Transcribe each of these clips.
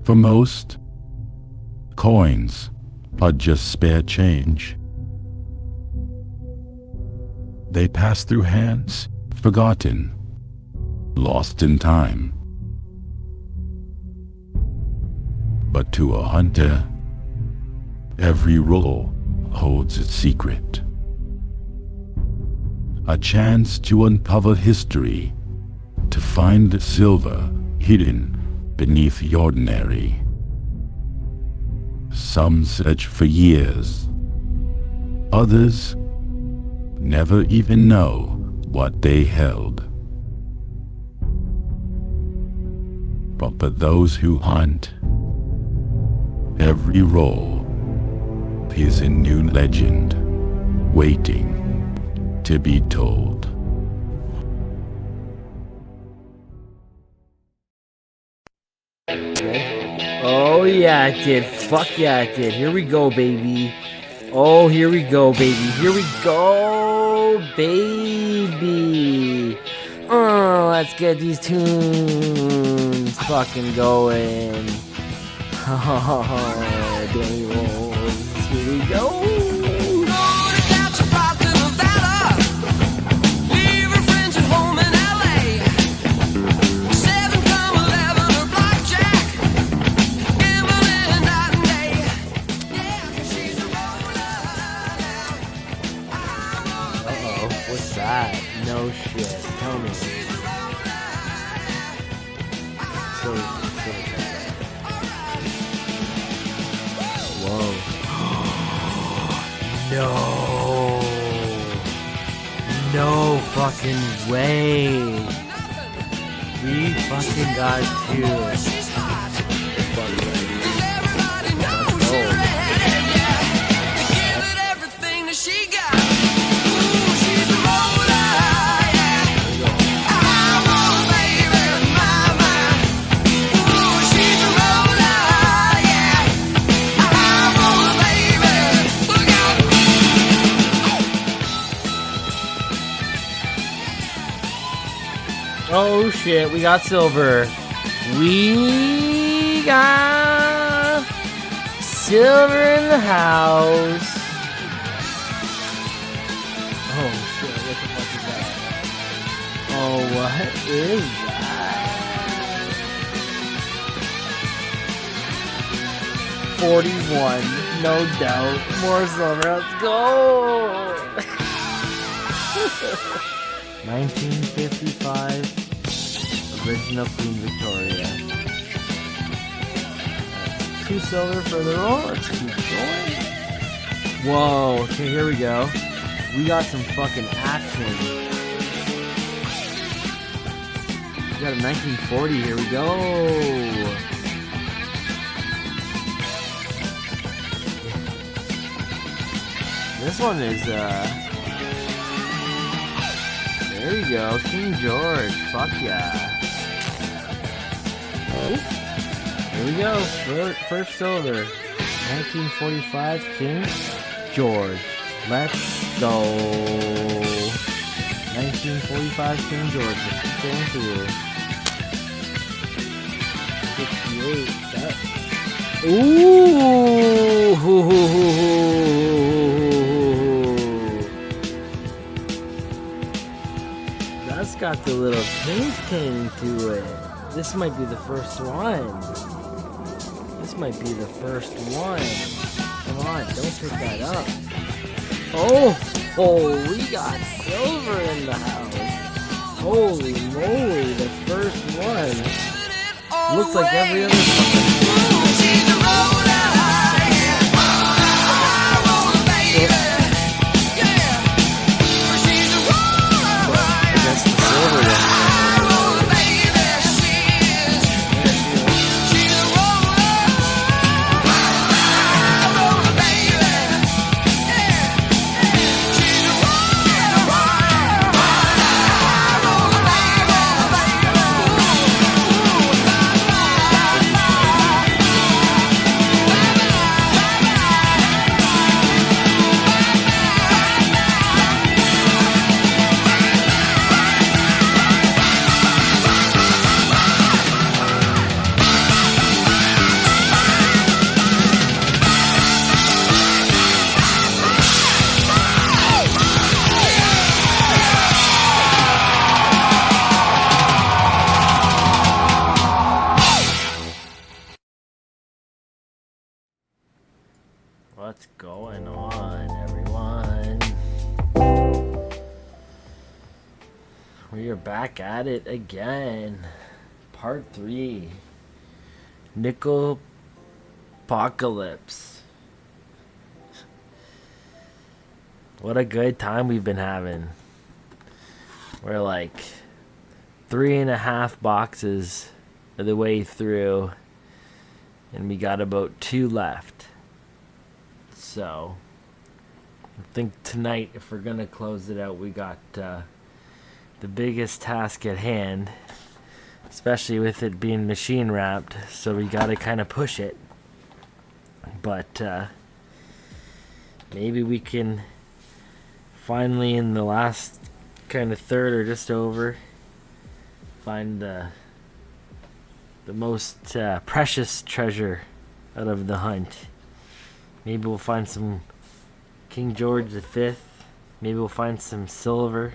For most, coins are just spare change. They pass through hands, forgotten, lost in time. But to a hunter, every roll holds its secret. A chance to uncover history, to find silver hidden beneath the ordinary. Some search for years. Others never even know what they held. But for those who hunt, every roll is a new legend waiting to be told. Oh yeah, it did. Fuck yeah, it did. Here we go, baby. Oh, here we go, baby. Here we go, baby. Oh, let's get these tunes fucking going. Oh, danrolls. Here we go. What's that? No shit. Tell me. Whoa. No. No fucking way. We fucking got two. Oh shit, we got silver. We got silver in the house. Oh shit, what the fuck is that? Oh, what is that? 41, no doubt. More silver, let's go! 1955, original Queen Victoria. That's 2 silver for the roll. Let's keep going. Whoa, okay, here we go. We got some fucking action. We got a 1940, here we go. This one is, there we go, King George, fuck yeah. Oh, here we go, first silver, 1945 King George, let's go. 1945 King George, let's keep going through. 68, that, that's got the little painting to it. This might be the first one. This might be the first one. Come on, don't pick that up. Oh, we got silver in the house. Holy moly, the first one. Looks like every other fucking What's going on, everyone? We are back at it again. Part 3. NICKELPOCALYPSE. What a good time we've been having. We're like 3.5 boxes of the way through, and we got about 2 left. So I think tonight, if we're gonna close it out, we got the biggest task at hand, especially with it being machine wrapped, so we gotta kind of push it. But maybe we can finally, in the last kind of third or just over, find the most precious treasure out of the hunt. Maybe we'll find some King George V. Maybe we'll find some silver.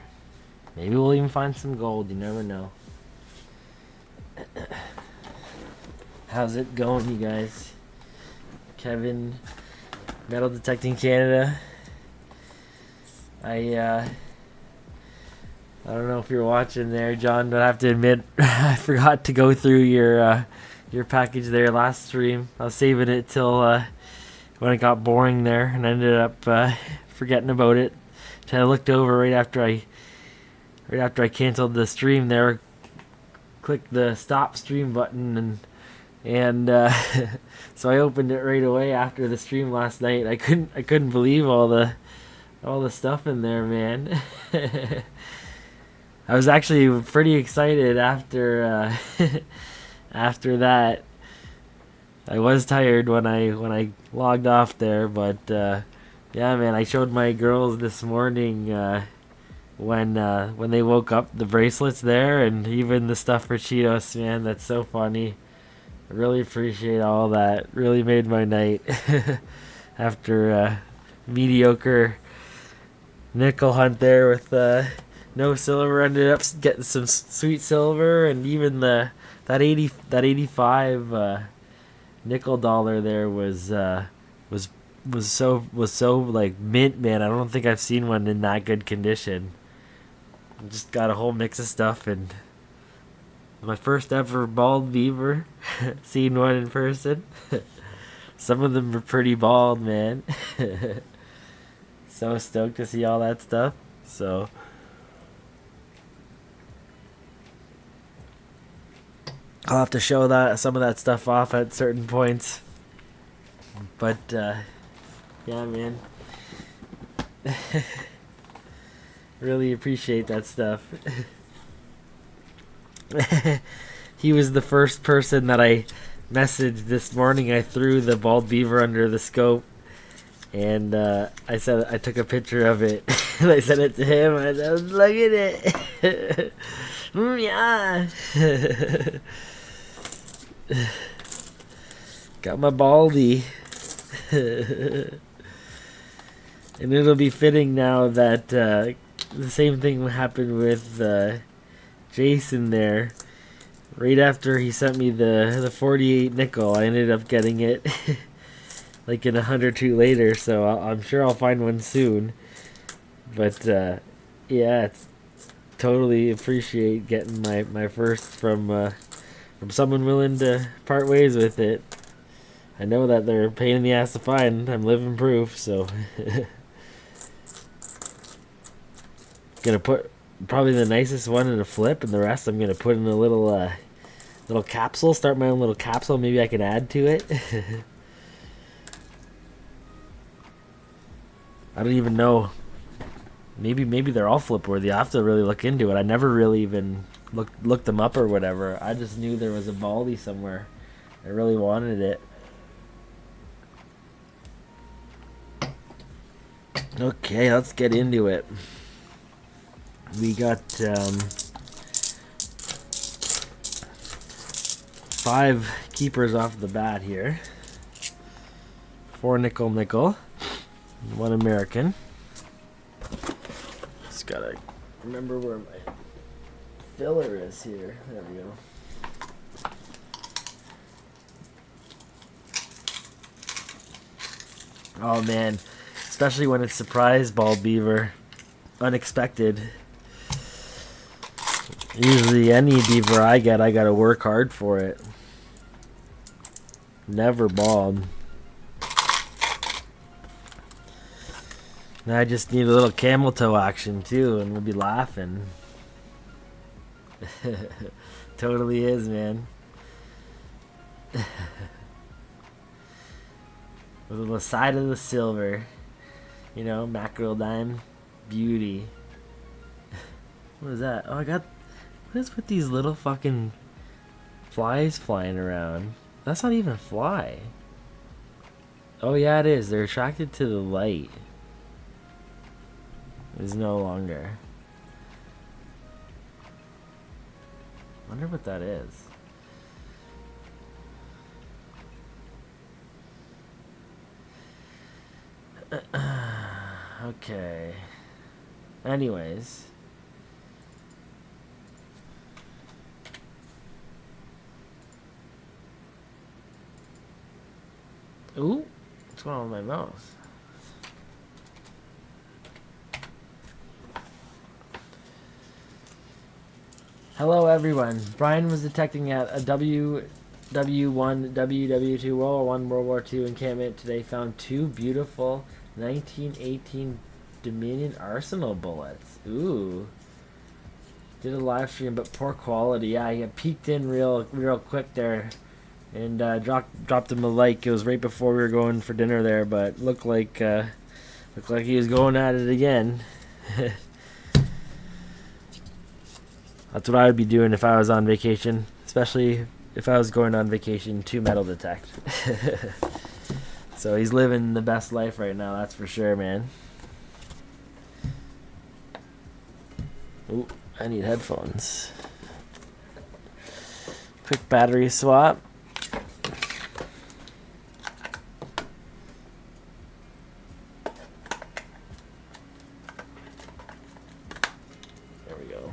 Maybe we'll even find some gold. You never know. How's it going, you guys? Kevin, Metal Detecting Canada. I don't know if you're watching there, John, but I have to admit I forgot to go through your package there last stream. I was saving it till when it got boring there, and I ended up forgetting about it. So I looked over right after I canceled the stream there, clicked the stop stream button, and so I opened it right away after the stream last night. I couldn't believe all the stuff in there, man. I was actually pretty excited after after that. I was tired when I logged off there, but yeah, man, I showed my girls this morning when they woke up, the bracelets there, and even the stuff for Cheetos, man. That's so funny. I really appreciate all that. Really made my night after mediocre nickel hunt there with no silver. Ended up getting some sweet silver, and even that 85 nickel dollar there was so like mint, man. I don't think I've seen one in that good condition. Just got a whole mix of stuff, and my first ever bald beaver. Seen one in person. Some of them are pretty bald, man. So stoked to see all that stuff. So I'll have to show some of that stuff off at certain points. But yeah, man. Really appreciate that stuff. He was the first person that I messaged this morning. I threw the bald beaver under the scope, and I said I took a picture of it and I sent it to him. I said, "Look at it." Yeah. Got my baldy. And it'll be fitting now that the same thing happened with Jason there. Right after he sent me the 48 nickel, I ended up getting it like in a hunt or two later, so I'm sure I'll find one soon. But yeah, it's totally appreciate getting my first from someone willing to part ways with it. I know that they're a pain in the ass to find. I'm living proof, so gonna put probably the nicest one in a flip, and the rest I'm gonna put in a little capsule. Start my own little capsule. Maybe I can add to it. I don't even know. Maybe they're all flip worthy. I have to really look into it. I never really even looked them up or whatever. I just knew there was a baldy somewhere. I really wanted it. Okay, let's get into it. We got 5 keepers off the bat here. 4 nickel, 1 American. Just gotta remember where my filler is here. There we go. Oh man, especially when it's surprise ball beaver, unexpected. Usually any beaver I get, I gotta work hard for it. Never balled. Now I just need a little camel toe action too, and we'll be laughing. Totally is, man. With the side of the silver, you know, mackerel dime, beauty. What is that? Oh, I got. What is with these little fucking flies flying around? That's not even a fly. Oh yeah, it is. They're attracted to the light. It's no longer. Wonder what that is. Okay. Anyways. Ooh, what's going on with my mouse? Hello everyone. Brian was detecting at a WW1, WW2, World War I, World War II encampment today. Found two beautiful 1918 Dominion Arsenal bullets. Ooh. Did a live stream, but poor quality. Yeah, he peeked in real quick there, and dropped him a like. It was right before we were going for dinner there, but looked like he was going at it again. That's what I would be doing if I was on vacation, especially if I was going on vacation to metal detect. So he's living the best life right now, that's for sure, man. Ooh, I need headphones. Quick battery swap. There we go.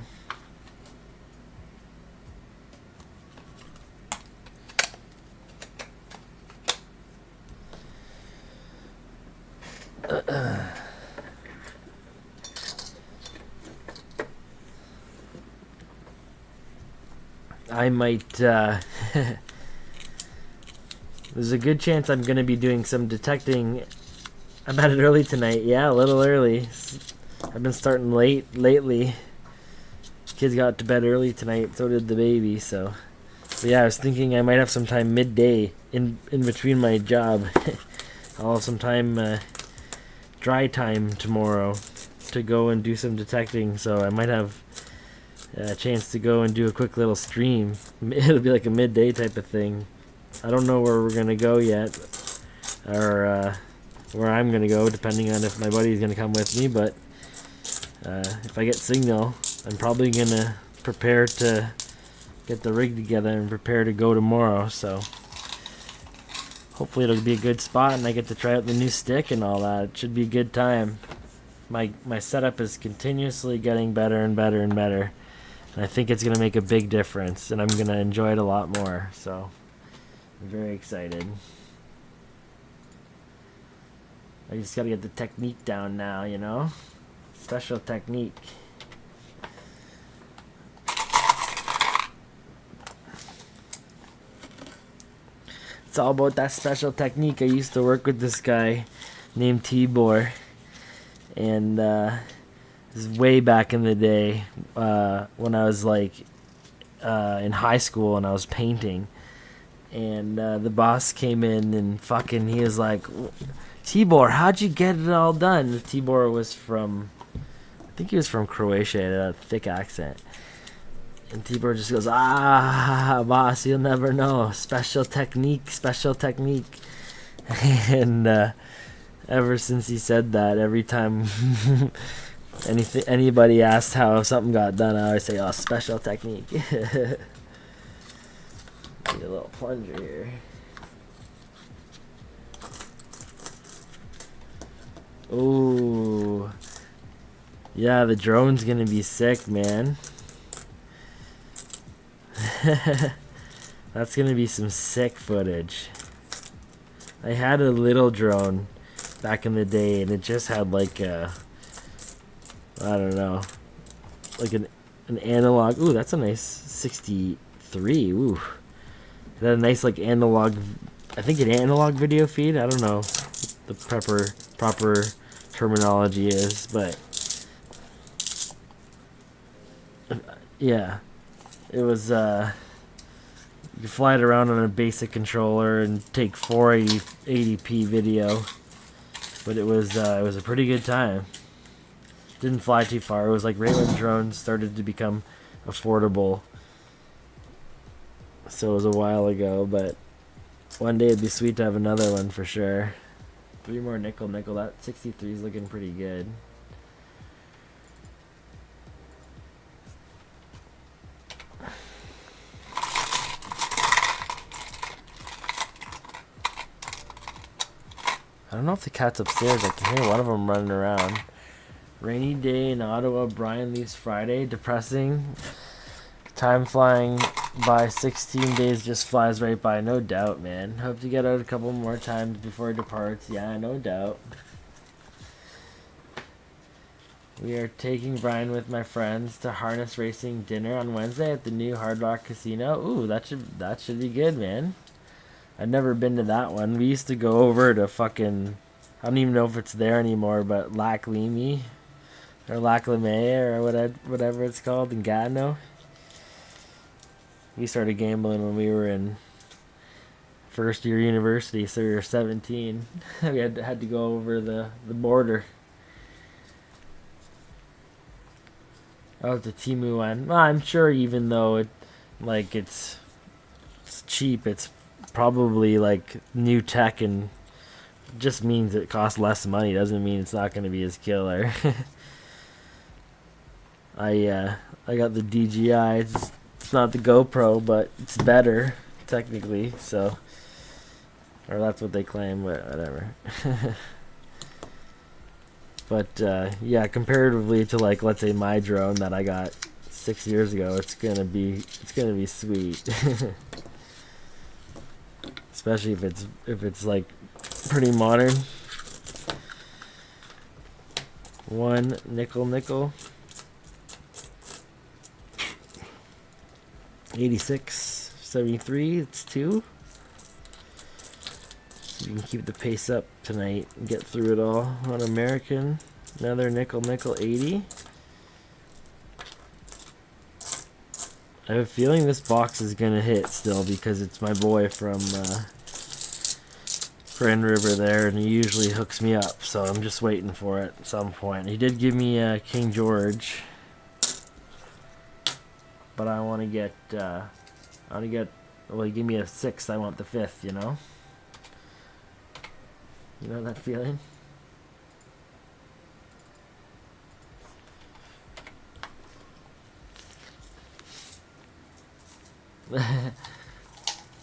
I might, there's a good chance I'm going to be doing some detecting. I'm at it early tonight. Yeah, a little early. I've been starting late lately. Kids got to bed early tonight, so did the baby, so. But yeah, I was thinking I might have some time midday in between my job. I'll have some time, dry time tomorrow to go and do some detecting, so I might have a chance to go and do a quick little stream. It'll be like a midday type of thing. I don't know where we're gonna go yet, or where I'm gonna go, depending on if my buddy's gonna come with me. But if I get signal, I'm probably gonna prepare to get the rig together and prepare to go tomorrow. So hopefully it'll be a good spot, and I get to try out the new stick and all that. It should be a good time. My setup is continuously getting better and better and better. And I think it's going to make a big difference, and I'm going to enjoy it a lot more, so I'm very excited. I just got to get the technique down now, you know? Special technique. It's all about that special technique. I used to work with this guy named Tibor, and this is way back in the day, when I was like in high school and I was painting, and the boss came in and fucking he was like, Tibor, how'd you get it all done? Tibor was from, I think he was from Croatia, he had a thick accent, and Tibor just goes, boss, you'll never know, special technique, and ever since he said that, every time anybody asked how something got done, I always say, oh, special technique. Need a little plunger here. Ooh. Yeah, the drone's gonna be sick, man. That's gonna be some sick footage. I had a little drone back in the day, and it just had like I don't know, like an analog. Ooh, that's a nice 63. Ooh, it had a nice like analog. I think an analog video feed. I don't know the proper terminology is, but yeah, it was. You fly it around on a basic controller and take 480p video, but it was a pretty good time. Didn't fly too far. It was like right when drones started to become affordable. So it was a while ago, but one day it'd be sweet to have another one for sure. 3 more nickel. That 63 is looking pretty good. I don't know if the cat's upstairs. I can hear one of them running around. Rainy day in Ottawa. Brian leaves Friday. Depressing. Time flying by. 16 days just flies right by. No doubt, man. Hope to get out a couple more times before it departs. Yeah, no doubt. We are taking Brian with my friends to harness racing dinner on Wednesday at the new Hard Rock Casino. Ooh, that should be good, man. I've never been to that one. We used to go over to fucking, I don't even know if it's there anymore, but Lac Lemy or Lac Lemay or whatever it's called in Gatineau. We started gambling when we were in first year university, so we were 17. We had to go over the border. Oh, the Timu one. Well, I'm sure even though it's cheap, it's probably like new tech, and just means it costs less money. Doesn't mean it's not going to be as killer. I got the DJI. It's not the GoPro, but it's better technically. So, or that's what they claim. But whatever. But yeah, comparatively to like let's say my drone that I got 6 years ago, it's gonna be sweet. Especially if it's like pretty modern. 1 nickel. 86, 73. It's 2. You can keep the pace up tonight and get through it all. One American. Another nickel 80. I have a feeling this box is gonna hit still because it's my boy from Grand River there, and he usually hooks me up, so I'm just waiting for it at some point. He did give me King George, but I want to get well, he gave me a 6th, I want the 5th, you know? You know that feeling?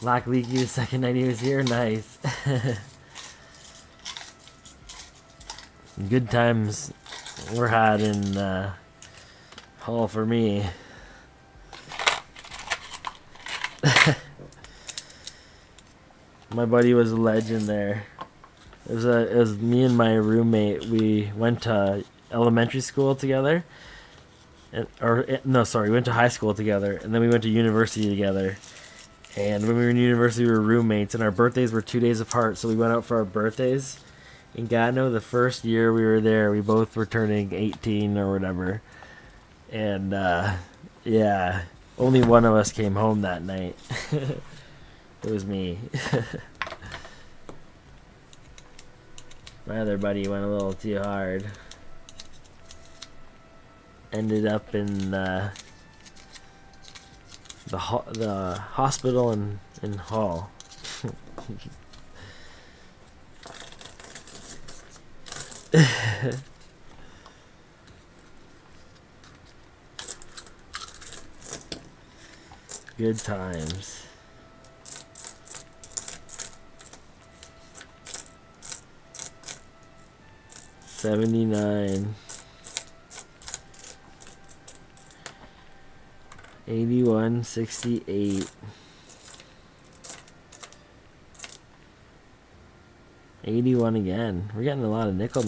Lac Leaky the second night he was here? Nice. Good times were had in Hull for me. My buddy was a legend there. It was me and my roommate. We went to elementary school together, we went to high school together, and then we went to university together. And when we were in university, we were roommates, and our birthdays were 2 days apart. So we went out for our birthdays in Gatineau. The first year we were there, we both were turning 18 or whatever, and yeah, only one of us came home that night. It was me. My other buddy went a little too hard. Ended up in the hospital in Hull. Good times. $79. 81.68. 81 again. We're getting a lot of nickel.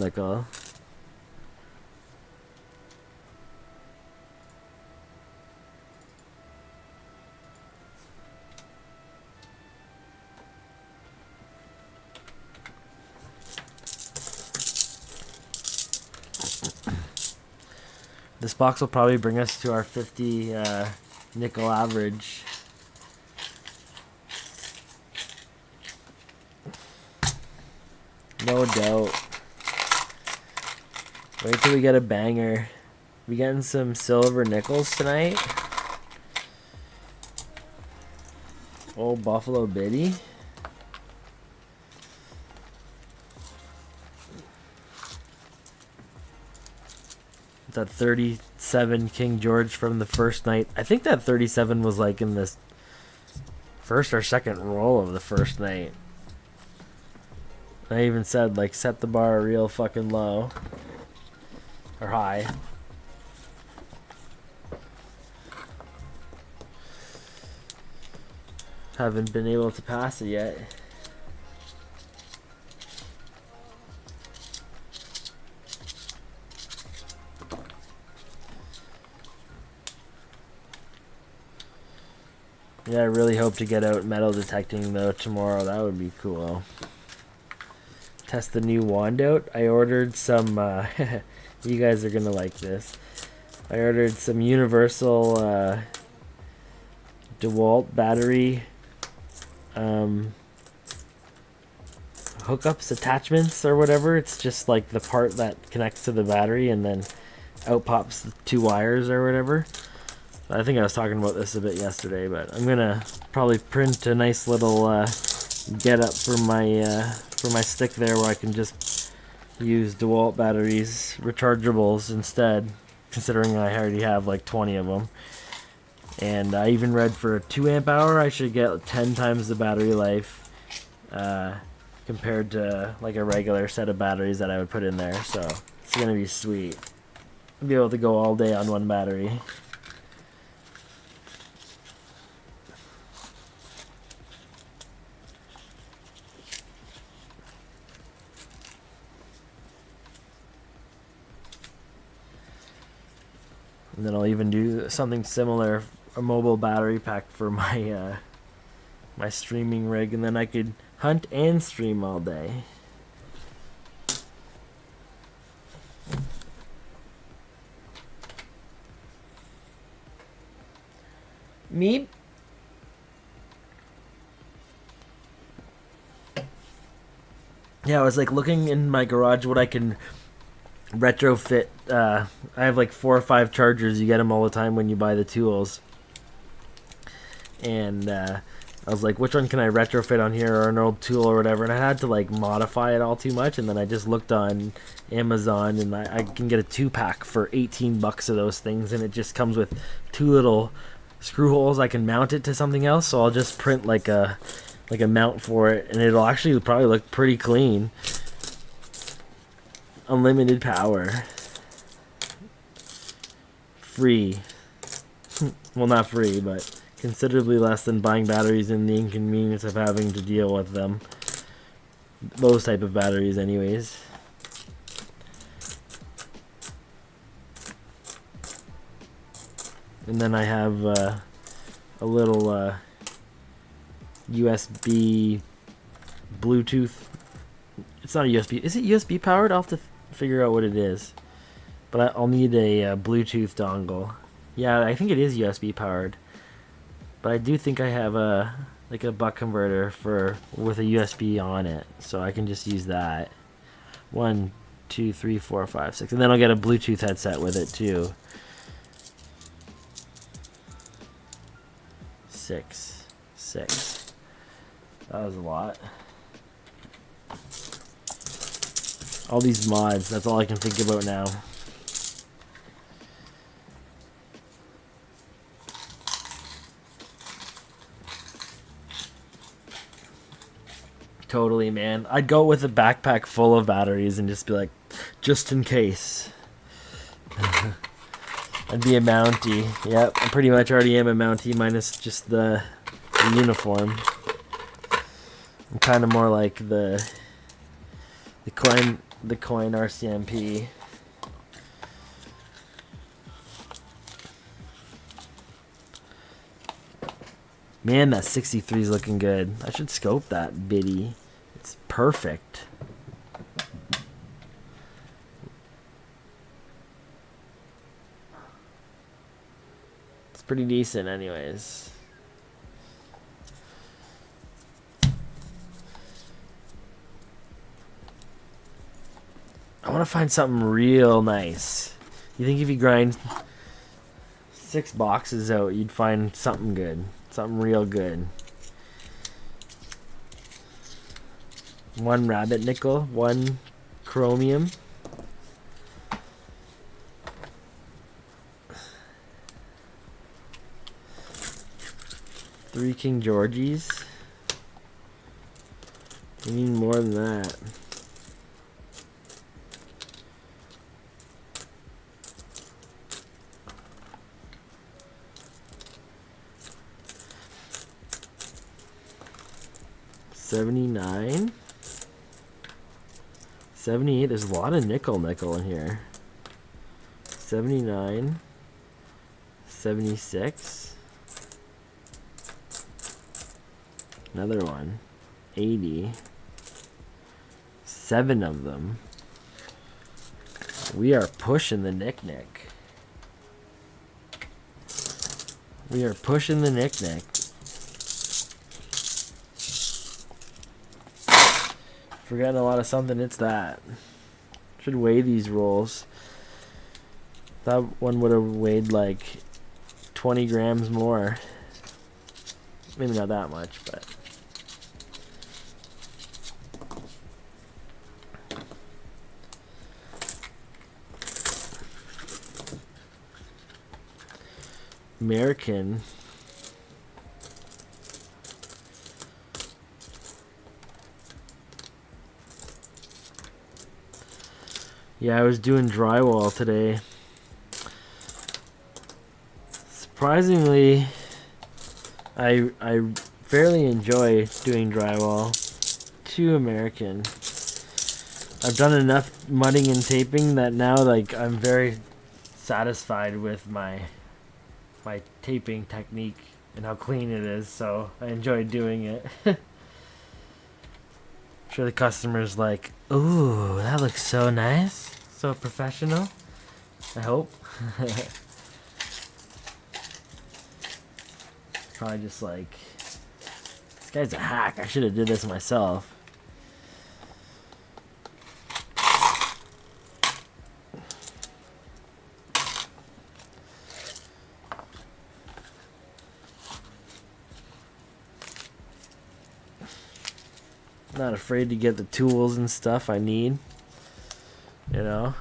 This box will probably bring us to our 50 nickel average. No doubt. Wait till we get a banger. We getting some silver nickels tonight. Old Buffalo Biddy. That 37 King George from the first night. I think that 37 was like in this first or second roll of the first night. I even said, like, set the bar real fucking low. Or high. Haven't been able to pass it yet. Yeah, I really hope to get out metal detecting though tomorrow. That would be cool. Test the new wand out. I ordered some you guys are gonna like this. I ordered some universal DeWalt battery hookups, attachments or whatever. It's just like the part that connects to the battery and then out pops the two wires or whatever. I think I was talking about this a bit yesterday, but I'm gonna probably print a nice little get up for my stick there, where I can just use DeWalt batteries, rechargeables instead, considering I already have like 20 of them. And I even read for a 2 amp hour I should get 10 times the battery life compared to like a regular set of batteries that I would put in there. So it's gonna be sweet. I'll be able to go all day on one battery. And then I'll even do something similar, a mobile battery pack for my my streaming rig, and then I could hunt and stream all day. Meep. Yeah, I was like looking in my garage what I can retrofit. I have like 4 or 5 chargers. You get them all the time when you buy the tools. And I was like, which one can I retrofit on here, or an old tool or whatever? And I had to like modify it all too much. And then I just looked on Amazon, and I can get a 2-pack for 18 bucks of those things. And it just comes with 2 little screw holes. I can mount it to something else. So I'll just print like a mount for it, and it'll actually probably look pretty clean. Unlimited power. Free. Well, not free, but considerably less than buying batteries and the inconvenience of having to deal with them. Those type of batteries anyways. And then I have a little USB Bluetooth. It's not a USB. Is it USB powered? I'll have to figure out what it is. But I'll need a Bluetooth dongle. Yeah, I think it is USB powered. But I do think I have a buck converter with a USB on it, so I can just use that. 1, 2, 3, 4, 5, 6, and then I'll get a Bluetooth headset with it too. 6. That was a lot. All these mods, that's all I can think about now. Totally, man. I'd go with a backpack full of batteries and just be like, just in case. I'd be a Mountie. Yep, I pretty much already am a Mountie, minus just the uniform. I'm kind of more like the The coin RCMP. Man, that 63 is looking good. I should scope that biddy. It's perfect. It's pretty decent anyways. I want to find something real nice. You think if you grind 6 boxes out, you'd find something good. Something real good. 1 rabbit nickel, 1 chromium. 3 King Georgies. We need more than that. $79. 78. There's a lot of nickel in here. 79. 76. Another one. 80. 7 of them. We are pushing the Nick. We are pushing the Nick. Forgetting a lot of something, it's that. Should weigh these rolls. That one would have weighed like 20 grams more. Maybe not that much, but. American. Yeah, I was doing drywall today. Surprisingly, I fairly enjoy doing drywall. 2 American. I've done enough mudding and taping that now, like, I'm very satisfied with my taping technique and how clean it is, so I enjoy doing it. I'm sure the customer's like, ooh, that looks so nice, so professional. I hope. Probably just like, this guy's a hack. I should have did this myself. Not afraid to get the tools and stuff I need, you know.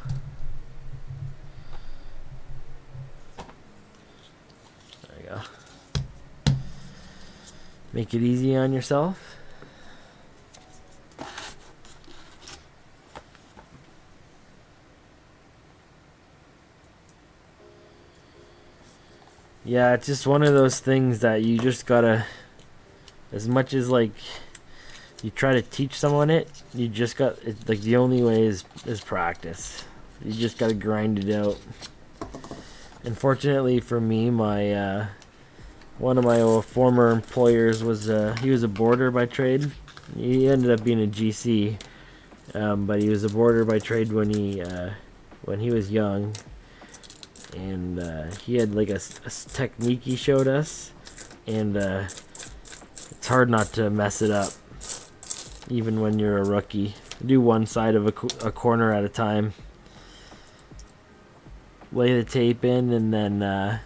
There you go. Make it easy on yourself. Yeah, it's just one of those things that you just gotta, as much as like you try to teach someone it, you just got, it's like the only way is practice. You just gotta grind it out. Unfortunately for me, my one of my former employers was he was a boarder by trade. He ended up being a GC, but he was a boarder by trade when he was young, and he had like a technique he showed us, and it's hard not to mess it up. Even when you're a rookie, do one side of a corner at a time. Lay the tape in, and then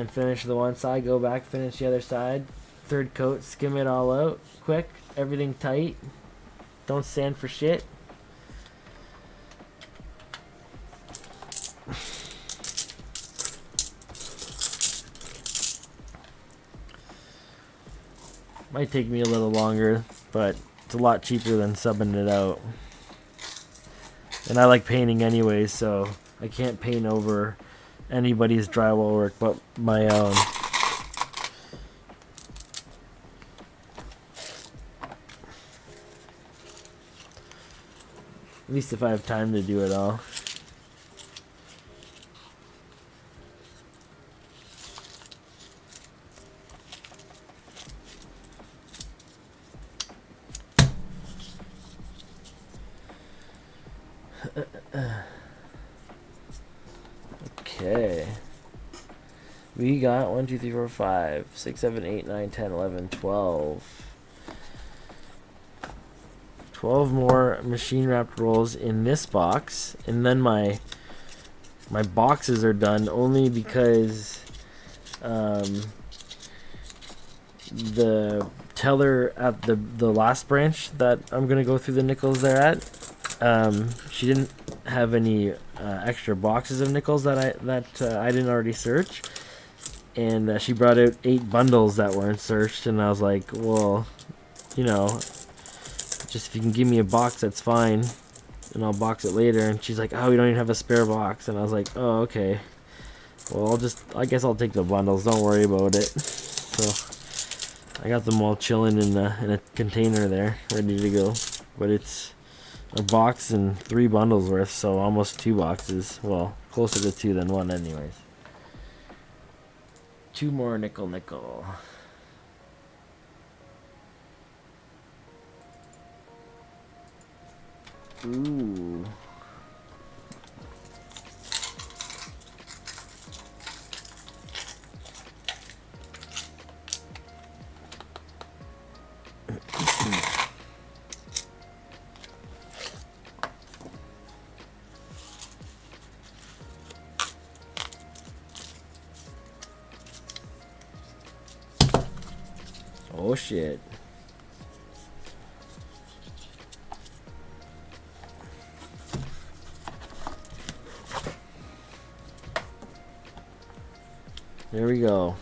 finish the one side. Go back, finish the other side. Third coat, skim it all out, quick. Everything tight. Don't sand for shit. Might take me a little longer, but it's a lot cheaper than subbing it out. And I like painting anyways, so I can't paint over anybody's drywall work but my own. At least if I have time to do it all. Okay. We got 1, 2, 3, 4, 5, 6, 7, 8, 9, 10, 11, 12. 12 more machine wrapped rolls in this box, and then my boxes are done only because the teller at the last branch that I'm gonna go through the nickels there at, she didn't have any extra boxes of nickels that I didn't already search, and she brought out 8 bundles that weren't searched, and I was like, well, you know, just if you can give me a box, that's fine, and I'll box it later. And she's like, oh, we don't even have a spare box. And I was like, oh, okay, well, I guess I'll take the bundles, don't worry about it. So I got them all chilling in a container there, ready to go. But it's a box and 3 bundles worth, so almost 2 boxes. Well, closer to 2 than 1 anyways. 2 more nickel. Ooh. Oh shit. There we go.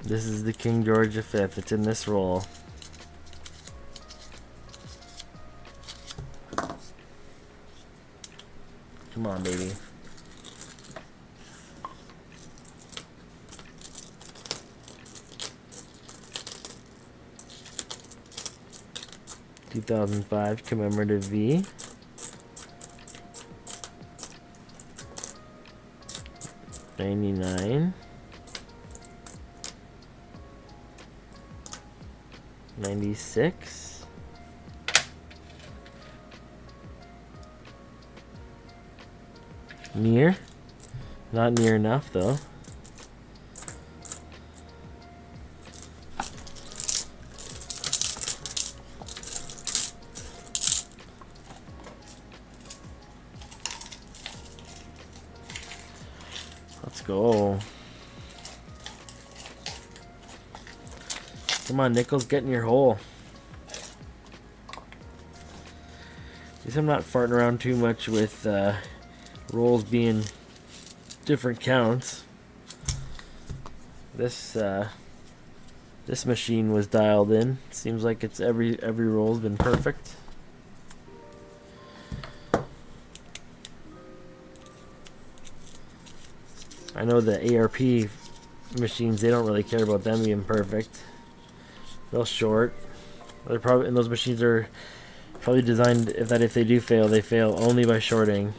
This is the King George V. It's in this roll. Come on, baby. (2005) commemorative V. (99) 96. Near. Not near enough though. Let's go. Come on, Nickels, get in your hole. At least I'm not farting around too much with rolls being different counts. This machine was dialed in. Seems like it's every roll's been perfect. I know the ARP machines, they don't really care about them being perfect. They'll short. They're probably, and those machines are probably designed that if they do fail, they fail only by shorting.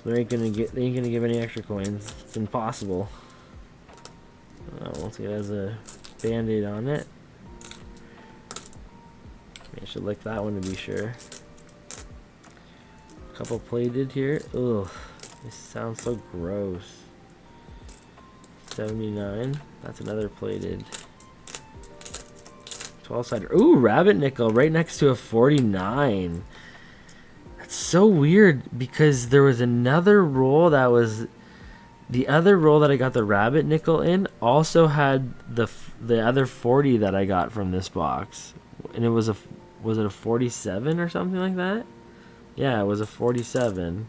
They ain't gonna give any extra coins. It's impossible. Once it has a band-aid on it. Maybe I should lick that one to be sure. Couple plated here. Ugh, this sounds so gross. 79. That's another plated. 12-sided. Ooh, rabbit nickel right next to a 49. That's so weird because there was another roll that was the other roll that I got the rabbit nickel in also had the other 40 that I got from this box, and it was it a 47 or something like that? Yeah, it was a 47.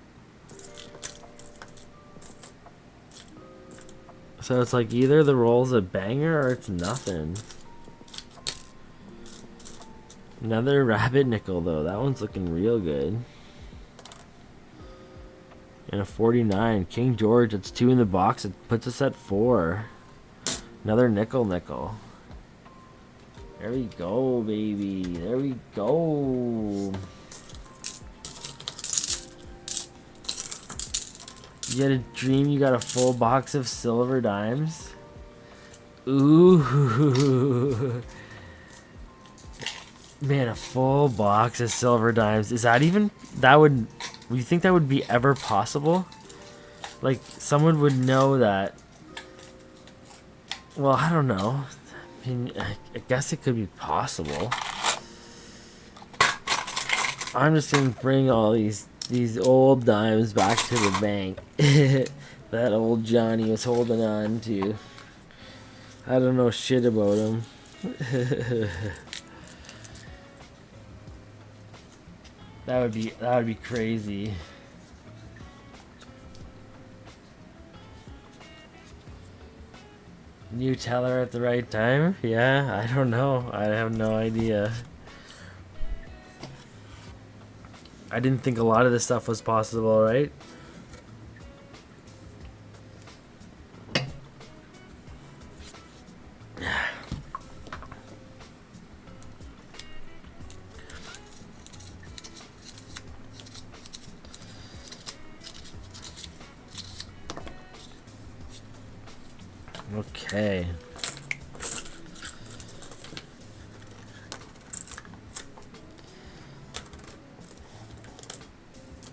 So it's like either the roll's a banger or it's nothing. Another rabbit nickel though. That one's looking real good. And a 49. King George, it's 2 in the box. It puts us at 4. Another nickel. There we go, baby. There we go. You had a dream you got a full box of silver dimes? Ooh. Man, a full box of silver dimes. Is that even... That would... Do you think that would be ever possible? Like, someone would know that... Well, I don't know. I mean, I guess it could be possible. I'm just gonna bring all these old dimes back to the bank that old Johnny was holding on to. I don't know shit about him. That would be crazy. New teller at the right time? Yeah, I don't know. I have no idea. I didn't think a lot of this stuff was possible, right? Okay.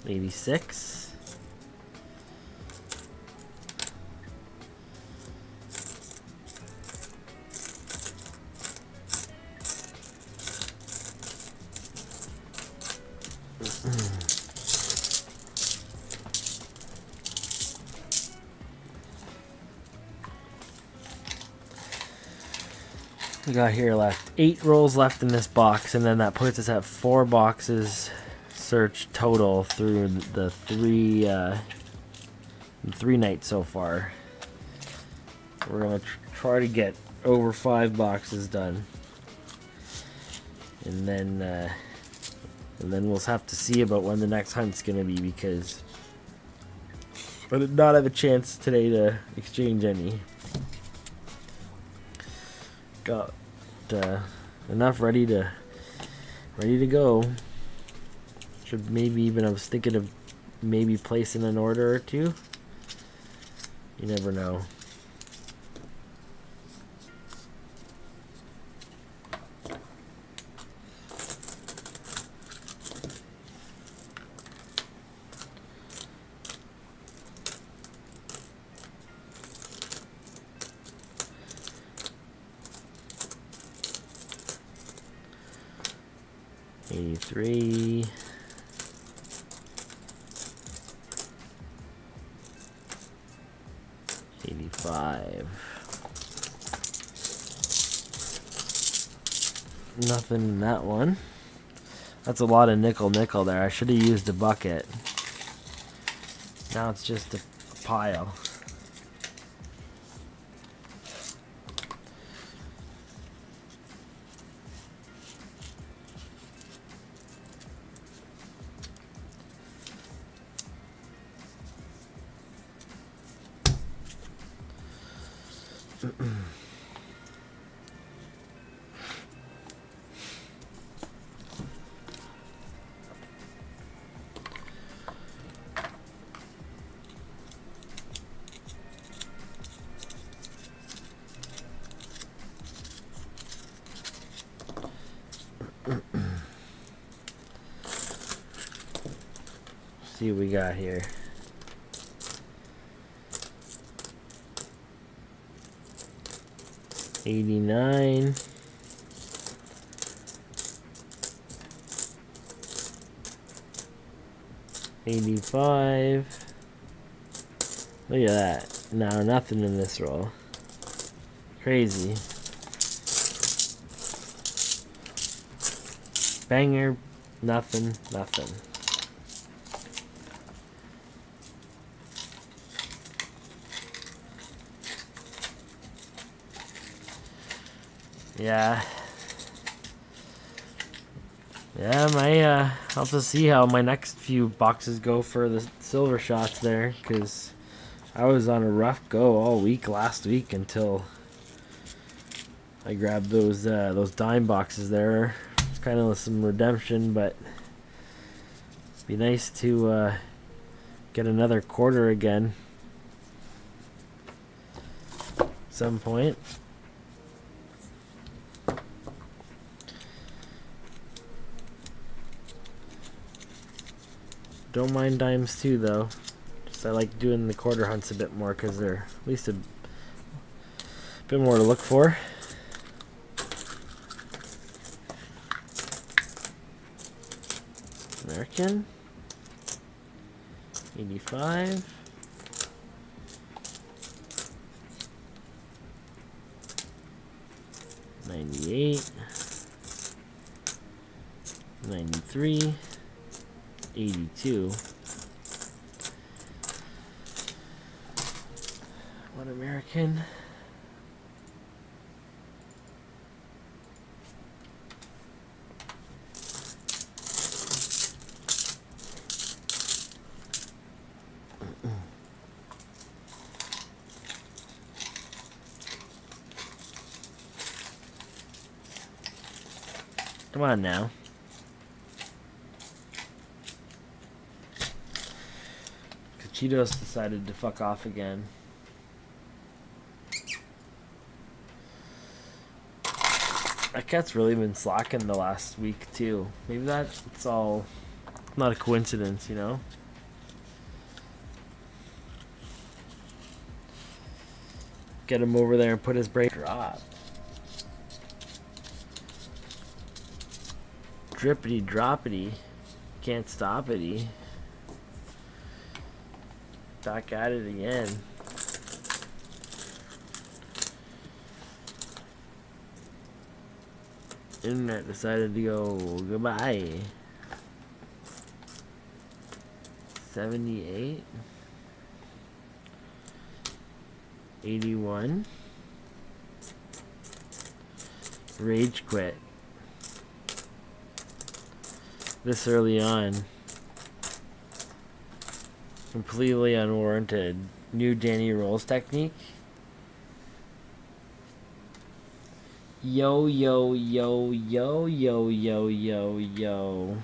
$86. We got here left 8 rolls left in this box, and then that puts us at 4 boxes search total through the three nights so far. We're gonna try to get over 5 boxes done, and then we'll have to see about when the next hunt's gonna be, because I did not have a chance today to exchange any. Got enough ready to go. Should maybe even, I was thinking of maybe placing an order or two. You never know. $83. $85. Nothing in that one. That's a lot of nickel there. I should have used a bucket. Now it's just a pile. See what we got here. $89. $85. Look at that. No, nothing in this roll. Crazy. Banger. Nothing. Yeah. I'll have to see how my next few boxes go for the silver shots there, because I was on a rough go all week last week until I grabbed those dime boxes there. It's kind of some redemption, but be nice to get another quarter again at some point. Don't mind dimes too, though. Just I like doing the quarter hunts a bit more because they're at least a bit more to look for. American 85 98 93 82. One American. Come on now. Cheetos decided to fuck off again. That cat's really been slacking the last week too. Maybe that's all not a coincidence, you know? Get him over there and put his break drop. Drippity droppity. Can't stop it. Back at it again. Internet decided to go goodbye. 78 81 Rage quit. This early on. Completely unwarranted. New danrolls technique. Yo, yo, yo, yo, yo, yo, yo, yo.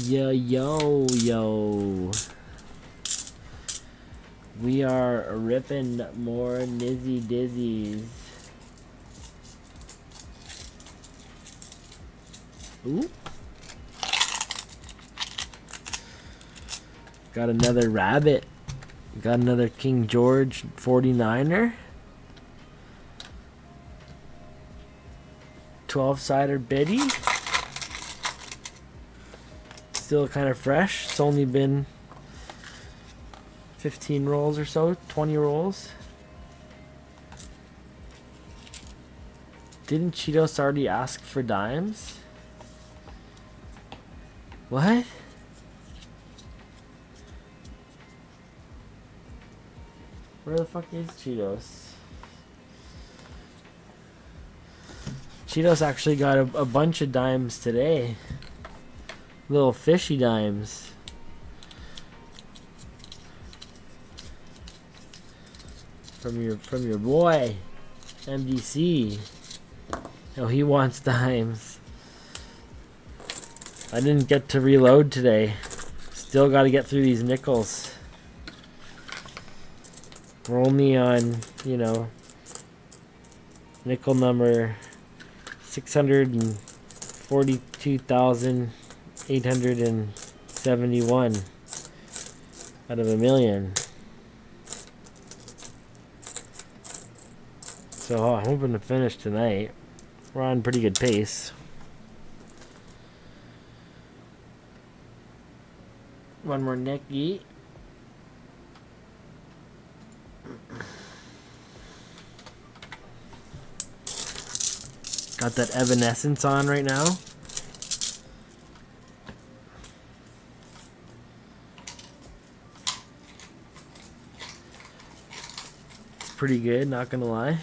Yo, yo. We are ripping more nizzy dizzies. Ooh. Got another rabbit. Got another King George 49er. 12-sider biddy. Still kind of fresh. It's only been 15 rolls or so, 20 rolls. Didn't Cheetos already ask for dimes? What? Where the fuck is Cheetos? Cheetos actually got a bunch of dimes today. Little fishy dimes. From your boy, MDC. Oh, he wants dimes. I didn't get to reload today. Still got to get through these nickels. We're only on, you know, nickel number 642,871 out of 1,000,000. So I'm hoping to finish tonight. We're on pretty good pace. One more Nicky. Got that Evanescence on right now. It's pretty good, not gonna lie.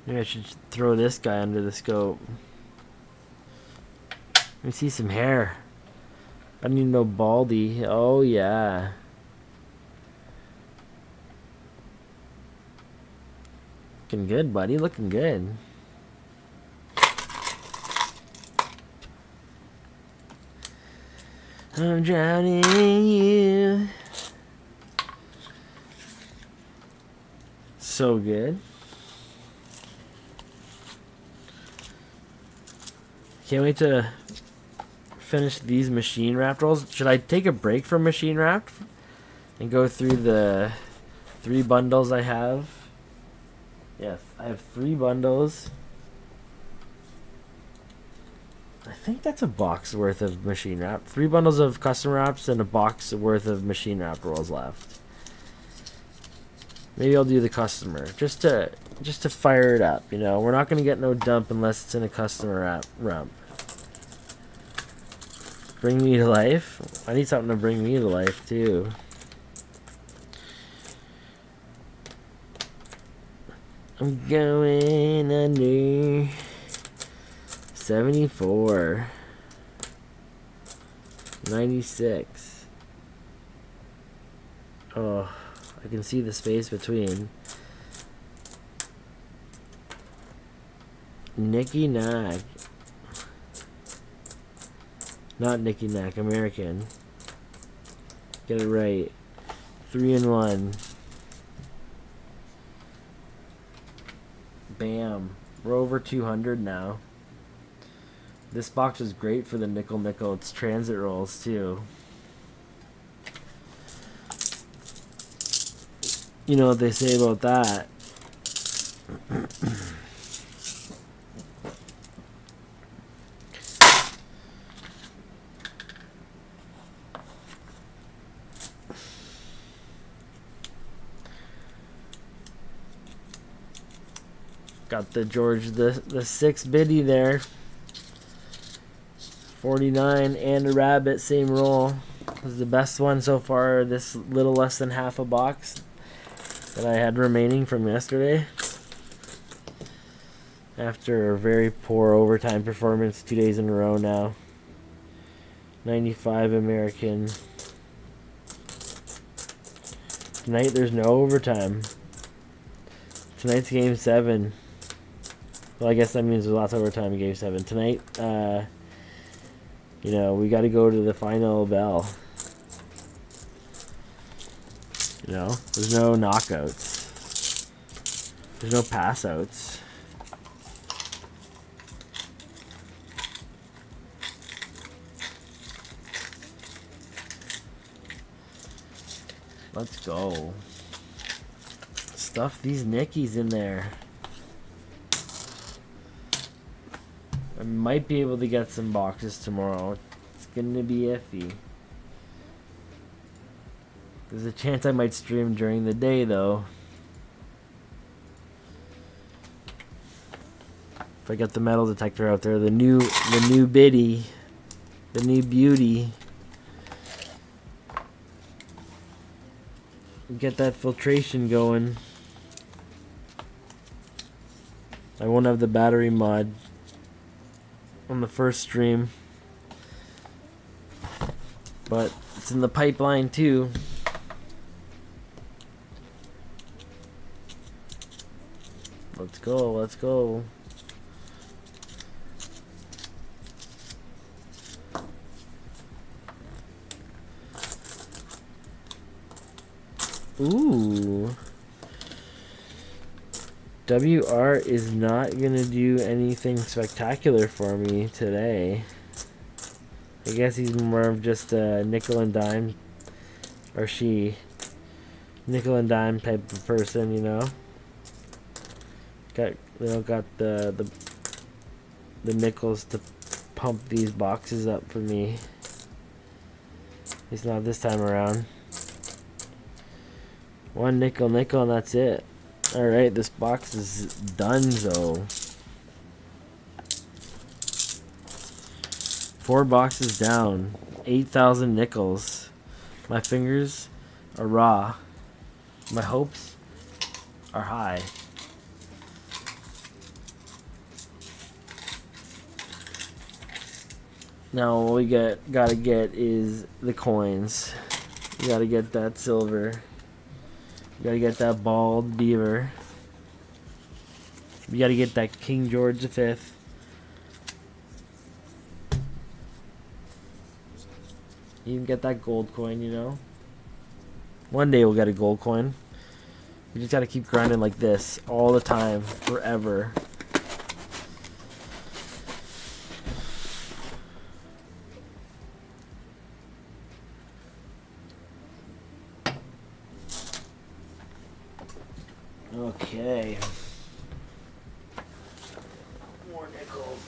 Maybe I should throw this guy under the scope. Let me see some hair. I need no Baldy. Oh, yeah. Looking good, buddy. Looking good. I'm drowning in you. So good. Can't wait to finish these machine wrapped rolls. Should I take a break from machine wrapped and go through the 3 bundles I have? Yes, I have 3 bundles. I think that's a box worth of machine wrap. 3 bundles of custom wraps and a box worth of machine wrap rolls left. Maybe I'll do the customer just to fire it up. You know, we're not gonna get no dump unless it's in a customer rump. Bring me to life. I need something to bring me to life too. I'm going under 74. 96. Oh, I can see the space between. Nicky Nack. Not Nicky Nack, American. Get it right. 3 and 1. Bam. We're over 200 now. This box is great for the nickel. It's transit rolls too. You know what they say about that. Got the George the 6 biddy there. 49 and a rabbit, same roll. This is the best one so far. This little less than half a box that I had remaining from yesterday. After a very poor overtime performance 2 days in a row now. 95 American. Tonight there's no overtime. Tonight's game 7. Well, I guess that means there's lots of overtime in game 7. Tonight, you know, we got to go to the final bell. You know, there's no knockouts. There's no pass outs. Let's go. Stuff these Nickies in there. I might be able to get some boxes tomorrow. It's gonna be iffy. There's a chance I might stream during the day though. If I get the metal detector out there, the new biddy, the new beauty. Get that filtration going. I won't have the battery mod on the first stream, but it's in the pipeline too. Let's go, let's go. Ooh. WR is not gonna do anything spectacular for me today. I guess he's more of just a nickel and dime, or she, nickel and dime type of person, you know. Got the nickels to pump these boxes up for me. At least not this time around. 1 nickel, and that's it. Alright, this box is done though. 4 boxes down. 8,000 nickels. My fingers are raw. My hopes are high. Now all we gotta get is the coins. You gotta get that silver. You gotta get that bald beaver. You gotta get that King George V. You can get that gold coin, you know. One day we'll get a gold coin. You just gotta keep grinding like this all the time, forever. Okay. More nickels.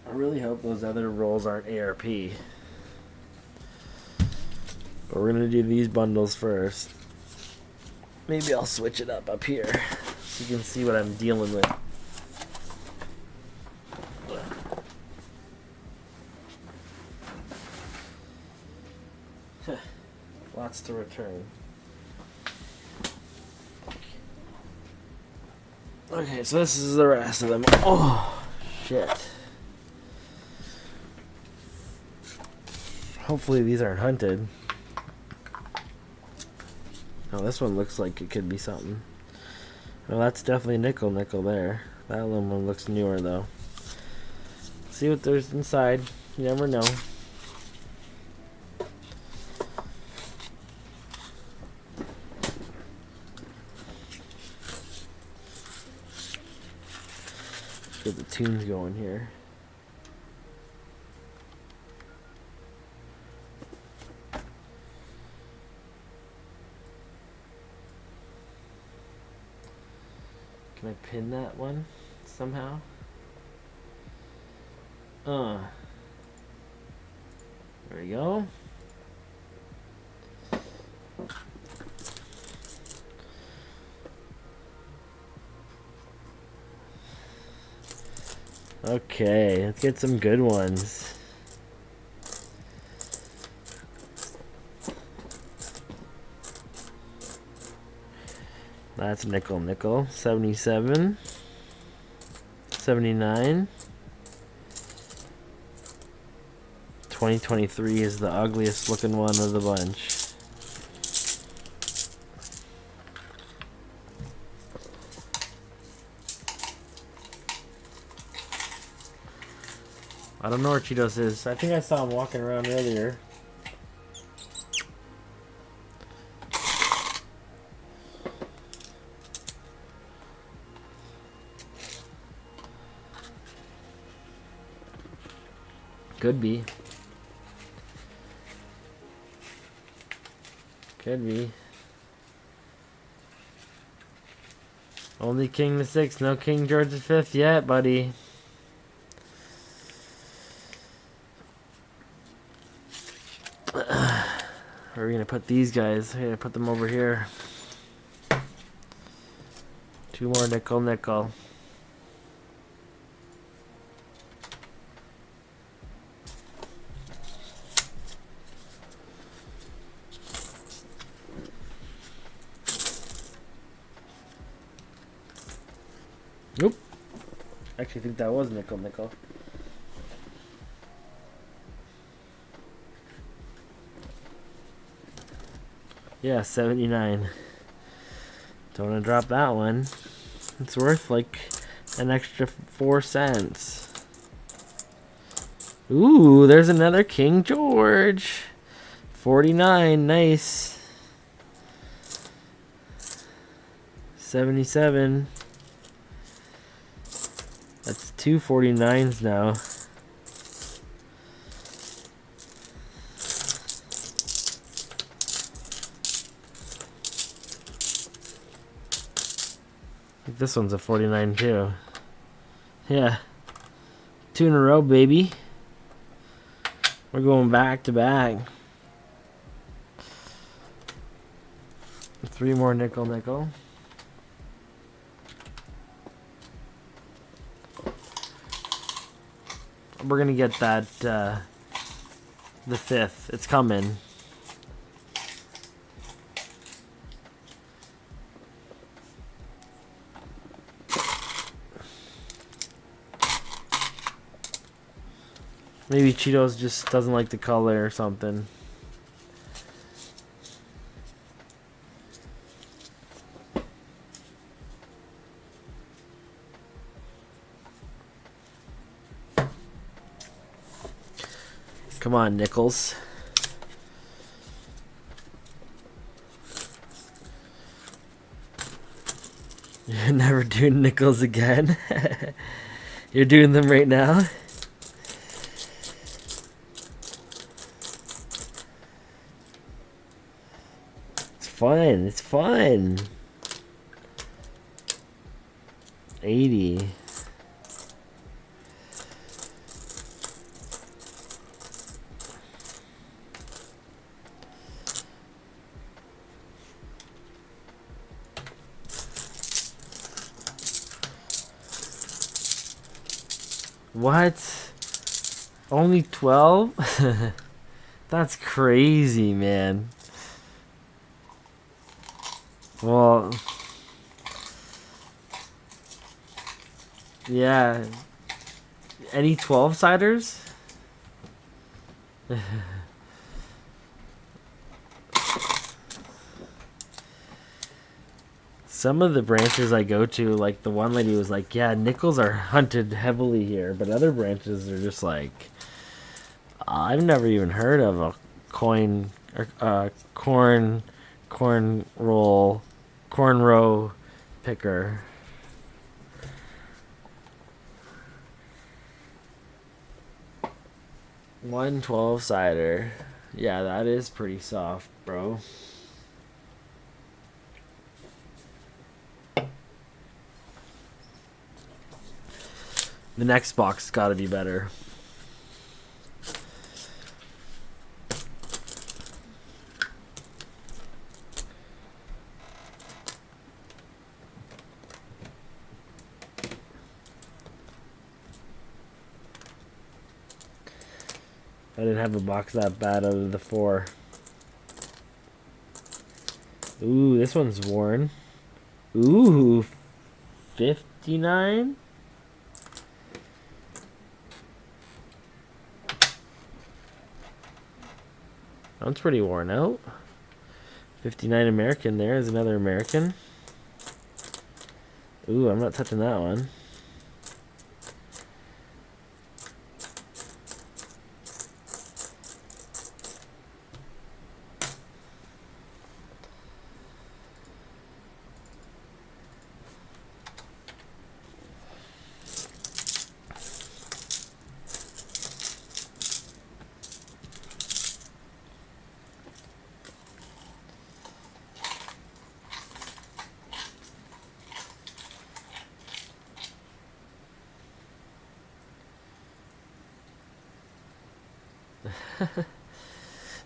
I really hope those other rolls aren't ARP. But we're gonna do these bundles first. Maybe I'll switch it up here so you can see what I'm dealing with. Lots to return. Okay, so this is the rest of them. Oh, shit. Hopefully these aren't hunted. Oh, this one looks like it could be something. Well, that's definitely nickel there. That one looks newer though. See what there's inside. You never know. Get the tunes going here. Can I pin that one somehow? There we go. Okay, let's get some good ones. That's nickel. 77. 79. 2023 is the ugliest looking one of the bunch. I don't know where Cheetos is. I think I saw him walking around earlier. Could be. Could be. Only King the Sixth, no King George the Fifth yet, buddy. Where are we gonna put these guys? We're gonna put them over here. Two more nickel. Nope. Actually think that was nickel. Yeah, 79. Don't want to drop that one. It's worth like an extra 4 cents. Ooh, there's another King George. 49, nice. 77. That's 2 49s now. I think this one's a 49 too. Yeah. 2 in a row, baby. We're going back to back. 3 more nickel. We're gonna get that the 5th. It's coming. Maybe Cheetos just doesn't like the color or something. Come on, Nickels. You're never doing nickels again. You're doing them right now. It's fun. It's fun. 80. What? Only 12? That's crazy, man. Well, yeah. Any 12-siders? Some of the branches I go to, like the one lady was like, yeah, nickels are hunted heavily here, but other branches are just like, I've never even heard of a cornrow picker. One 12-sider. Yeah, that is pretty soft, bro. The next box gotta be better. I didn't have a box that bad out of the 4. Ooh, this one's worn. Ooh, 59? That's pretty worn out. 59 American, there is another American. Ooh, I'm not touching that one.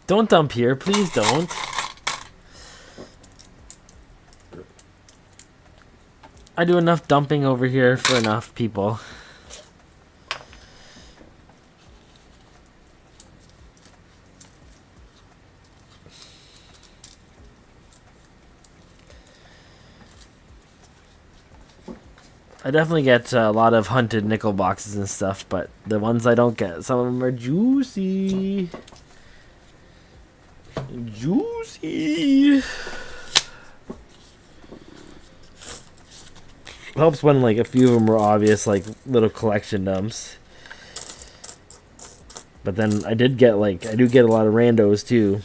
Don't dump here, please don't. I do enough dumping over here for enough people. I definitely get a lot of hunted nickel boxes and stuff, but the ones I don't get, some of them are juicy. Juicy. Helps when like a few of them were obvious, like little collection dumps. But then I do get a lot of randos too.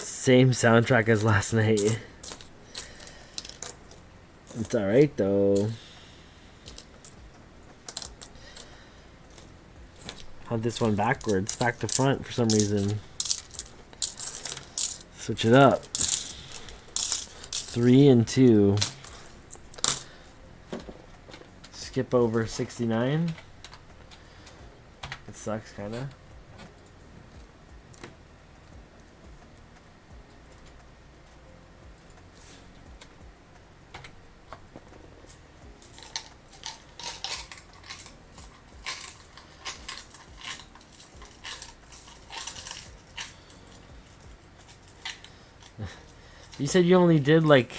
Same soundtrack as last night. It's alright though. Had this one backwards, back to front for some reason. Switch it up. 3 and 2. Skip over 69. It sucks kinda. You said you only did like...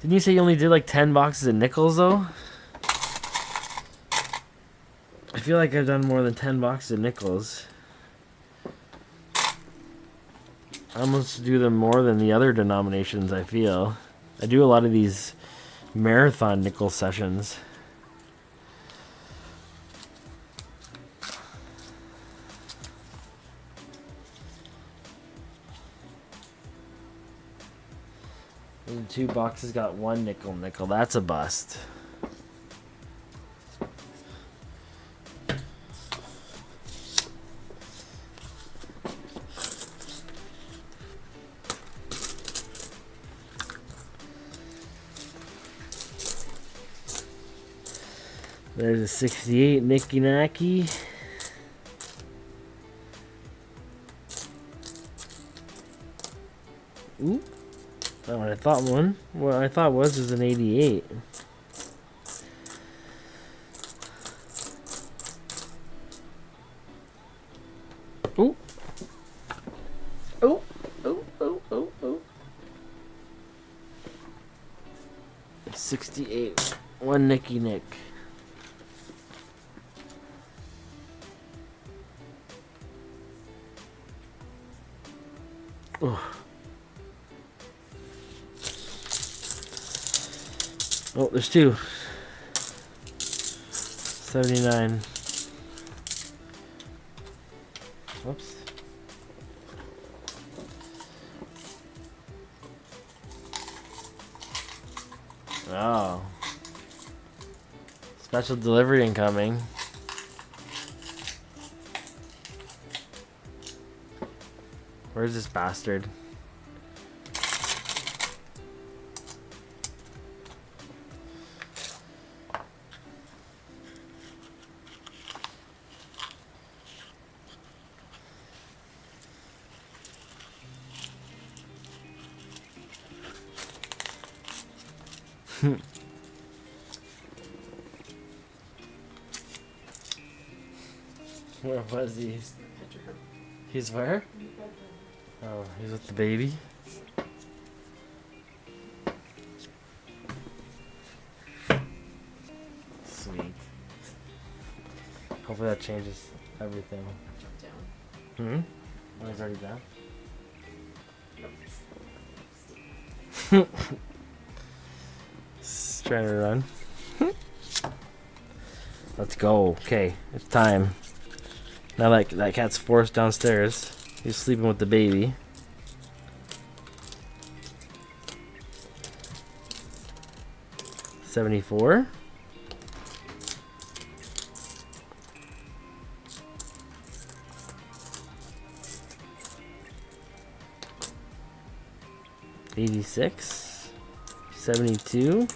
Didn't you say you only did like 10 boxes of nickels though? I feel like I've done more than 10 boxes of nickels. I almost do them more than the other denominations, I feel. I do a lot of these marathon nickel sessions. And 2 boxes got 1 nickel. That's a bust. There's a 68 Nicky Nacky. Ooh. Not what I thought one. What I thought was an 88. Ooh. Oh. Oh. 68. 1 Nicky Nick. Oh, there's 2. 79. Whoops. Oh. Special delivery incoming. Where's this bastard? Where was he? He's where? Oh, he's with the baby. Sweet. Hopefully that changes everything. Hmm? Oh, he's already down? He's trying to run. Let's go. Okay, it's time. Now that cat's forced downstairs. He's sleeping with the baby. $74. $86. 72.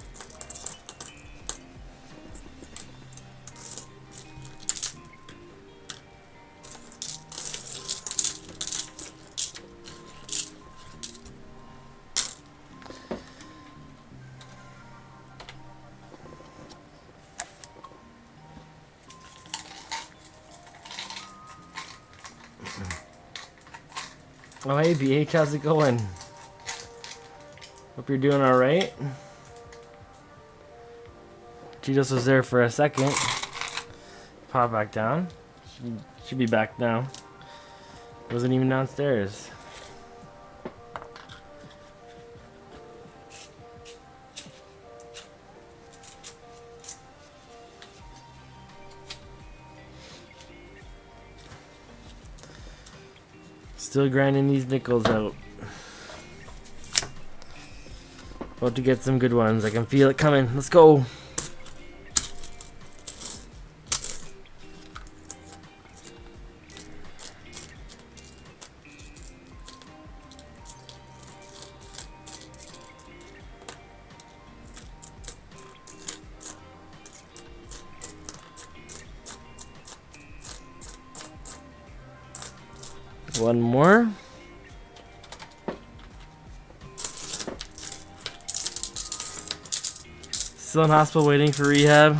Oh, hey, BH, how's it going? Hope you're doing alright. Cheetos was there for a second. Pop back down. Should be back now. Wasn't even downstairs. Still grinding these nickels out. About to get some good ones. I can feel it coming. Let's go. One more. Still in hospital waiting for rehab.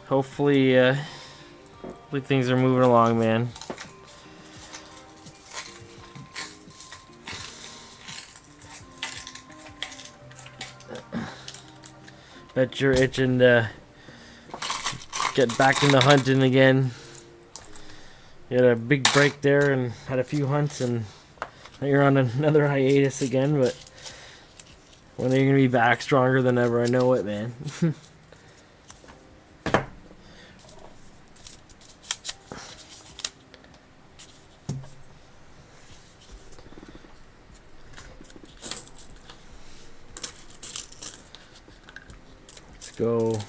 Hopefully things are moving along, man. Bet you're itching to get back into hunting again. You had a big break there and had a few hunts, and now you're on another hiatus again, but when are you going to be back stronger than ever? I know it, man. Let's go.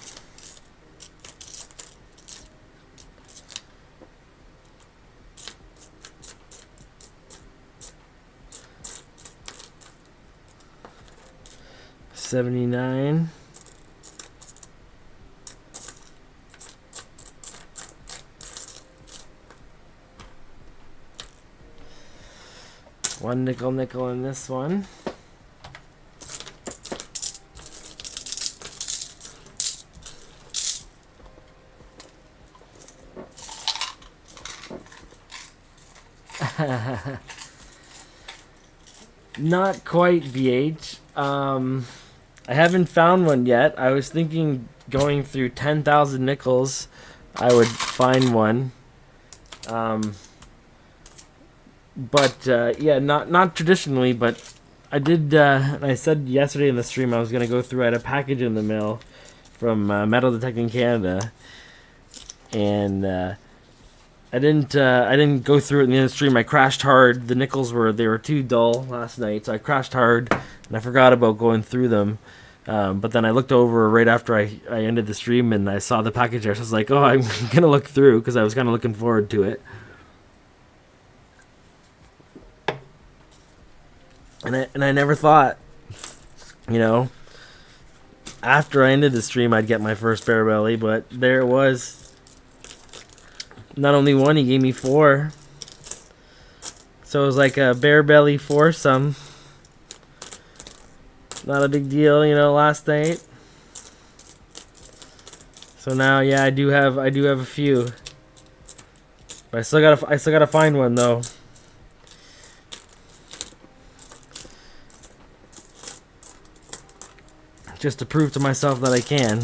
$79. One nickel in this one. Not quite BH. I haven't found one yet. I was thinking going through 10,000 nickels, I would find one. Yeah, not traditionally, but I did. I said yesterday in the stream I was gonna go through. I had a package in the mail from Metal Detecting Canada, and I didn't go through it in the stream. I crashed hard. The nickels were too dull last night, so I crashed hard and I forgot about going through them. But then I looked over right after I ended the stream and I saw the package there, so I was like, oh, I'm gonna look through because I was kind of looking forward to it. And I never thought, you know, after I ended the stream I'd get my first bear belly, but there it was. Not only one, he gave me 4. So it was like a bear belly foursome. Not a big deal, you know, last night. So now, yeah, I do have a few. But I still gotta find one though. Just to prove to myself that I can.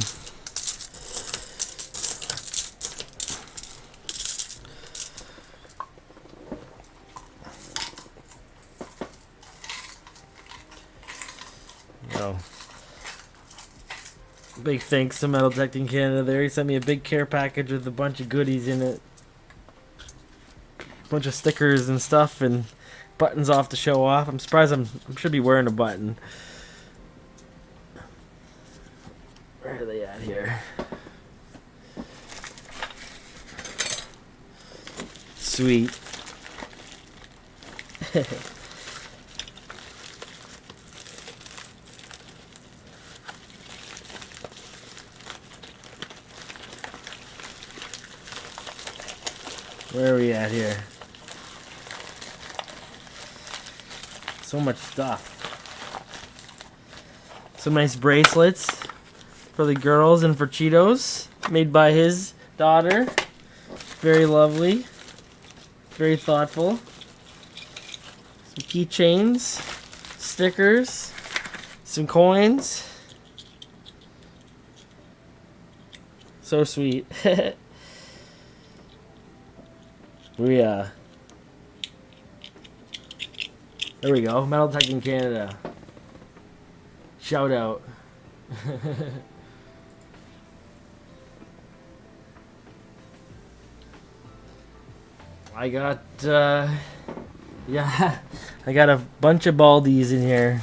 Big thanks to Metal Detecting Canada there. He sent me a big care package with a bunch of goodies in it. A bunch of stickers and stuff and buttons off to show off. I'm surprised I should be wearing a button. Where are they at here? Sweet. Where are we at here? So much stuff. Some nice bracelets for the girls and for Cheetos, made by his daughter. Very lovely. Very thoughtful. Some keychains, stickers, some coins. So sweet. There we go. Metal Detecting Canada. Shout out. I got yeah, I got a bunch of baldies in here.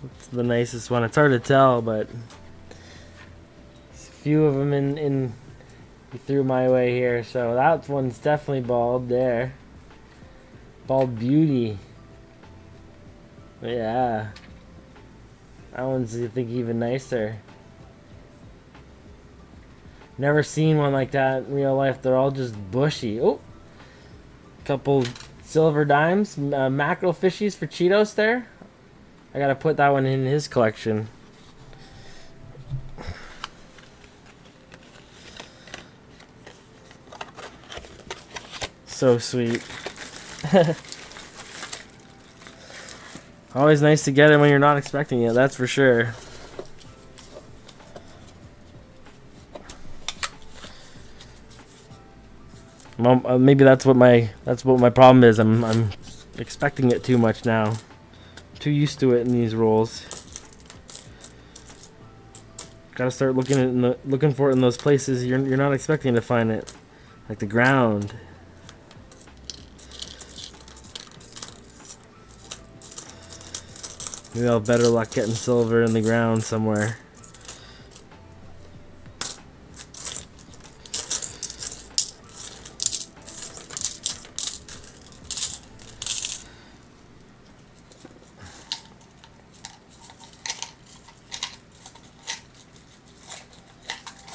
It's the nicest one. It's hard to tell, but a few of them in through my way here. So that one's definitely bald there. Bald beauty. But yeah. That one's, I think, even nicer. Never seen one like that in real life. They're all just bushy. Oh, couple silver dimes, mackerel fishies for Cheetos there. I gotta put that one in his collection. So sweet. Always nice to get it when you're not expecting it, that's for sure. Well, maybe that's what my problem is. I'm expecting it too much now. I'm too used to it in these rolls. Gotta start looking for it in those places you're not expecting to find it, like the ground. Maybe I'll have better luck getting silver in the ground somewhere.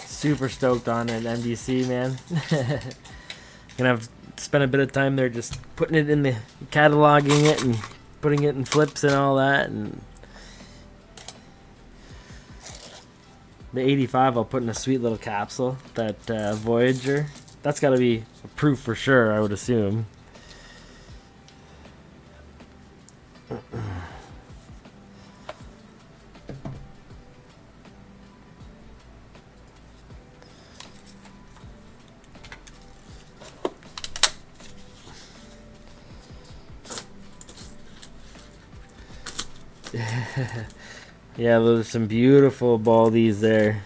Super stoked on it, MDC, man. Gonna have to spend a bit of time there just putting it in the cataloging it and putting it in flips and all that. And the 85 I'll put in a sweet little capsule. That Voyager, that's got to be a proof for sure, I would assume. Yeah, those are some beautiful baldies there.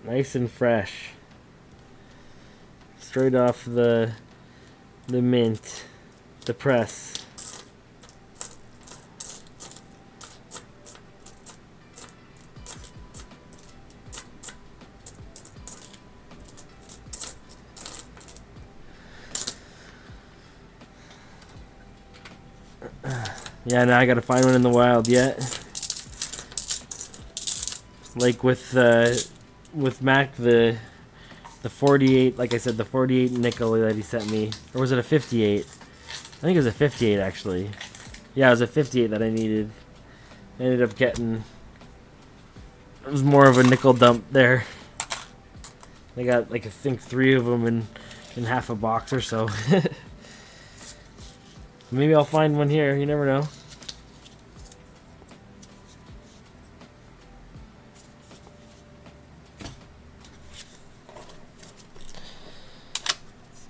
Nice and fresh. Straight off the mint, the press. Yeah, now I gotta find one in the wild yet. Like with Mac, the 48, like I said, the 48 nickel that he sent me, or was it a 58? I think it was a 58 actually. Yeah, it was a 58 that I needed. I ended up getting. It was more of a nickel dump there. I got like I think 3 of them in half a box or so. Maybe I'll find one here. You never know.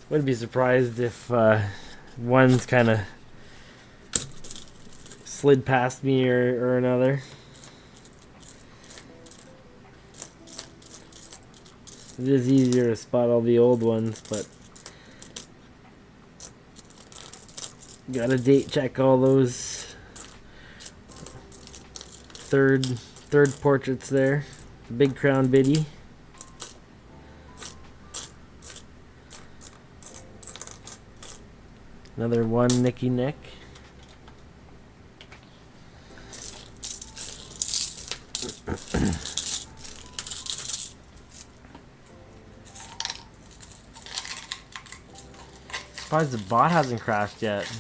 Wouldn't be surprised if one's kind of slid past me or another. It is easier to spot all the old ones, but gotta date check all those third portraits there. Big Crown Biddy. Another one Nicky Nick. Surprised the bot hasn't crashed yet.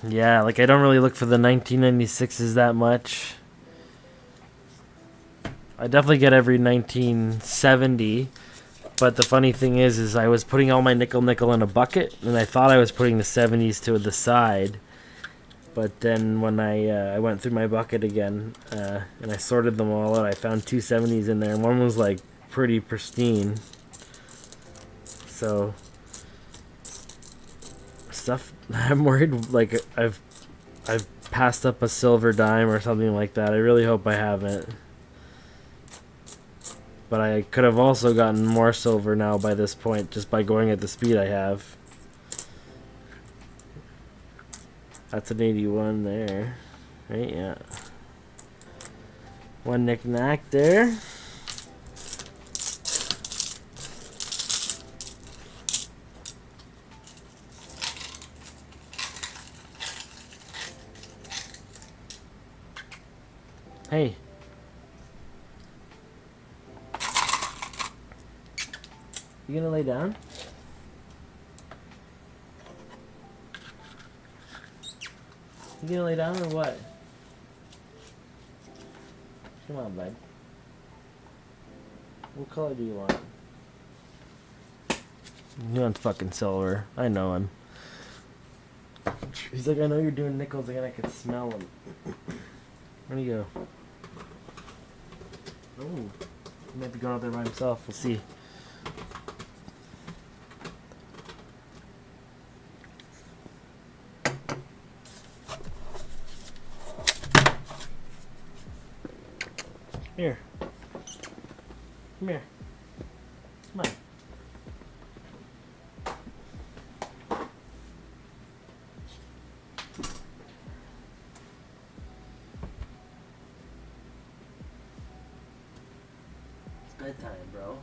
Yeah, like I don't really look for the 1996s that much. I definitely get every 1970. But the funny thing is I was putting all my nickel in a bucket, and I thought I was putting the 70s to the side. But then when I went through my bucket again, and I sorted them all out, I found 2 70s in there, and one was like pretty pristine. So stuff. I'm worried like I've passed up a silver dime or something like that. I really hope I haven't. But I could have also gotten more silver now by this point, just by going at the speed I have. That's an 81 there. Right, yeah. One knick-knack there. Hey. You gonna lay down? You gonna lay down or what? Come on, bud. What color do you want? He wants fucking silver. I know him. He's like, I know you're doing nickels again. I can smell them. Where'd he go? Oh, he might be going out there by himself. We'll see. Here. Come here. Come on. It's bedtime, bro.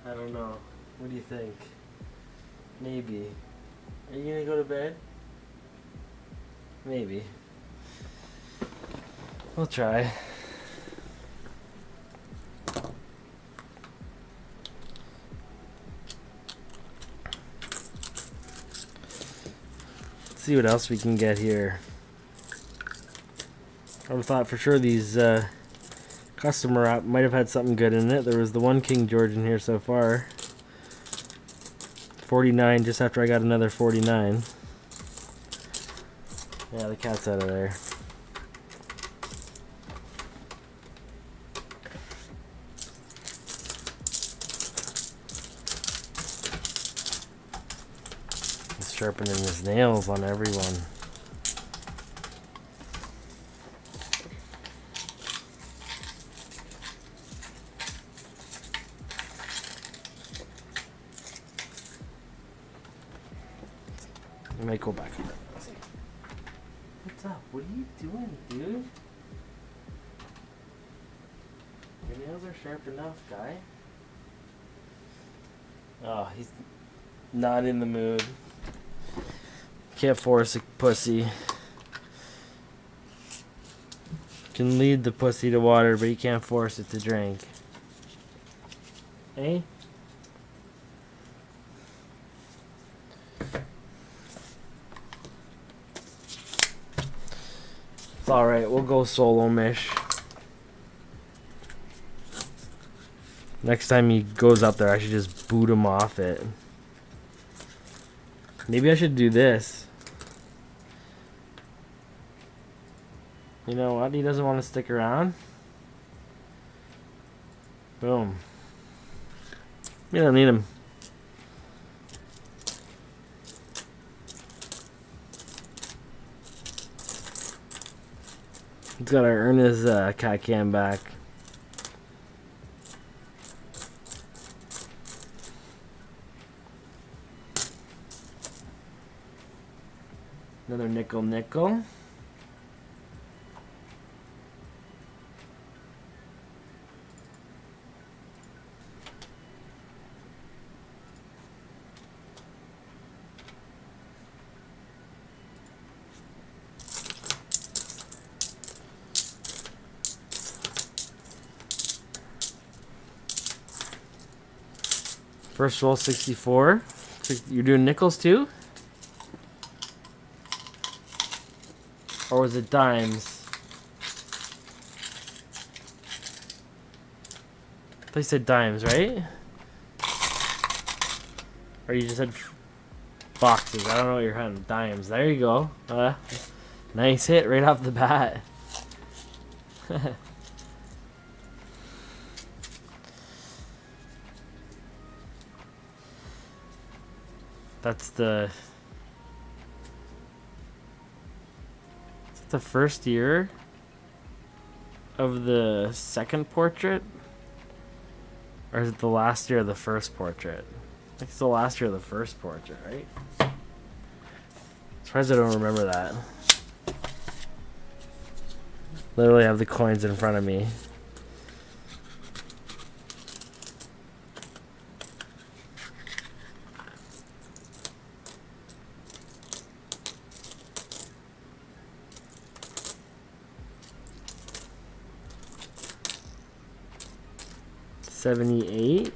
I don't know. What do you think? Maybe. Are you gonna go to bed? Maybe. We'll try. Let's see what else we can get here. I would have thought for sure these customer app might have had something good in it. There was the one King George in here so far. 49 just after I got another 49. Yeah, the cat's out of there. He's sharpening his nails on everyone. I might go back. What's up? What are you doing, dude? Your nails are sharp enough, guy. Oh, he's not in the mood. Can't force a pussy. Can lead the pussy to water, but you can't force it to drink. Hey? It's alright, we'll go solo-mish. Next time he goes up there, I should just boot him off it. Maybe I should do this. You know what? He doesn't want to stick around. Boom. We don't need him. He's got to earn his cat cam back. Another nickel. First roll 64. You're doing nickels too? Or was it dimes? I thought you said dimes, right? Or you just said boxes. I don't know what you're hunting. Dimes. There you go. Nice hit right off the bat. That's the first year of the second portrait? Or is it the last year of the first portrait? I think it's the last year of the first portrait, right? Surprised I don't remember that. Literally have the coins in front of me. $78,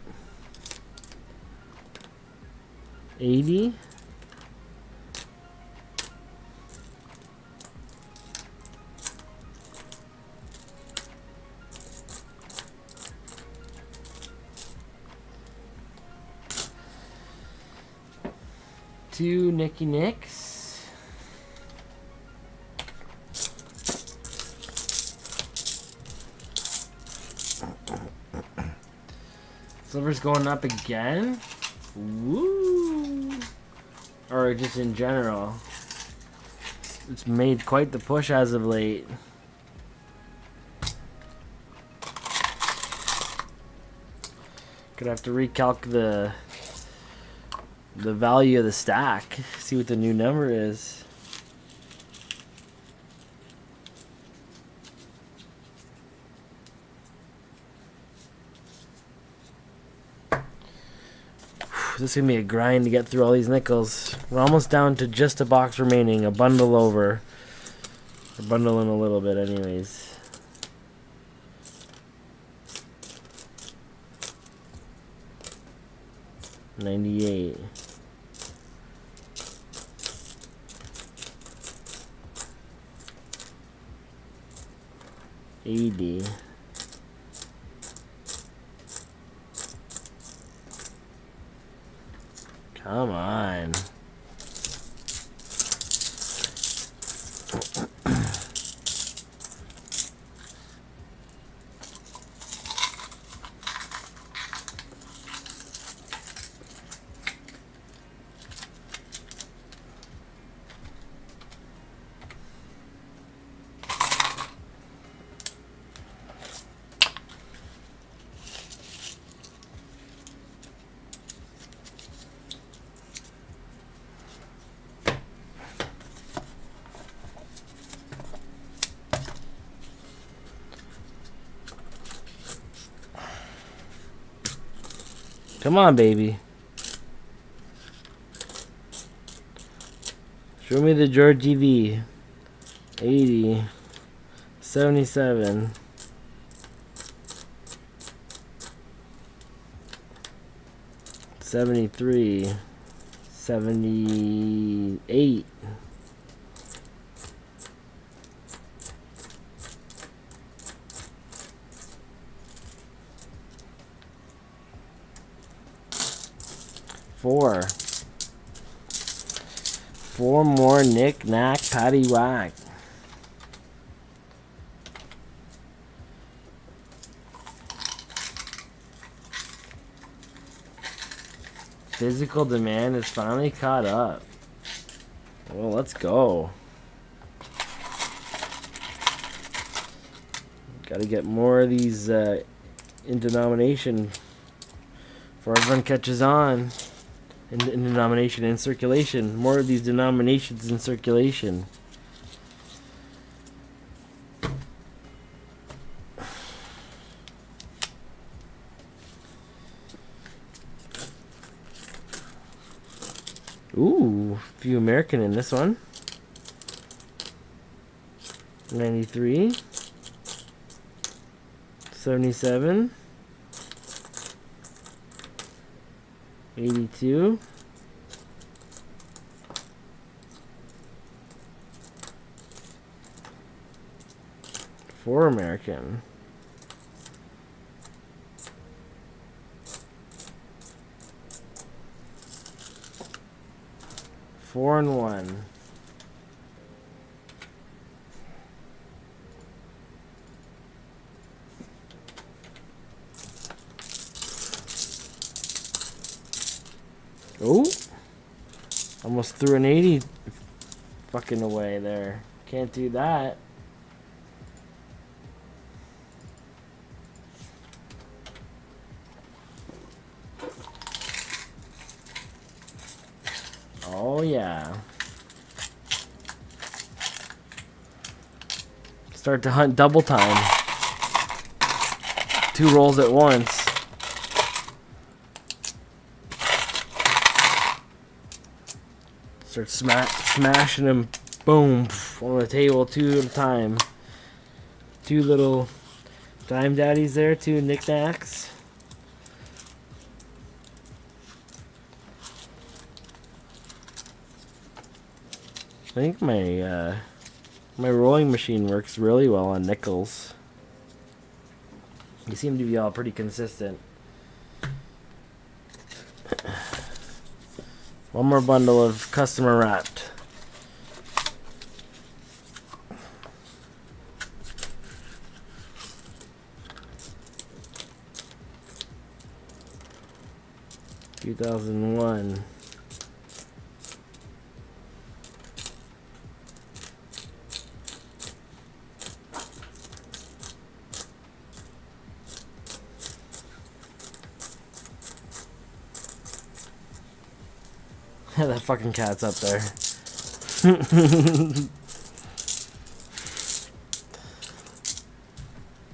$80, 2 Nicky Nicks. Silver's going up again. Woo! Or just in general. It's made quite the push as of late. Gonna have to recalc the value of the stack. See what the new number is. This is gonna be a grind to get through all these nickels. We're almost down to just a box remaining, a bundle over. We're bundling a little bit anyways. $98. $80. Come on. Come on, baby. Show me the Georgie V. 80. 77. 73. 78. 4. 4 more knick knack patty whack. Physical demand is finally caught up. Well, let's go. Gotta get more of these in denomination before everyone catches on. In denomination, in circulation. More of these denominations in circulation. Ooh, few American in this one. 93. 77. 82. 4 American. 4 and 1. Oh, almost threw an 80 fucking away there. Can't do that. Oh yeah. Start to hunt double time. 2 rolls at once. Start smashing them, boom, on the table 2 at a time. 2 little dime daddies there, 2 knickknacks. I think my rolling machine works really well on nickels. You seem to be all pretty consistent. One more bundle of customer wrapped. $2,001. That fucking cat's up there.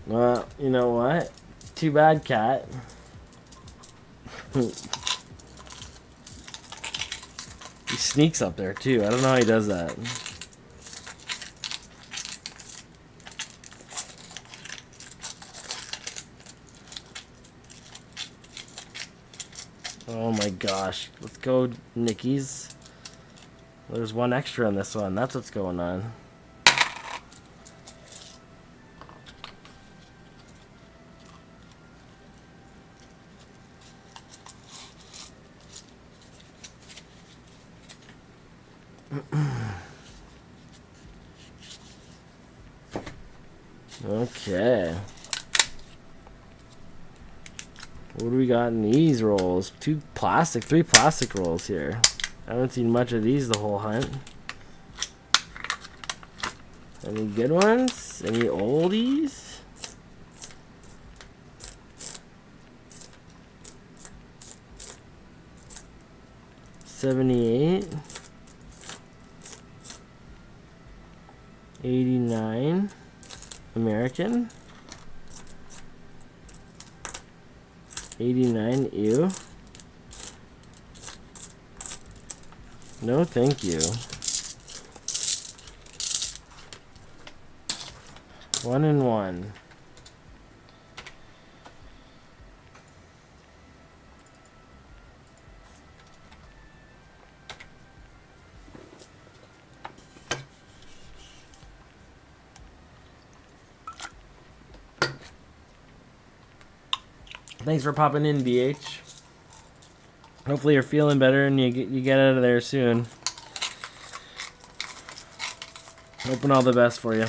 Well, you know what? Too bad, cat. He sneaks up there too. I don't know how he does that. Oh my gosh. Let's go, Nickies. There's one extra on this one. That's what's going on. Okay. What do we got in these rolls? Three plastic rolls here. I haven't seen much of these the whole hunt. Any good ones? Any oldies? $78. $89. American. 89. Ew. No, thank you. 1 and 1. Thanks for popping in, BH. Hopefully you're feeling better and you get out of there soon. Hoping all the best for you.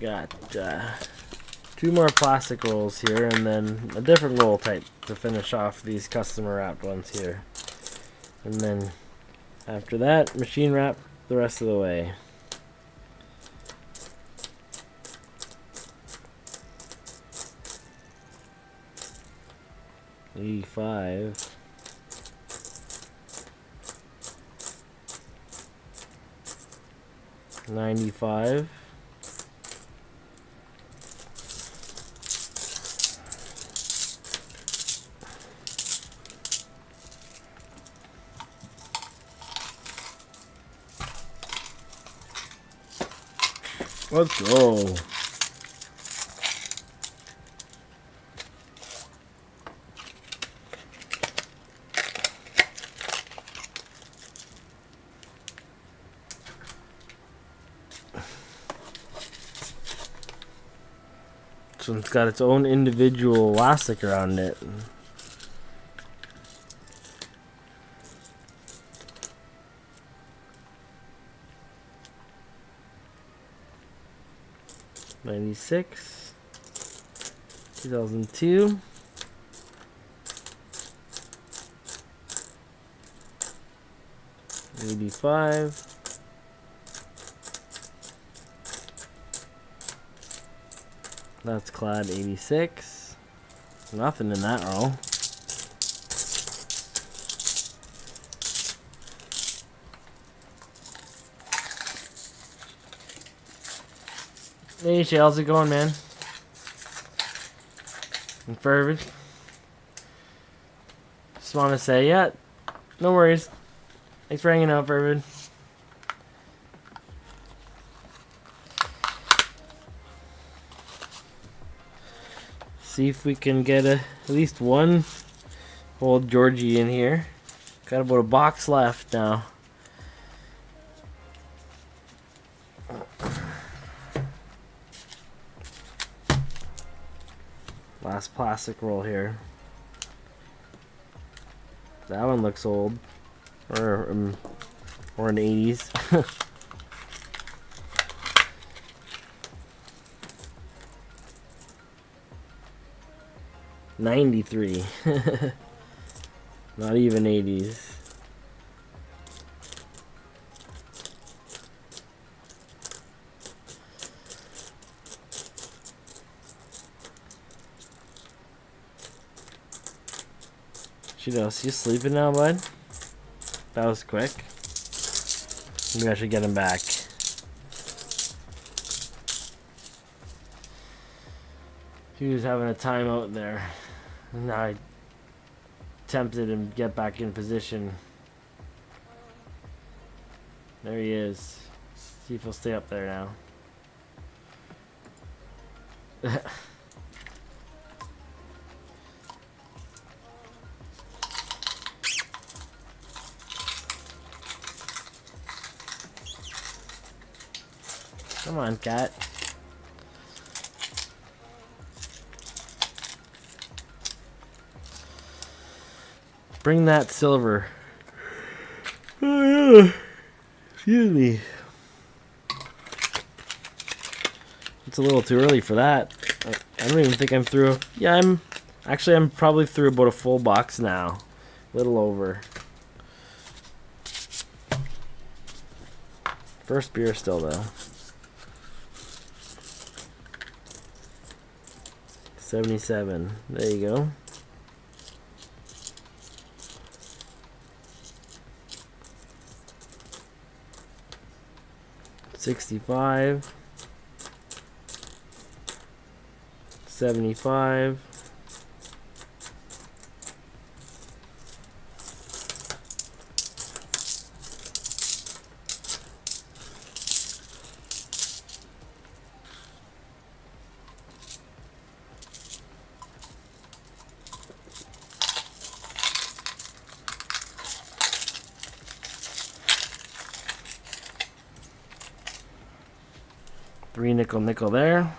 Got 2 more plastic rolls here and then a different roll type to finish off these customer wrapped ones here. And then after that, machine wrap the rest of the way. $85. $95. Let's go. So it's got its own individual elastic around it. $96. 2002. $85. That's clad 86. Nothing in that row. Hey Shay, how's it going, man? And fervent. Just want to say, yeah, no worries. Thanks for hanging out, Vervid. See if we can get at least one old Georgie in here. Got about a box left now. Last plastic roll here. That one looks old, or an 80s. 93. Not even 80s. Cheetos, you sleeping now, bud? That was quick. Maybe I should get him back. He was having a timeout there. Now I tempted him to get back in position. There he is. See if he'll stay up there now. Come on, cat. Bring that silver. Oh, yeah. Excuse me. It's a little too early for that. I don't even think I'm through. Yeah, I'm probably through about a full box now. A little over. First beer still though. 77. There you go. $65. 75. Three nickel there.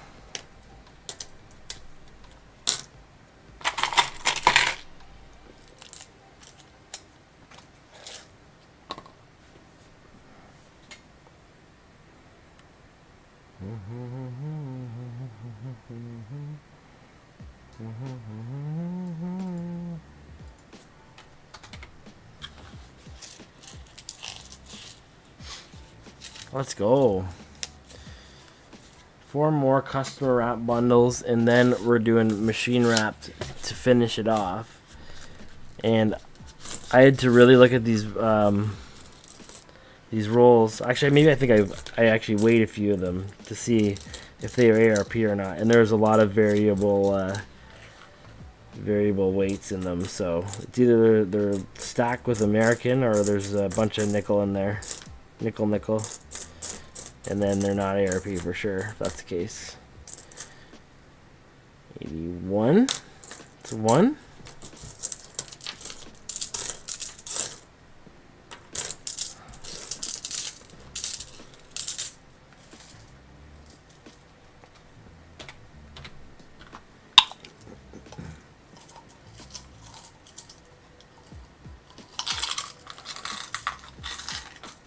Let's go. 4 more customer wrap bundles, and then we're doing machine wrapped to finish it off. And I had to really look at these rolls. Actually, maybe I think I actually weighed a few of them to see if they are ARP or not. And there's a lot of variable weights in them. So it's either they're stacked with American or there's a bunch of nickel in there, nickel. And then they're not ARP for sure, if that's the case. 81. It's 1.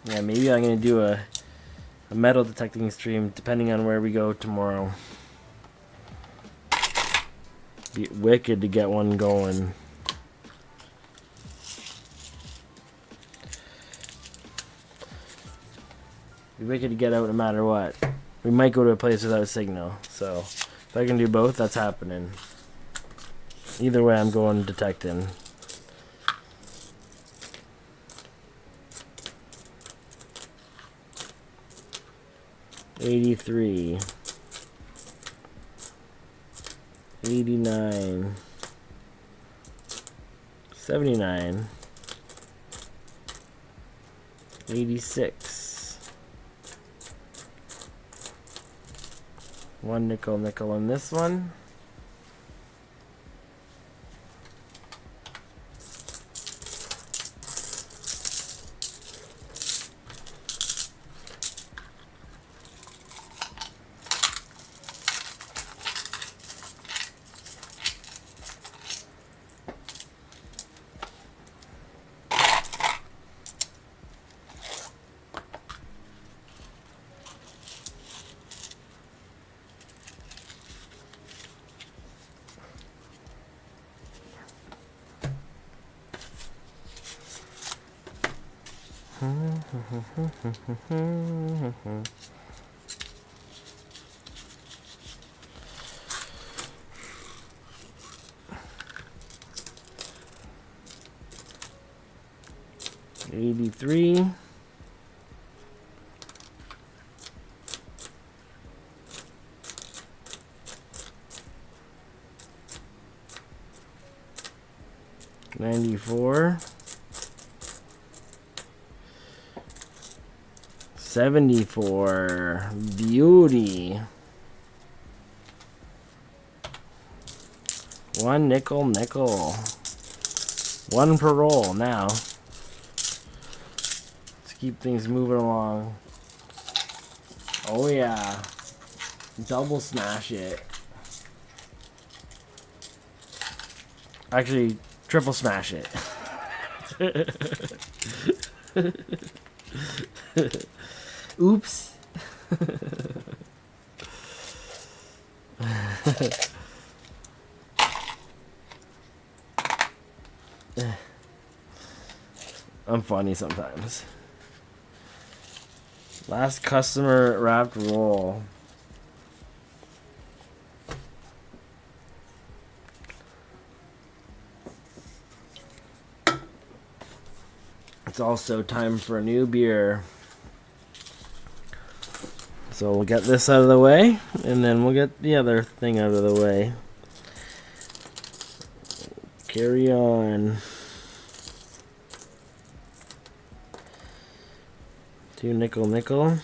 Yeah, maybe I'm going to do a metal detecting stream depending on where we go tomorrow. Be wicked to get one going. Be wicked to get out no matter what. We might go to a place without a signal, so if I can do both, that's happening. Either way, I'm going detecting. $83, $89, 79, 86. One nickel on this one. $83. $94. 74. Beauty. One nickel. One per roll now. Let's keep things moving along. Oh yeah. Double smash it. Actually, triple smash it. Oops. I'm funny sometimes. Last customer wrapped roll. It's also time for a new beer. So we'll get this out of the way, and then we'll get the other thing out of the way. Carry on. 2 nickel.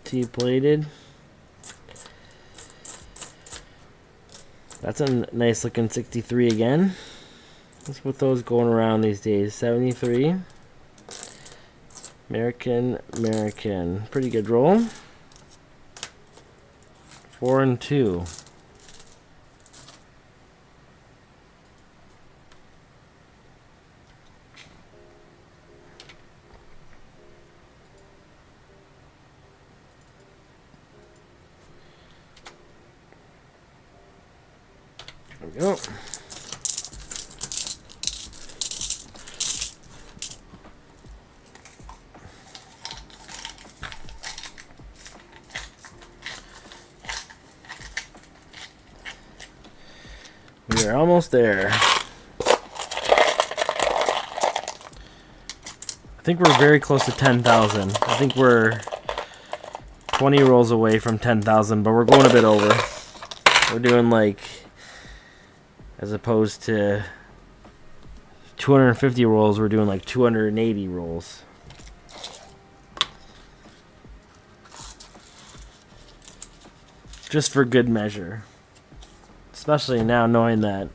T-plated. That's a nice looking 63 again. Let's put those going around these days. 73. American. Pretty good roll. 4 and 2. There we go. We're almost there. I think we're very close to 10,000. I think we're 20 rolls away from 10,000, but we're going a bit over. We're doing like, as opposed to 250 rolls, we're doing like 280 rolls. Just for good measure. Especially now knowing that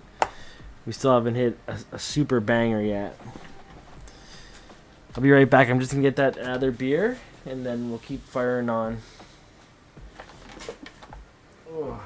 we still haven't hit a super banger yet. I'll be right back. I'm just going to get that other beer, and then we'll keep firing on. Oh.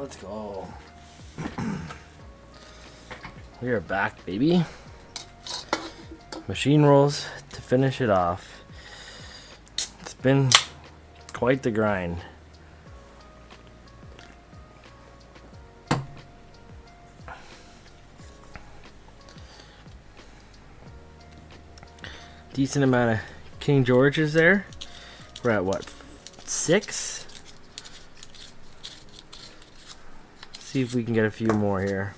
Let's go. We are back, baby. Machine rolls to finish it off. It's been quite the grind. Decent amount of King George's there. We're at what, 6? See if we can get a few more here.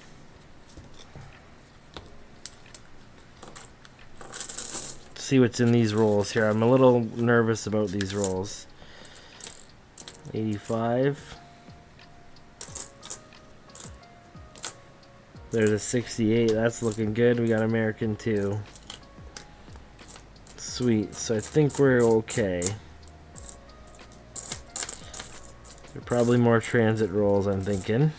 See what's in these rolls here. I'm a little nervous about these rolls. 85. There's a 68. That's looking good. We got American too. Sweet. So I think we're okay. There are probably more transit rolls, I'm thinking.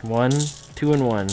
One, 2 and 1.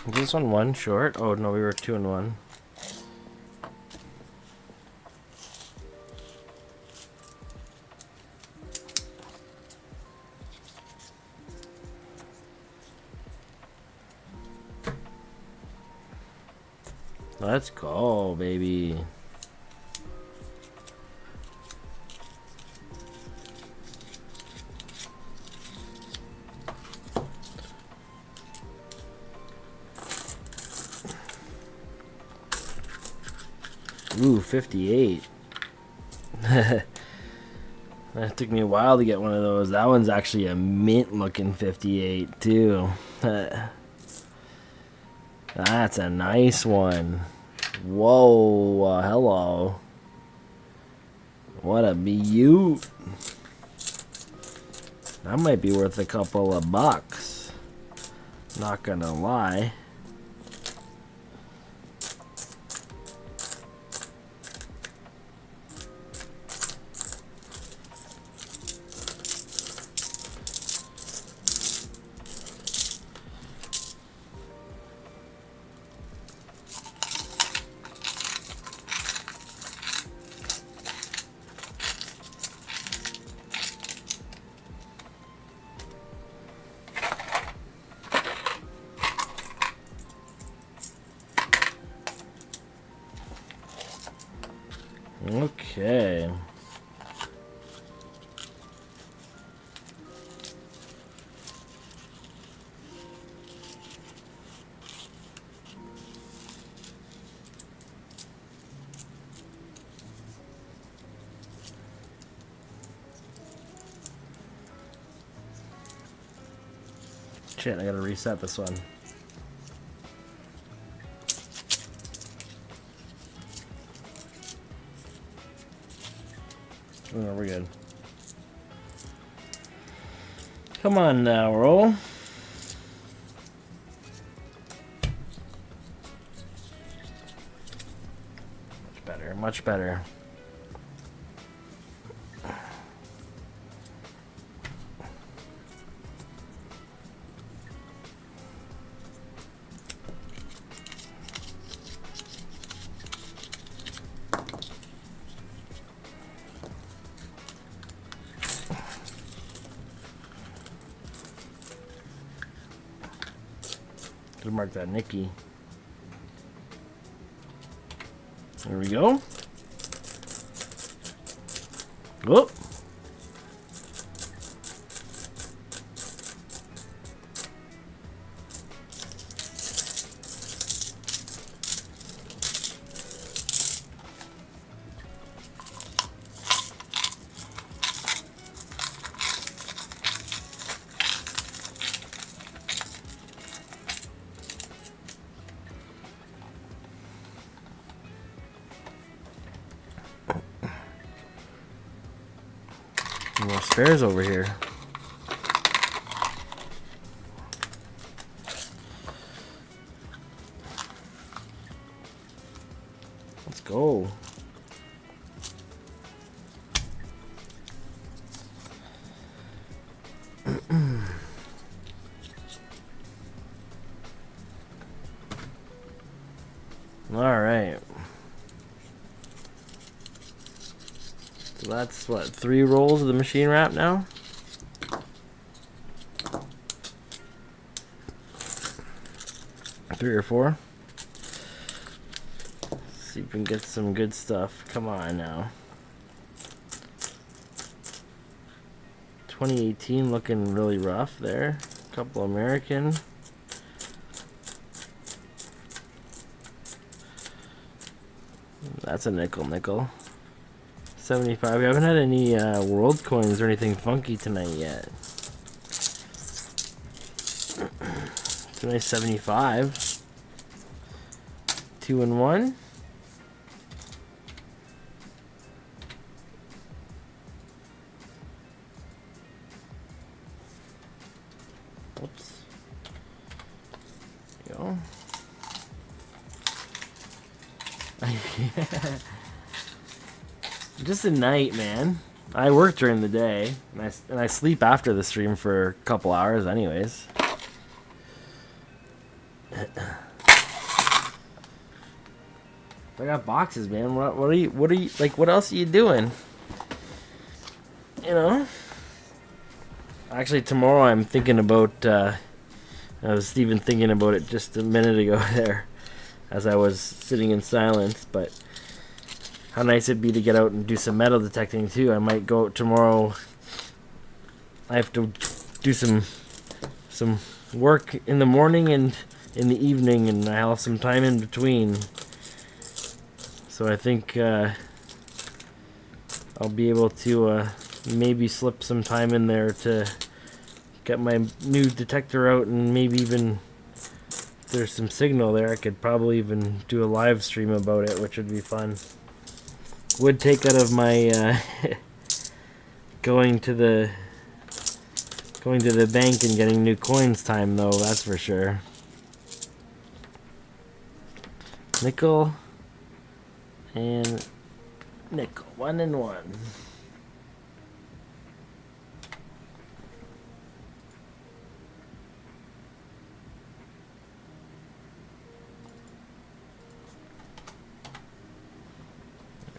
Is this one short? Oh no, we were 2 and 1. Let's go, baby. Ooh, 58. That took me a while to get one of those. That one's actually a mint looking 58 too. That's a nice one. Whoa, hello. What a beaut. That might be worth a couple of bucks. Not gonna lie. Okay. Shit, I gotta reset this one. Oh, we're good. Come on now, roll. Much better, much better. Could mark that Nicky. There we go. Whoop. More spares over here. Let's go. All right. So that's what, 3 rolls of the machine wrap now? Three or 4? See if we can get some good stuff. Come on now. 2018 looking really rough there. Couple American. That's a nickel. 75. We haven't had any world coins or anything funky tonight yet. It's a nice 75. 2 and 1. Oops. There you go. Just a night, man. I work during the day, and I sleep after the stream for a couple hours, anyways. I got boxes, man. What are you like? What else are you doing? You know. Actually, tomorrow I'm thinking about. I was even thinking about it just a minute ago there, as I was sitting in silence, but. How nice it'd be to get out and do some metal detecting too. I might go out tomorrow. I have to do some work in the morning and in the evening, and I'll have some time in between. So I think I'll be able to maybe slip some time in there to get my new detector out, and maybe even if there's some signal there, I could probably even do a live stream about it, which would be fun. Would take out of my going to the bank and getting new coins time, though, that's for sure. Nickel and nickel, 1 and 1.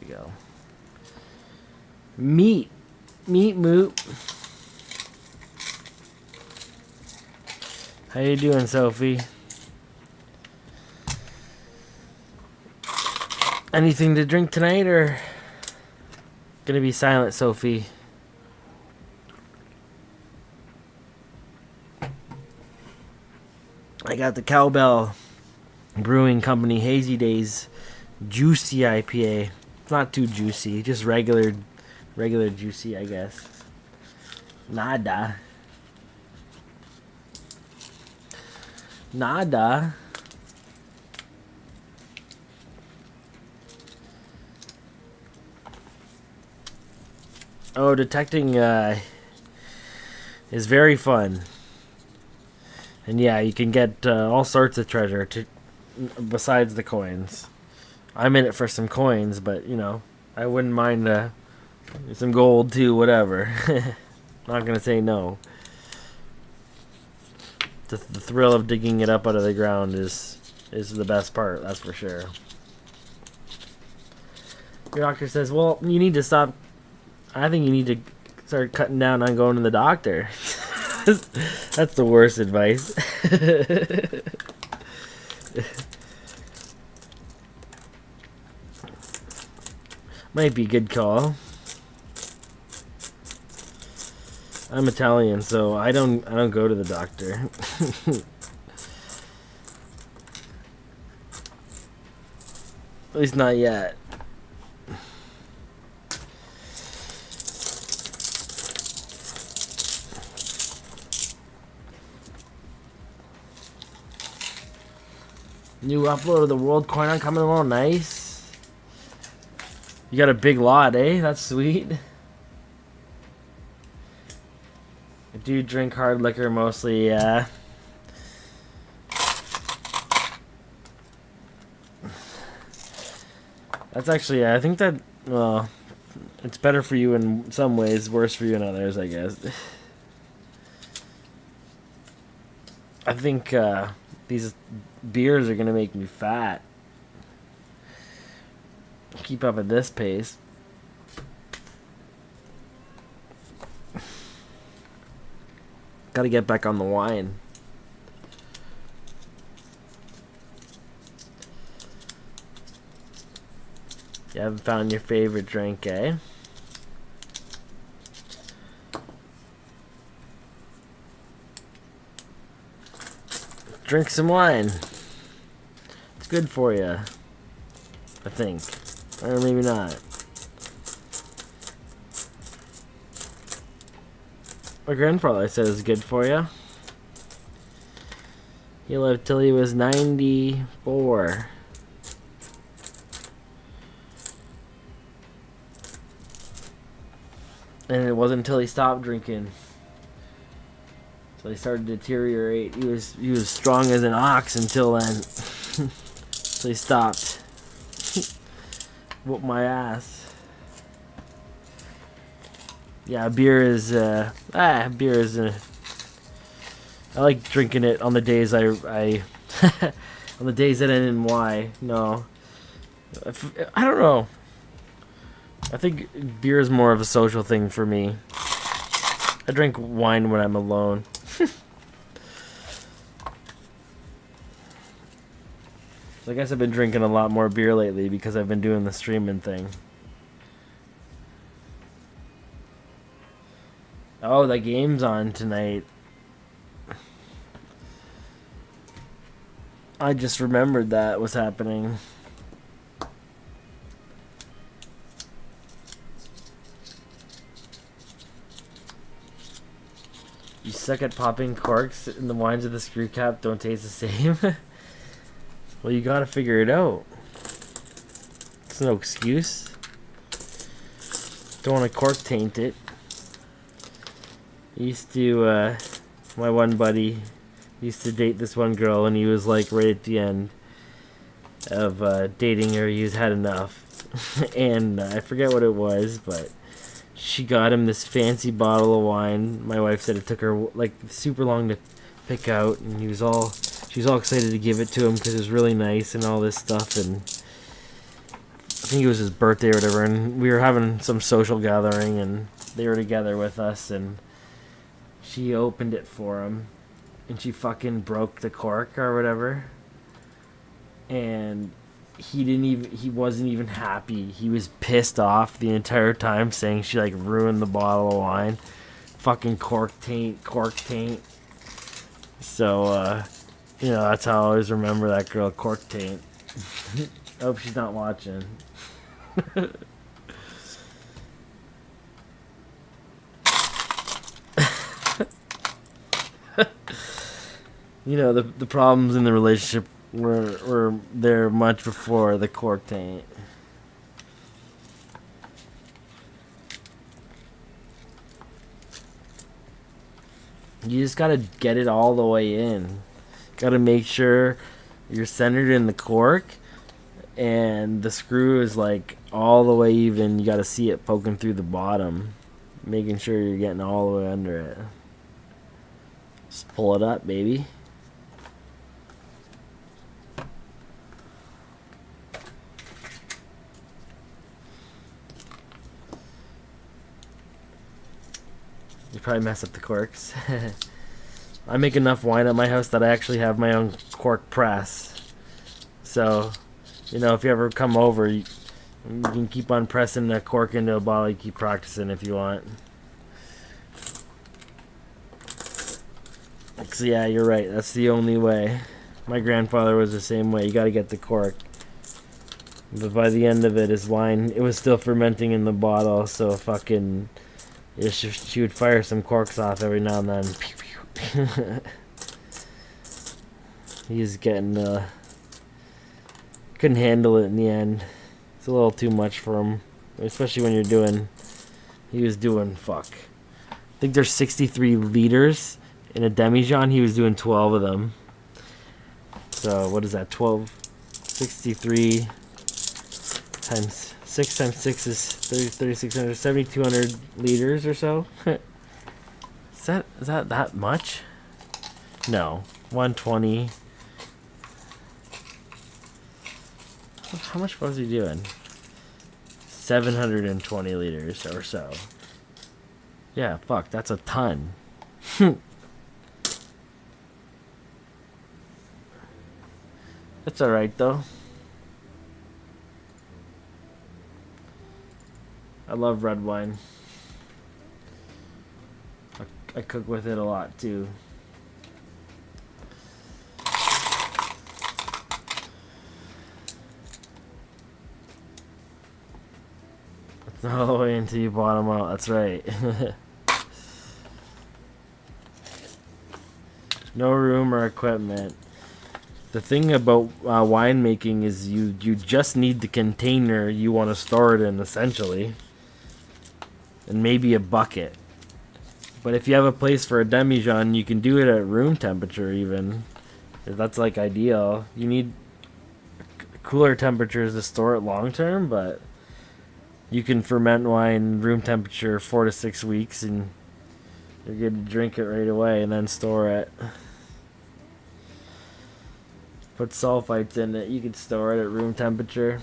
Go. Meat moot. How you doing, Sophie? Anything to drink tonight, or gonna be silent, Sophie? I got the Cowbell Brewing Company Hazy Days Juicy IPA. It's not too juicy, just regular juicy, I guess. Nada. Oh, detecting is very fun. And yeah, you can get all sorts of treasure besides the coins. I'm in it for some coins, but, you know, I wouldn't mind some gold too, whatever. Not going to say no. The thrill of digging it up out of the ground is the best part, that's for sure. Your doctor says, well, you need to stop. I think you need to start cutting down on going to the doctor. That's the worst advice. Might be a good call. I'm Italian, so I don't go to the doctor. At least not yet. New upload of the World Coin on coming along, nice. You got a big lot, eh? That's sweet. I do drink hard liquor mostly, yeah. That's actually, I think that, well, it's better for you in some ways, worse for you in others, I guess. I think these beers are going to make me fat. Keep up at this pace. Gotta get back on the wine. You haven't found your favorite drink, eh? Drink some wine. It's good for you, I think. Or maybe not. My grandfather said it's good for you. He lived till he was 94. And it wasn't until he stopped drinking. So he started to deteriorate. He was strong as an ox until then. So he stopped. Whoop my ass. Yeah, beer is I like drinking it on the days I on the days that end in Y. No, I don't know. I think beer is more of a social thing for me. I drink wine when I'm alone. So I guess I've been drinking a lot more beer lately because I've been doing the streaming thing. Oh, the game's on tonight. I just remembered that was happening. You suck at popping corks and the wines of the screw cap don't taste the same? Well, you gotta figure it out. It's no excuse. Don't want to cork taint it. Used to, my one buddy used to date this one girl, and he was like right at the end of dating her. He's had enough. And I forget what it was, but she got him this fancy bottle of wine. My wife said it took her like super long to pick out, and she was all excited to give it to him because it was really nice and all this stuff. And I think it was his birthday or whatever, and we were having some social gathering, and they were together with us, and she opened it for him, and she fucking broke the cork or whatever, and he wasn't even happy. He was pissed off the entire time, saying she like ruined the bottle of wine. Fucking cork taint. So you know, that's how I always remember that girl, cork taint. I hope she's not watching. You know, the problems in the relationship were there much before the cork taint. You just gotta get it all the way in. Gotta make sure you're centered in the cork and the screw is like all the way even. You gotta see it poking through the bottom, making sure you're getting all the way under it. Just pull it up, baby. You probably mess up the corks. I make enough wine at my house that I actually have my own cork press. So, you know, if you ever come over, you can keep on pressing the cork into a bottle. You keep practicing if you want. So yeah, you're right. That's the only way. My grandfather was the same way. You got to get the cork. But by the end of it, his wine, it was still fermenting in the bottle. So fucking, yeah, she would fire some corks off every now and then. He's getting couldn't handle it in the end. It's a little too much for him. especially when you're doing. He was doing fuck. I think there's 63 liters in a demijohn. He was doing 12 of them. So what is that? 12, 63 times 6 times 6 is 3,600, 7,200 liters or so. Is that much? No, 120. How much was he doing? 720 liters or so. Yeah, fuck, that's a ton. That's alright though. I love red wine. I cook with it a lot too. It's all the way until you bottom out, that's right. No room or equipment. The thing about winemaking is you just need the container you want to store it in, essentially. And maybe a bucket. But if you have a place for a demijohn, you can do it at room temperature even. That's like ideal. You need cooler temperatures to store it long term, but you can ferment wine room temperature 4 to 6 weeks and you're good to drink it right away and then store it. Put sulfites in it, you can store it at room temperature.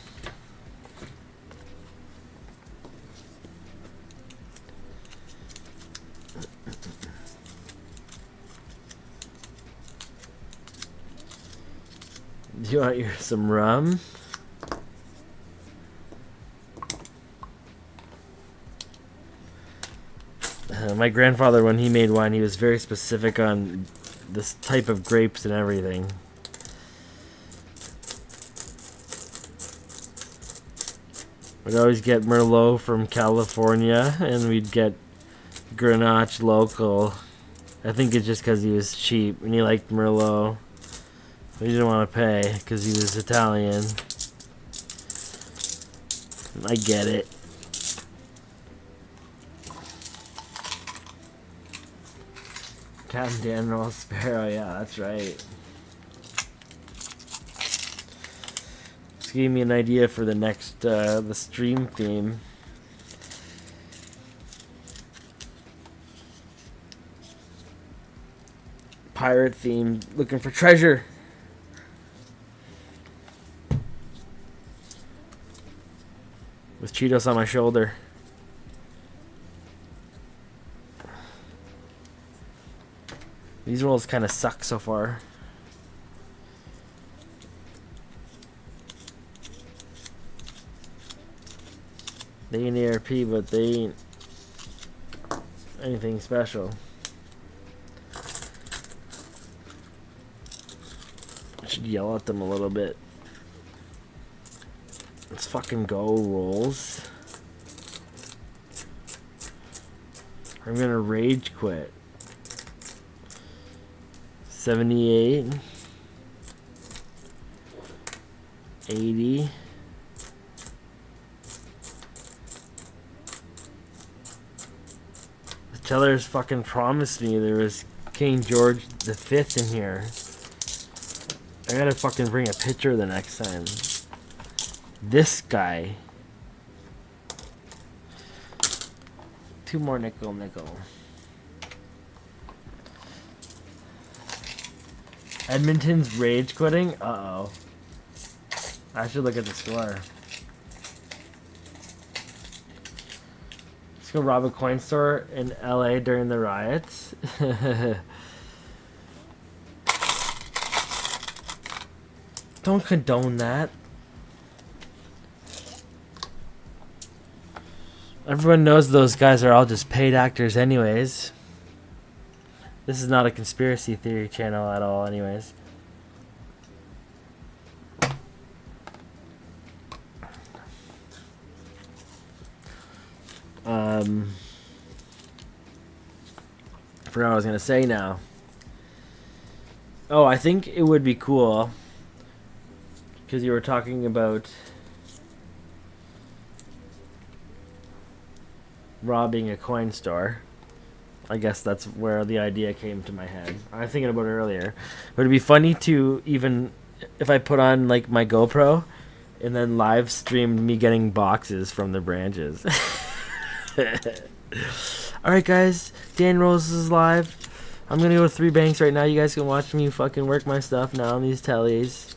Do you want some rum? My grandfather, when he made wine, he was very specific on this type of grapes and everything. We'd always get Merlot from California, and we'd get Grenache local. I think it's just because he was cheap, and he liked Merlot. He didn't want to pay, because he was Italian. I get it. Captain Danrolls Sparrow, yeah, that's right. This gave me an idea for the next, the stream theme. Pirate theme, looking for treasure. With Cheetos on my shoulder. These rolls kind of suck so far. They ain't ARP, but they ain't anything special. I should yell at them a little bit. Let's fucking go, rolls. I'm gonna rage quit. 78, 80, the tellers fucking promised me there was King George V in here. I gotta fucking bring a picture the next time. This guy. 2 more nickel. Edmonton's rage quitting? Uh-oh. I should look at the score. Let's go rob a coin store in LA during the riots. Don't condone that. Everyone knows those guys are all just paid actors anyways. This is not a conspiracy theory channel at all anyways. I forgot what I was going to say now. Oh, I think it would be cool because you were talking about robbing a coin store. I guess that's where the idea came to my head. I was thinking about it earlier. But it'd be funny to even if I put on like my GoPro and then live streamed me getting boxes from the branches. Alright guys, danrolls is live. I'm gonna go to 3 banks right now. You guys can watch me fucking work my stuff now on these tellies.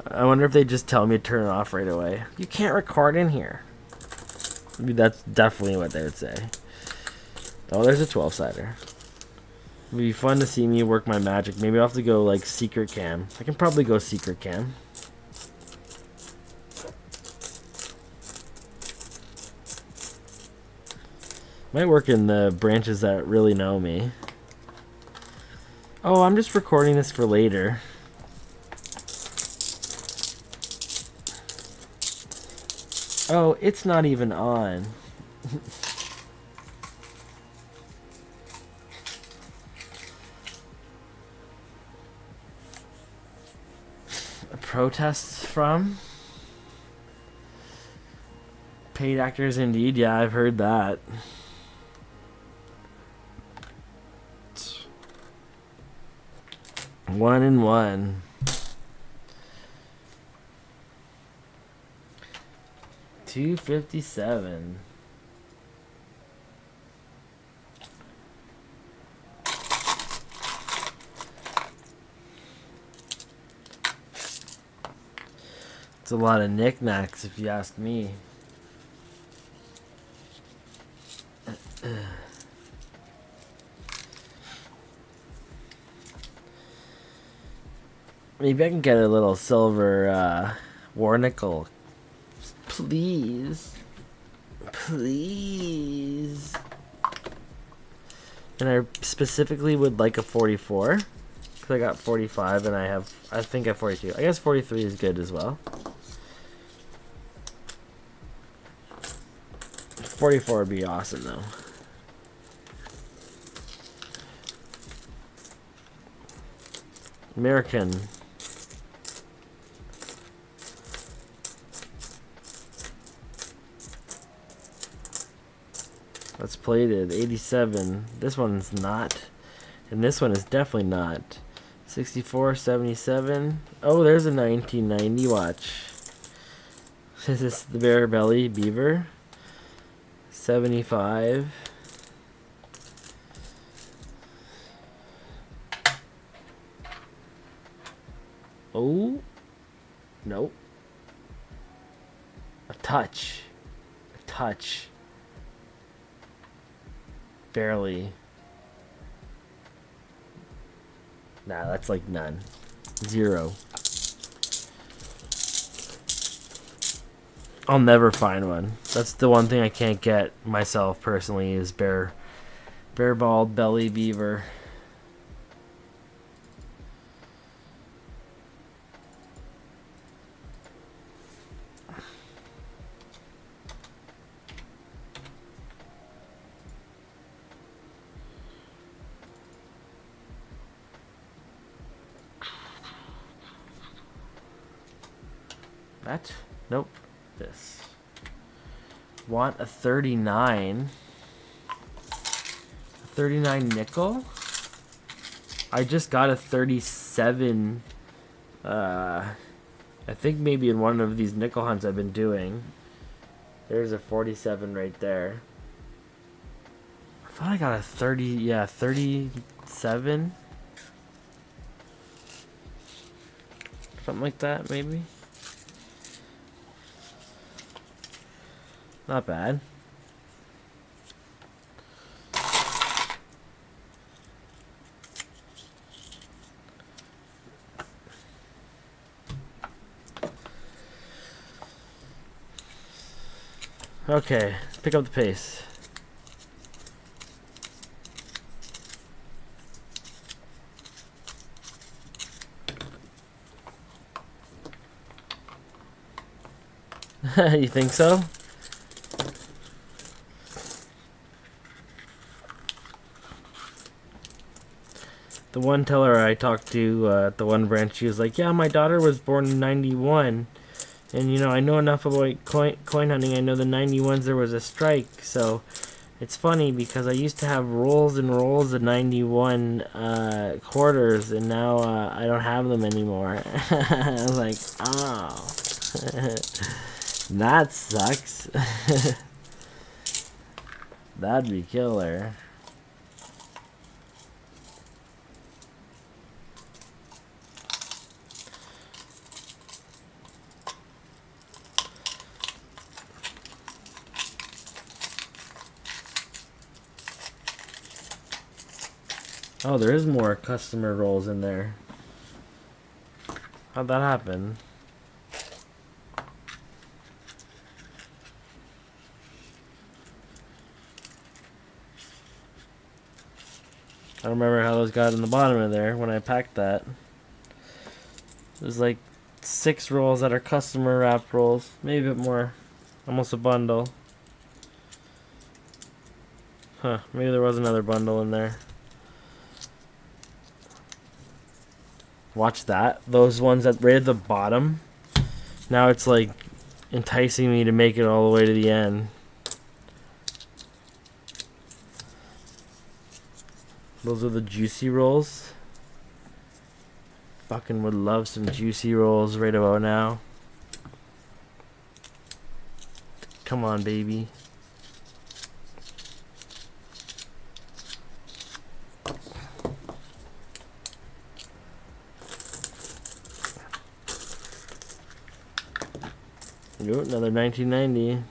I wonder if they just tell me to turn it off right away. You can't record in here. I mean, that's definitely what they would say. Oh, there's a 12-sider. It'd be fun to see me work my magic. Maybe I'll have to go like secret cam. I can probably go secret cam. Might work in the branches that really know me. Oh, I'm just recording this for later. Oh, it's not even on. Protests from? Paid actors indeed. Yeah, I've heard that. One and one. $257. It's a lot of knickknacks, if you ask me. Maybe I can get a little silver war nickel. Please. Please. And I specifically would like a 44. Because I got 45 and I think I have 42. I guess 43 is good as well. 44 would be awesome though. American. That's plated. 87. This one's not. And this one is definitely not. 64, 77. Oh, there's a 1990 watch. Is this the bare belly beaver? 75. Oh. Nope. A touch. A touch. Barely. Nah, that's like none. 0. I'll never find one. That's the one thing I can't get myself personally is bare bald belly beaver. That? Nope. This. Want a 39. A 39 nickel? I just got a 37. I think maybe in one of these nickel hunts I've been doing. There's a 47 right there. I thought I got a 30. Yeah, 37. Something like that, maybe. Not bad. Okay, let's pick up the pace. You think so? The one teller I talked to at the one branch, she was like, yeah, my daughter was born in 91. And, you know, I know enough about coin hunting. I know the 91s there was a strike. So It's funny because I used to have rolls and rolls of 91 quarters, and now I don't have them anymore. I was like, oh, that sucks. That'd be killer. Oh, there is more customer rolls in there. How'd that happen? I don't remember how those got in the bottom of there when I packed that. There's like 6 rolls that are customer wrapped rolls. Maybe a bit more. Almost a bundle. Huh, maybe there was another bundle in there. Watch that. Those ones that right at the bottom. Now it's like enticing me to make it all the way to the end. Those are the juicy rolls. Fucking would love some juicy rolls right about now. Come on, baby. Yo, another 1990.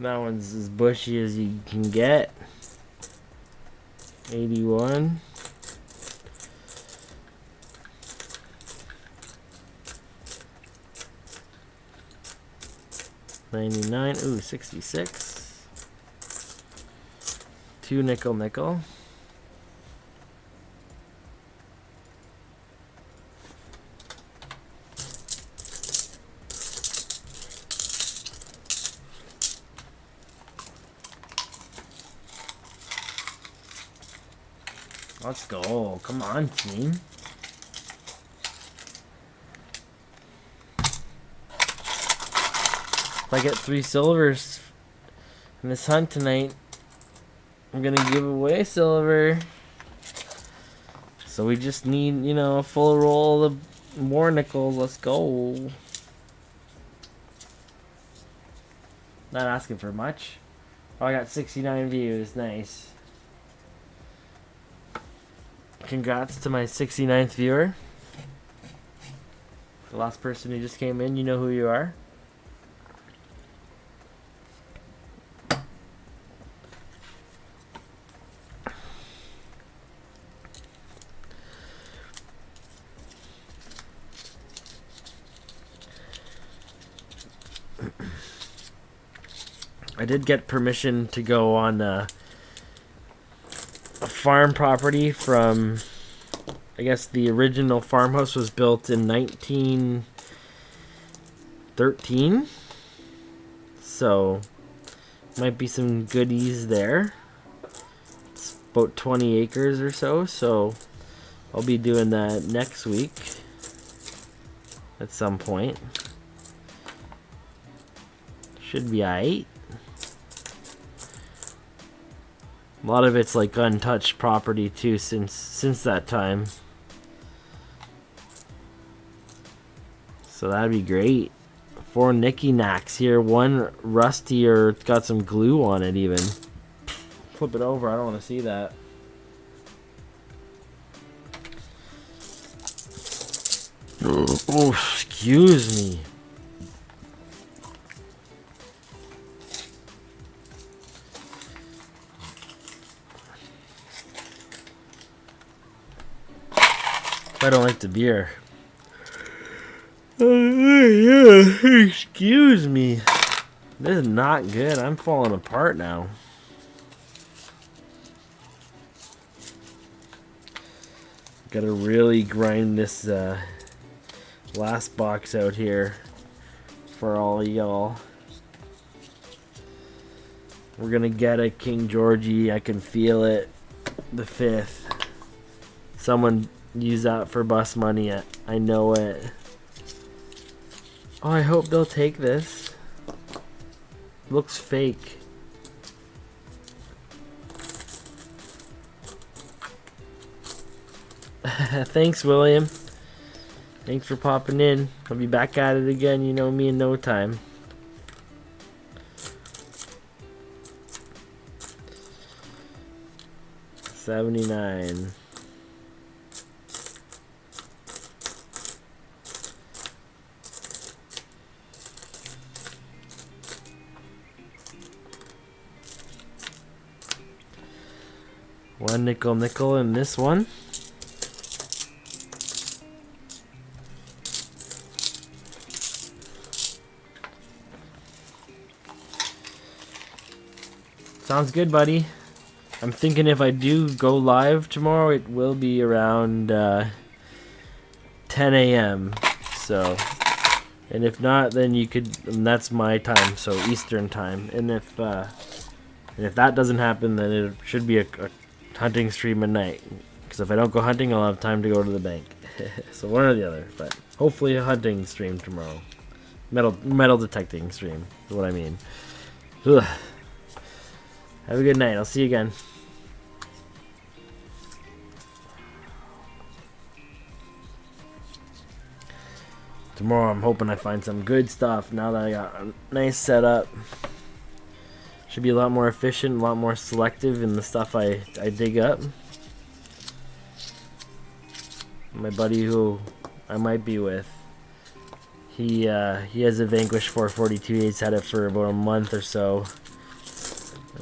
That one's as bushy as you can get. 81. $99. Ooh, 66. 2 nickel. Let's go. Come on, team. If I get 3 silvers in this hunt tonight, I'm gonna give away silver. So we just need, you know, a full roll of more nickels. Let's go. Not asking for much. Oh, I got 69 views. Nice. Congrats to my 69th viewer. The last person who just came in, you know who you are. I did get permission to go on a farm property from, I guess the original farmhouse was built in 1913, so might be some goodies there. It's about 20 acres or so, so I'll be doing that next week at some point. Should be alright. A lot of it's like untouched property too since that time. So that'd be great. 4 Nicky Knacks here. 1 rusty or it's got some glue on it even. Flip it over. I don't want to see that. Oh, excuse me. I don't like the beer. Excuse me. This is not good. I'm falling apart now. Gotta really grind this last box out here for all y'all. We're gonna get a King Georgie. I can feel it. The 5th. Someone use that for bus money. I know it. Oh, I hope they'll take this. Looks fake. Thanks, William. Thanks for popping in. I'll be back at it again, you know me, in no time. $79. One nickel in this one. Sounds good, buddy. I'm thinking if I do go live tomorrow, it will be around 10 a.m. So, and if not, then you could. And that's my time, so Eastern time. And if that doesn't happen, then it should be a hunting stream at night. Because if I don't go hunting, I'll have time to go to the bank. So one or the other. But hopefully a hunting stream tomorrow. Metal detecting stream is what I mean. Ugh. Have a good night. I'll see you again. Tomorrow I'm hoping I find some good stuff now that I got a nice setup. Should be a lot more efficient, a lot more selective in the stuff I dig up. My buddy who I might be with, he has a Vanquish 442. He's had it for about a month or so.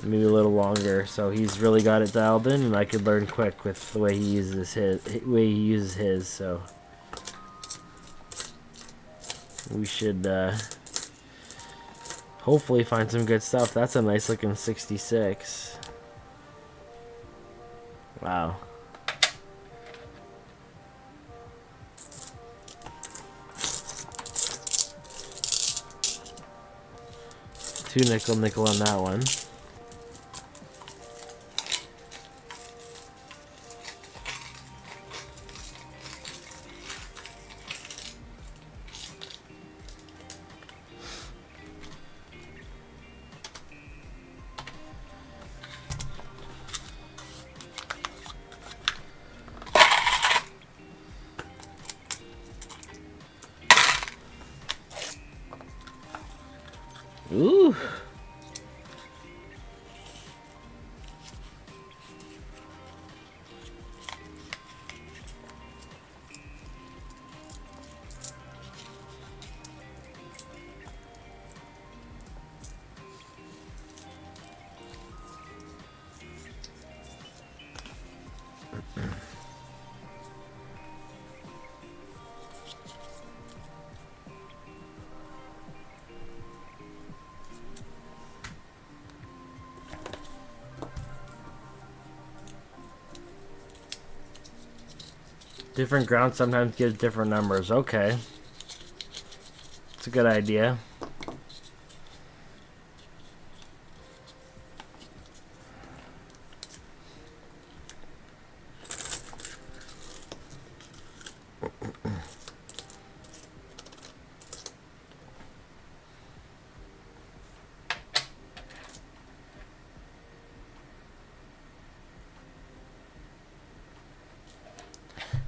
Maybe a little longer, so he's really got it dialed in, and I could learn quick with the way he uses his. So we should hopefully find some good stuff. That's a nice looking 66. Wow. Two nickel on that one. Ooh. Different ground sometimes gives different numbers. Okay. It's a good idea.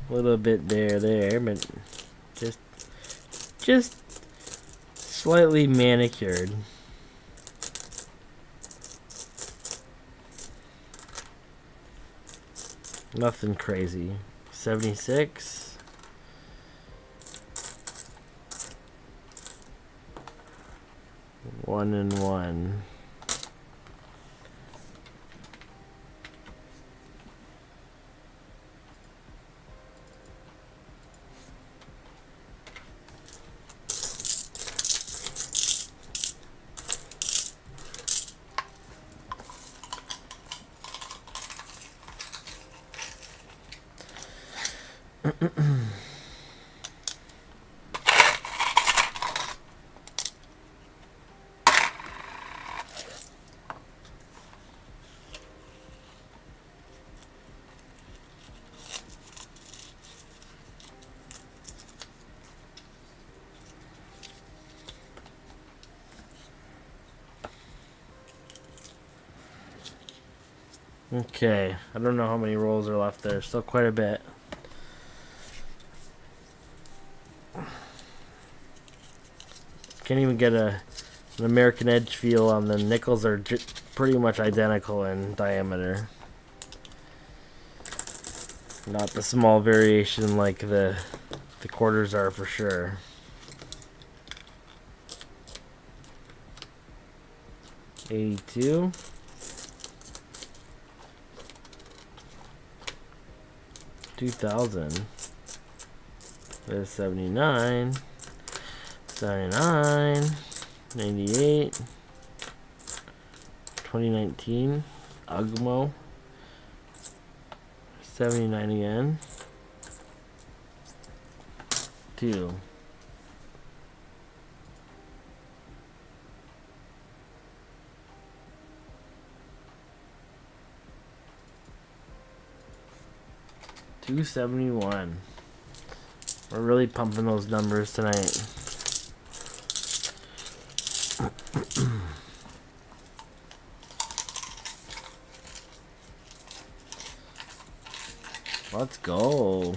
A little bit there, but just slightly manicured. Nothing crazy. 76. One and one. Okay, I don't know how many rolls are left there. Still quite a bit. Can't even get an American edge feel on them. Nickels are pretty much identical in diameter. Not the small variation like the quarters are for sure. $82. $2,000. There's $79. $79. $98. 2019. Ugmo. $79 again. 2. $271. We're really pumping those numbers tonight. Let's go.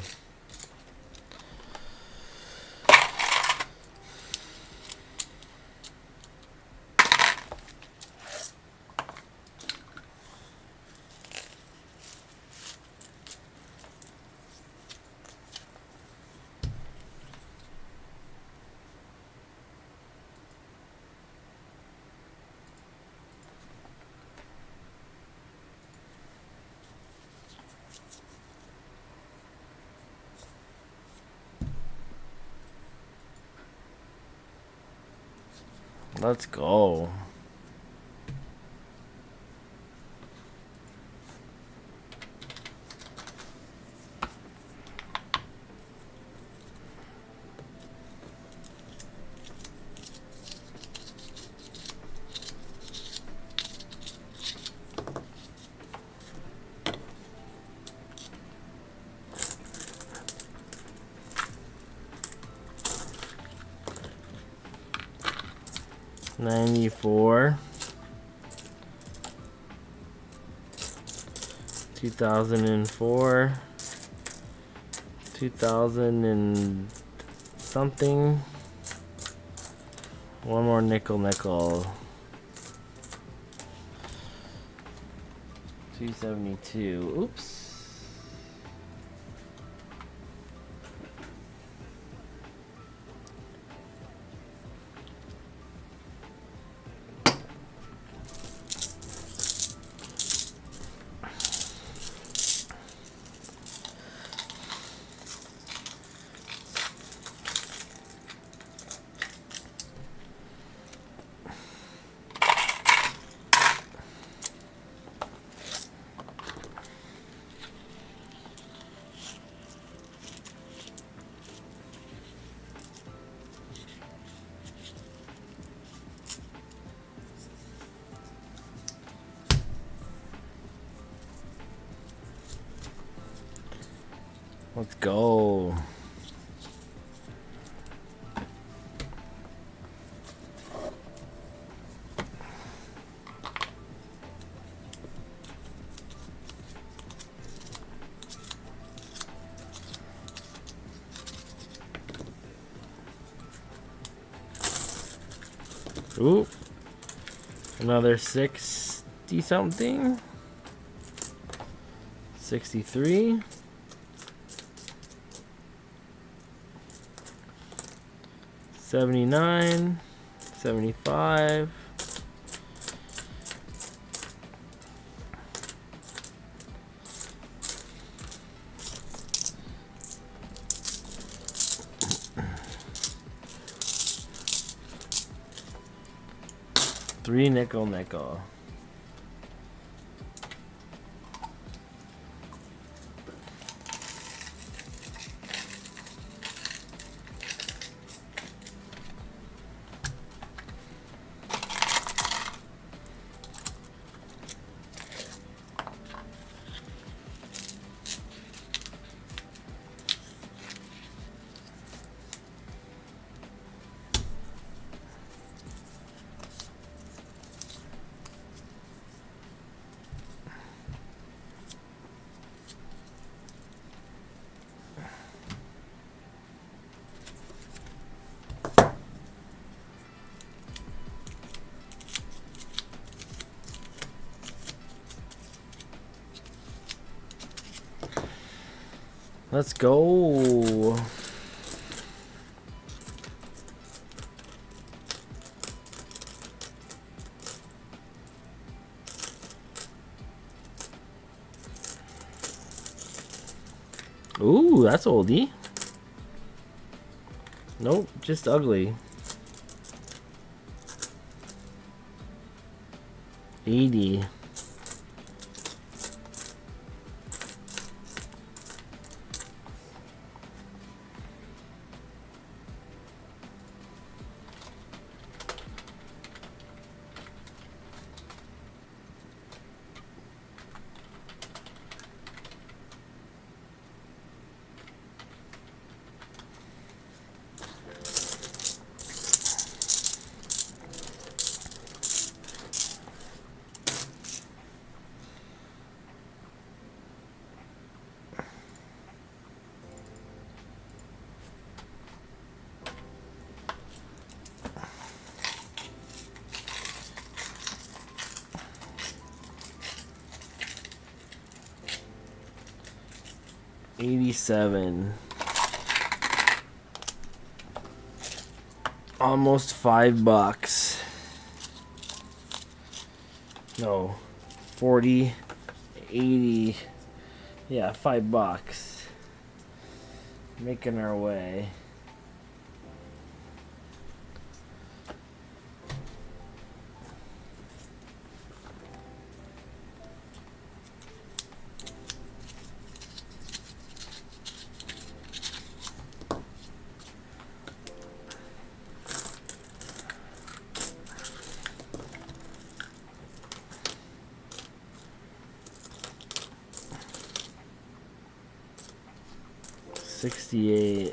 Let's go. $94. 2004. 2000 and something. One more nickel. 272. Oops. Let's go. Ooh. Another 60 something. 63. 79, 75, 3 nickel. Let's go. Ooh, that's oldie. Nope, just ugly. 80. $87. Almost $5. No, 40, 80. Yeah, $5. Making our way. $68.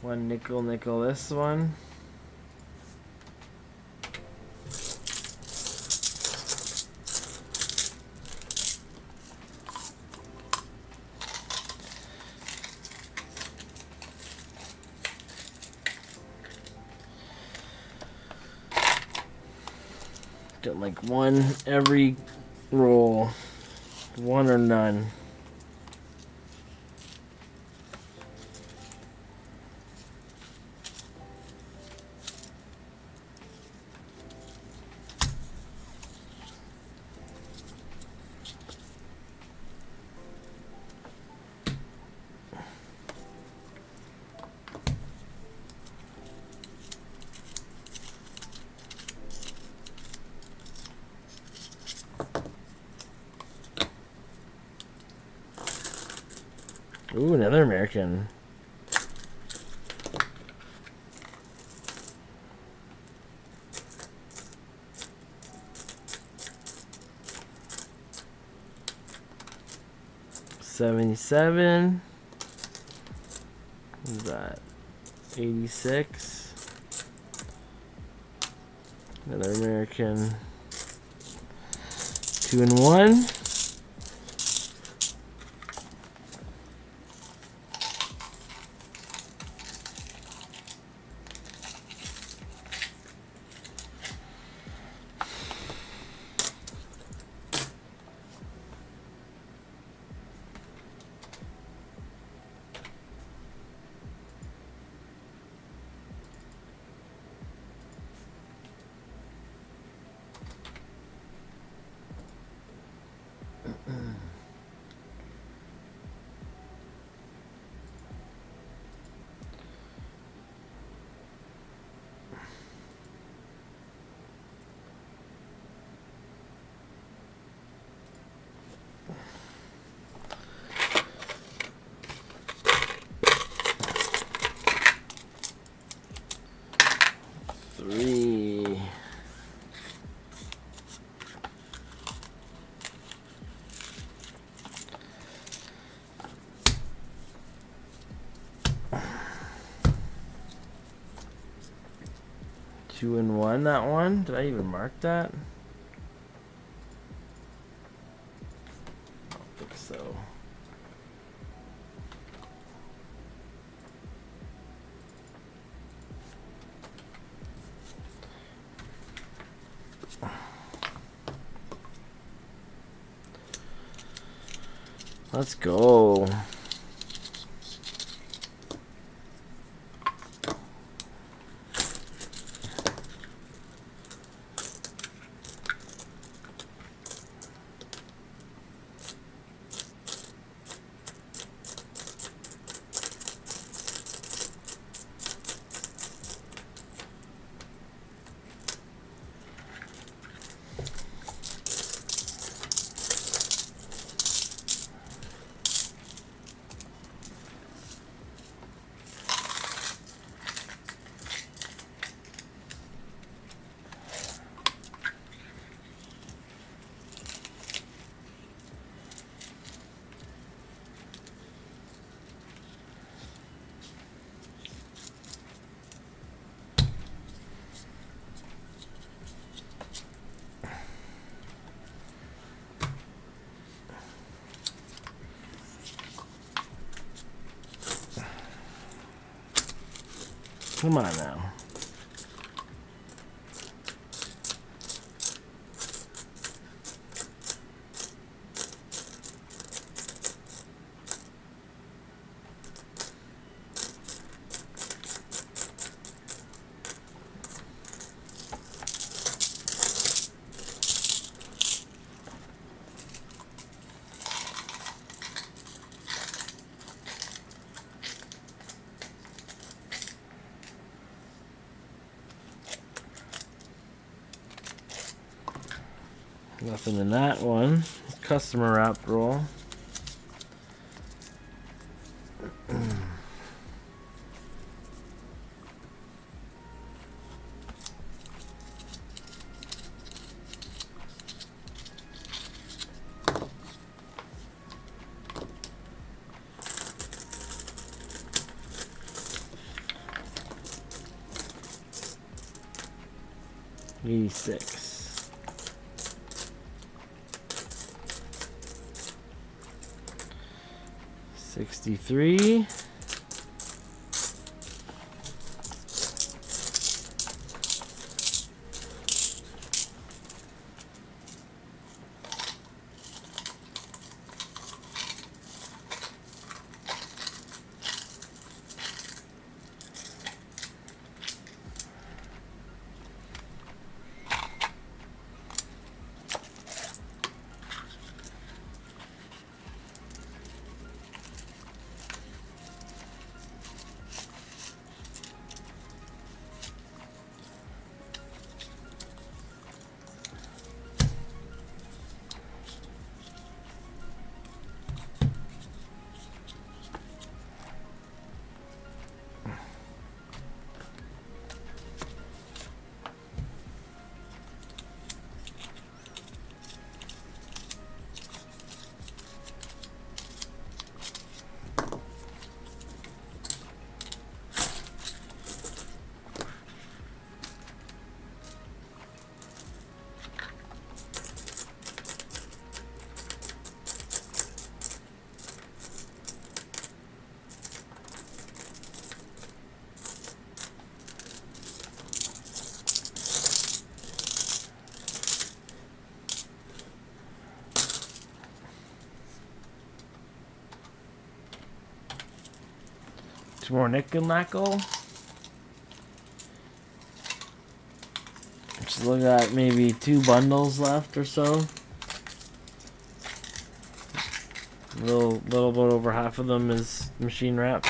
One nickel this one. Got like one every roll. One or none. Ooh, another American. $77. What is that? 86. Another American. 2 and 1. Three. Two and one, that one. Did I even mark that? I'll fix Let's go. Come on now. Nothing in that one. Customer wrapped roll. $86. 63. Two more nickel. Just look at maybe 2 bundles left or so. Little bit over half of them is machine wrap.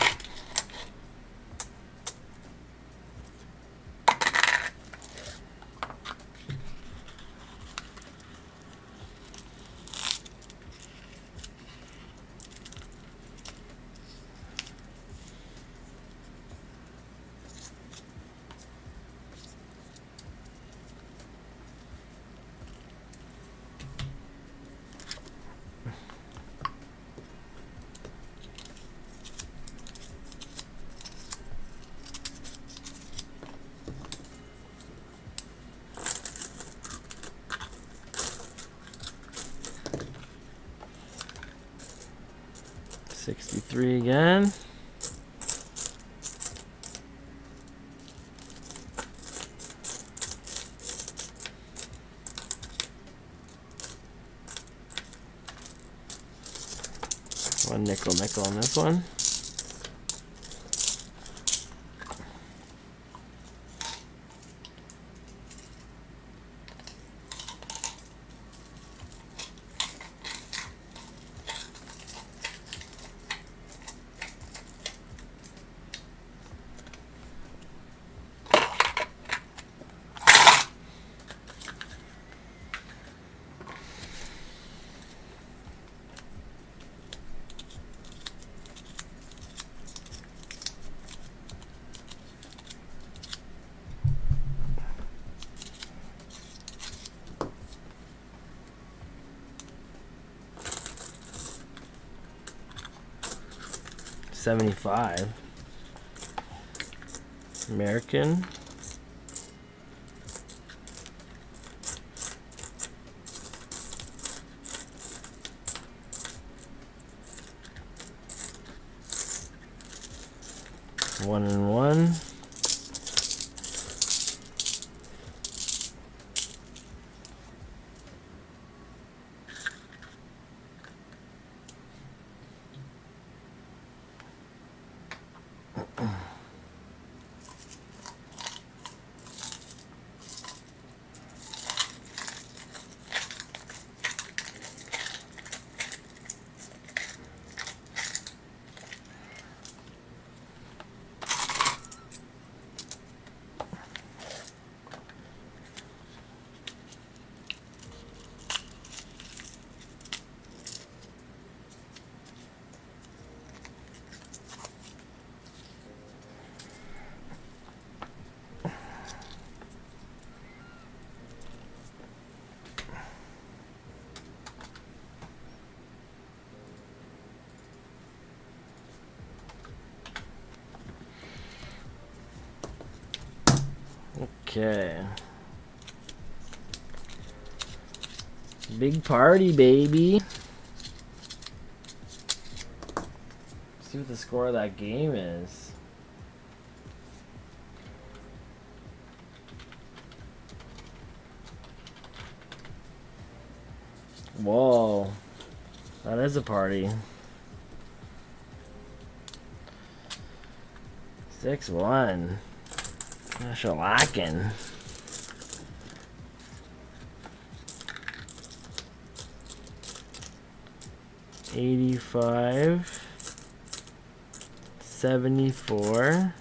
$63 again. nickel on this one. $75. American. One and one. Okay. Big party, baby. See what the score of that game is. Whoa. That is a party. 6-1. Shellacking. $85. 74.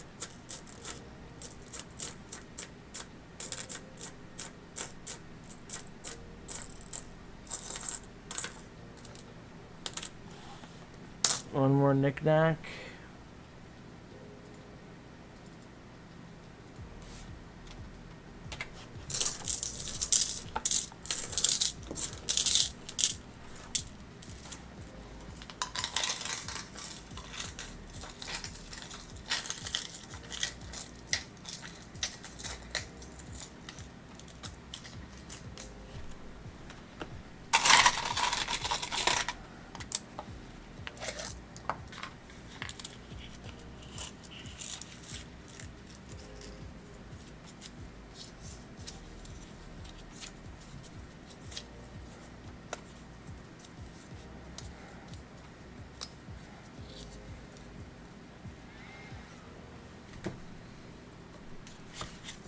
One more knick-knack.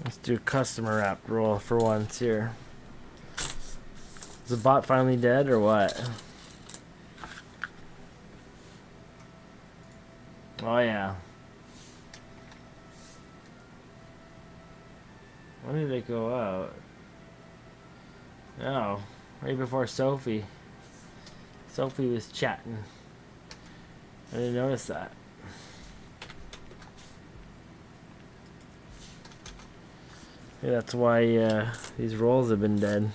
Let's do a customer wrapped roll for once here. Is the bot finally dead or what? Oh yeah. When did it go out? Oh, right before Sophie. Sophie was chatting. I didn't notice that. Yeah, that's why these rolls have been dead.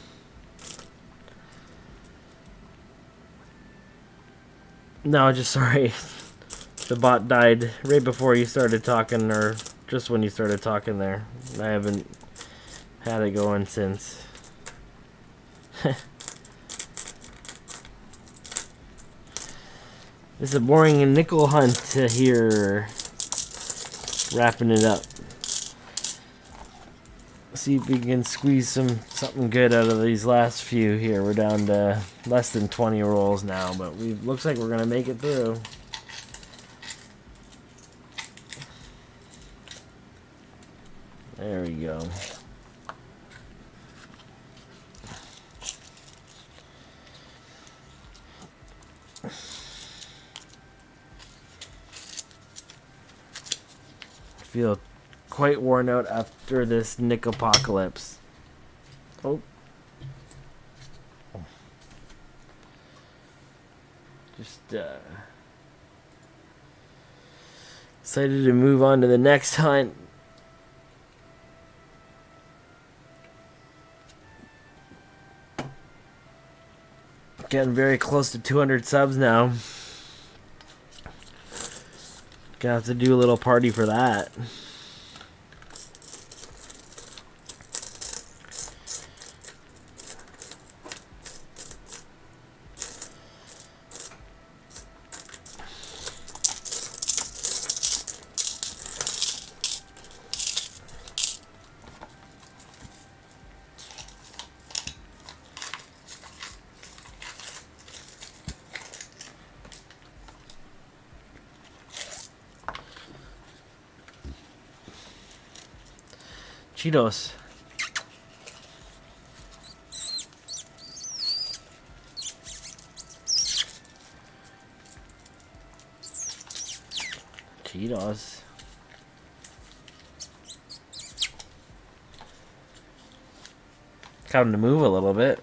No, just sorry. The bot died right before you started talking, or just when you started talking there. I haven't had it going since. This is a boring nickel hunt here. Wrapping it up. See if we can squeeze something good out of these last few here. We're down to less than 20 rolls now, but looks like we're gonna make it through. There we go. I feel quite worn out after this NICKELPOCALYPSE. Oh. Just excited to move on to the next hunt. Getting very close to 200 subs now. Gonna have to do a little party for that. Cheetos. Cheetos. Got him to move a little bit.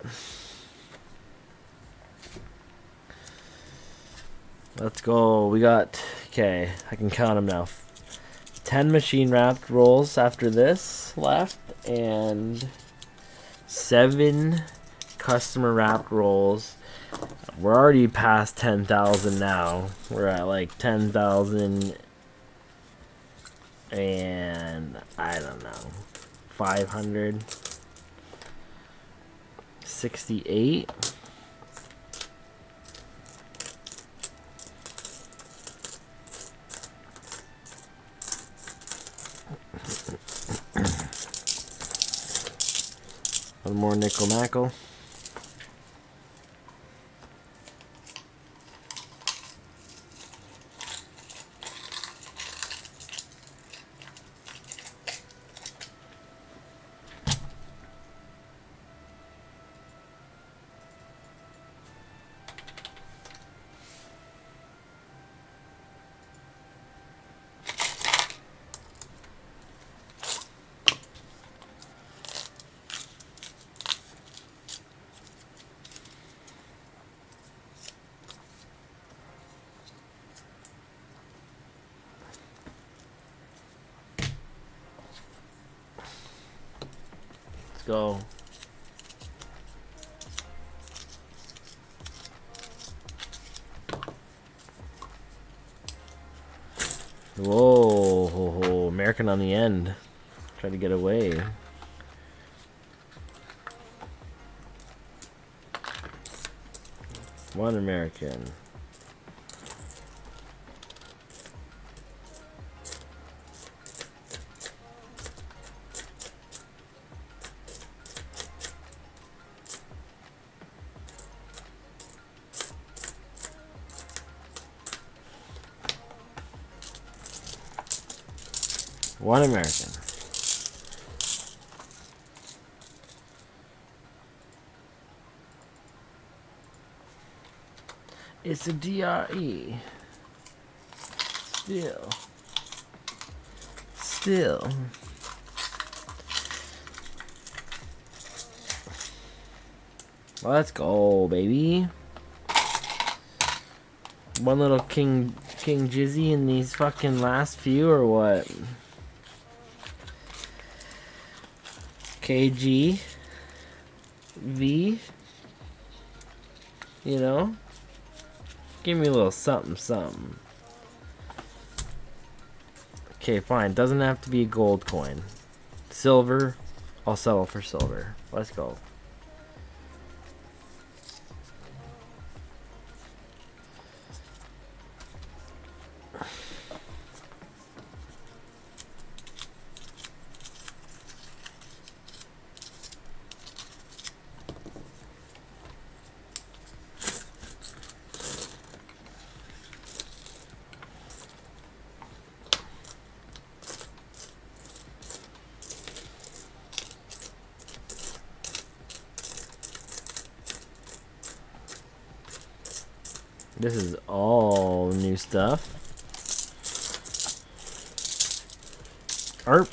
Let's go. We got, okay, I can count them now. 10 machine wrapped rolls after this left, and 7 customer wrapped rolls. We're already past 10,000 now. We're at like 10,000 and I don't know, 568. One more nickel knackle. Let's go. Whoa, ho, ho. American on the end. Try to get away. One American. One American. It's a DRE. Still. Let's go, baby. One little King Jizzy in these fucking last few, or what? KG V, you know, give me a little something. Okay, fine, doesn't have to be a gold coin. Silver, I'll settle for silver. Let's go. This is all new stuff. Art.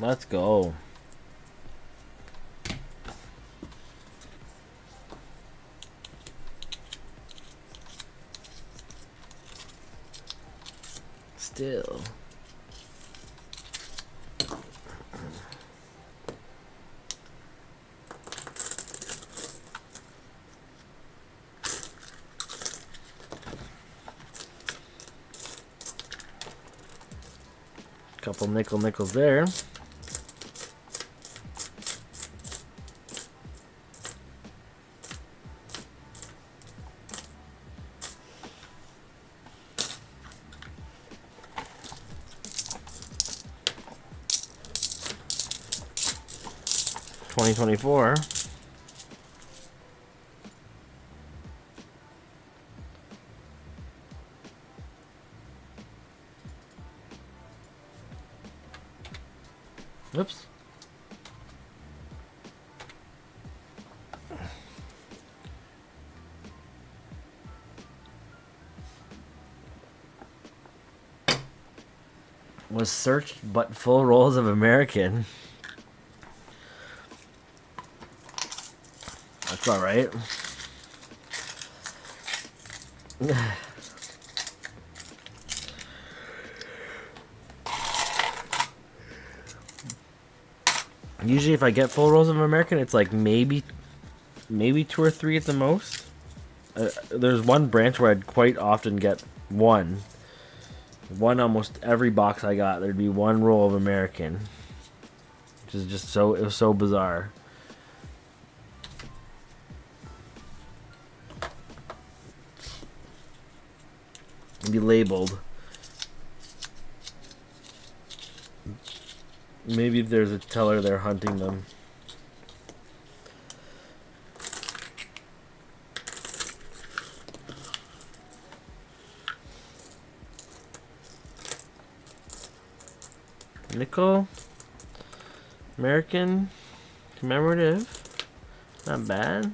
Let's go. Still. Couple nickels there. $20.24. Oops. Was searched but full rolls of American. That's alright. Usually if I get full rolls of American, it's like maybe 2 or 3 at the most. There's one branch where I'd quite often get one almost every box I got. There'd be one roll of American, which is just so, it was so bizarre. It'd be labeled. Maybe if there's a teller there hunting them. Nickel, American, commemorative, not bad.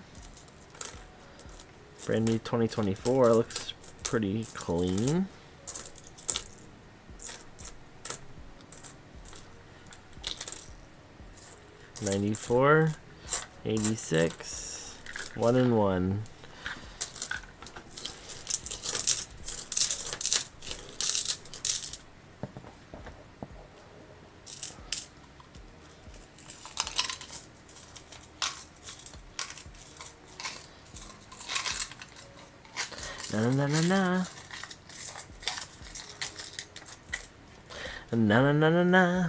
Brand new 2024, looks pretty clean. $94, $86, 1 and 1. Na na na na na na na na na.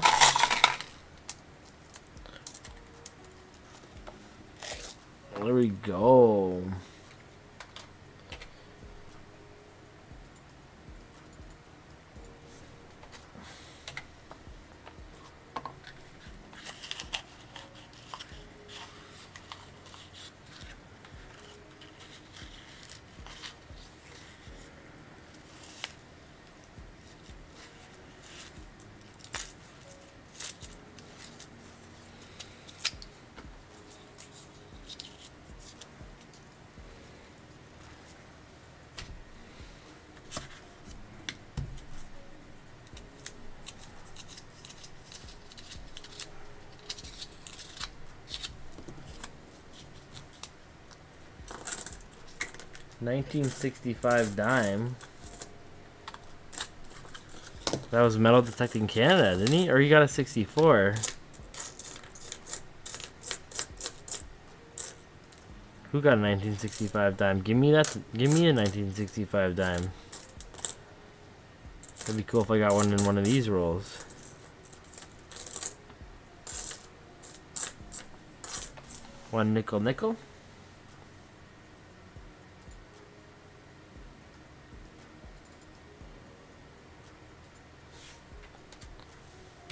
There we go. $19.65 dime. That was Metal Detecting Canada, didn't he? Or he got a 64. Who got a 1965 dime? Give me that. Give me a 1965 dime. That'd be cool if I got one in one of these rolls. One nickel.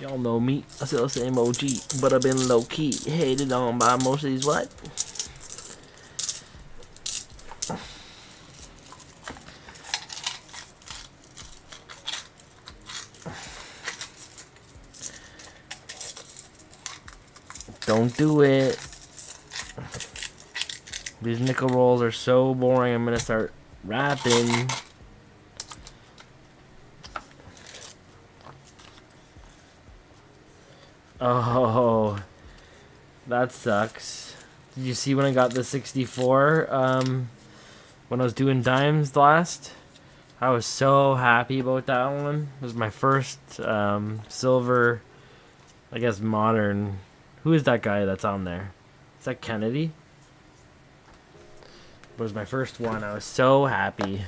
Y'all know me. I still the same OG, but I've been low key. Hated on by most of these what? Don't do it. These nickel rolls are so boring. I'm gonna start rapping. Oh, that sucks. Did you see when I got the 64? When I was doing dimes last, I was so happy about that one. It was my first silver, I guess modern. Who is that guy that's on there? Is that Kennedy? It was my first one. I was so happy.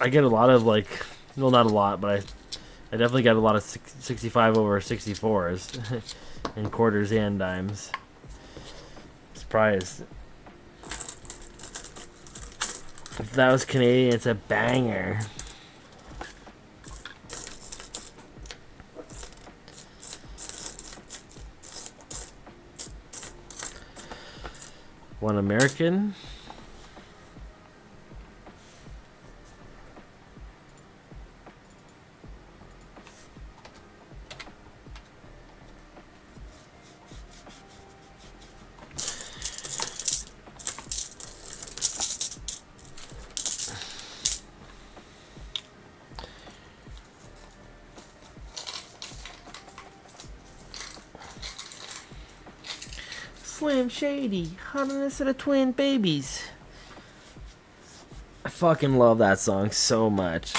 I get a lot of like, well, not a lot, but I definitely get a lot of 65 over 64s in quarters and dimes. Surprised. If that was Canadian, it's a banger. One American. Slim Shady, Hottest of the Twin Babies. I fucking love that song so much.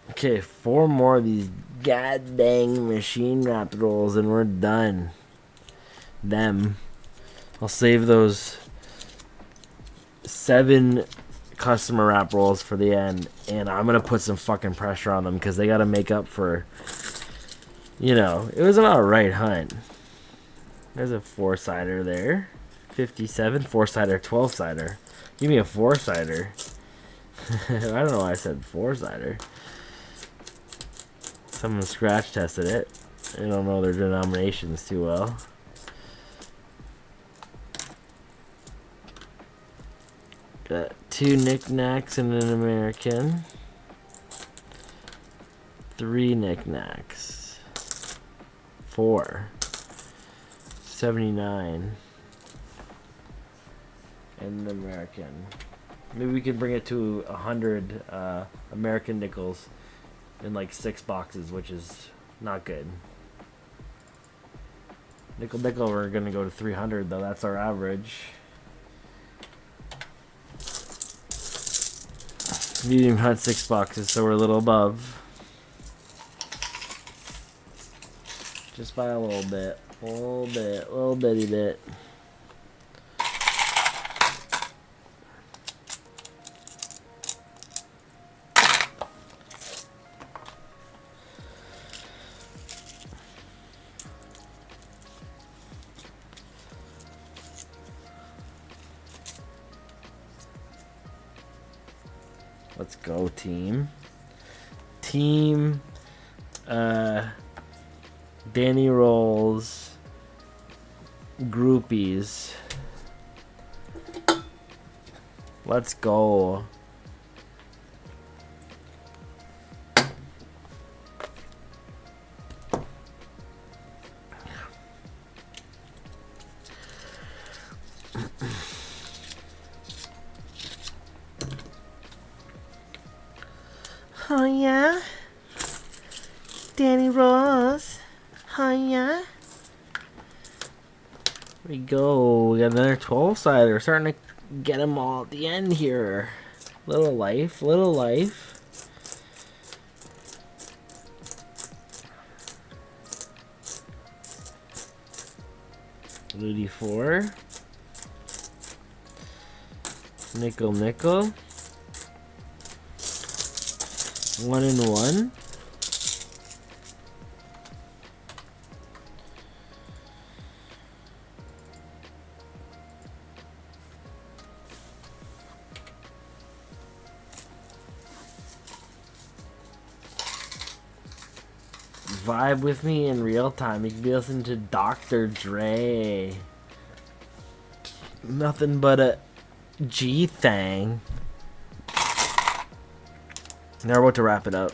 Okay, 4 more of these god dang machine wrap rolls and we're done. I'll save those 7 customer wrap rolls for the end, and I'm gonna put some fucking pressure on them because they gotta make up for, you know, it was an alright hunt. There's a 4-sider there, 57, 4-sider, 12-sider. Give me a 4-sider. I don't know why I said 4-sider. Someone scratch tested it. I don't know their denominations too well. Got 2 knickknacks and an American. 3 knickknacks. 4. 79. And an American. Maybe we can bring it to 100 American nickels in like 6 boxes, which is not good. Nickel, we're gonna go to 300 though. That's our average. Medium hunt 6 boxes, so we're a little above. Just by a little bit. Little bitty bit. Let's go, team. Team Danny Rolls groupies. Let's go. Oh yeah, Danny Rolls. Oh yeah. Here we go. We got another 12-sider. Starting to get them all at the end here. Little life. 84. Nickel. 1 and 1. Vibe with me in real time. You can be listening to Dr. Dre. Nothing but a G thing. Now we're about to wrap it up.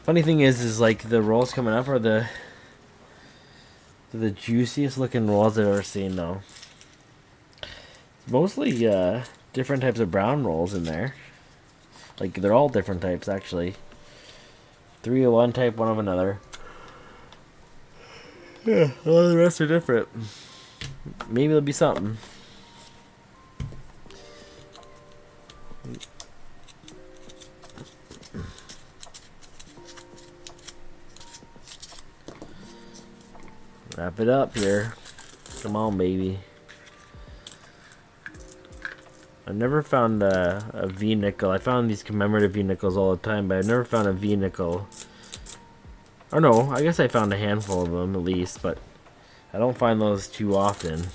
Funny thing is like the rolls coming up are the juiciest looking rolls I've ever seen though. Mostly different types of brown rolls in there. Like they're all different types actually. 3 of one type, 1 of another. Yeah, all of the rest are different. Maybe there'll be something. Wrap it up here. Come on, baby. I've never found a V nickel. I found these commemorative V nickels all the time, but I've never found a V nickel. Or no, I guess I found a handful of them at least, but I don't find those too often.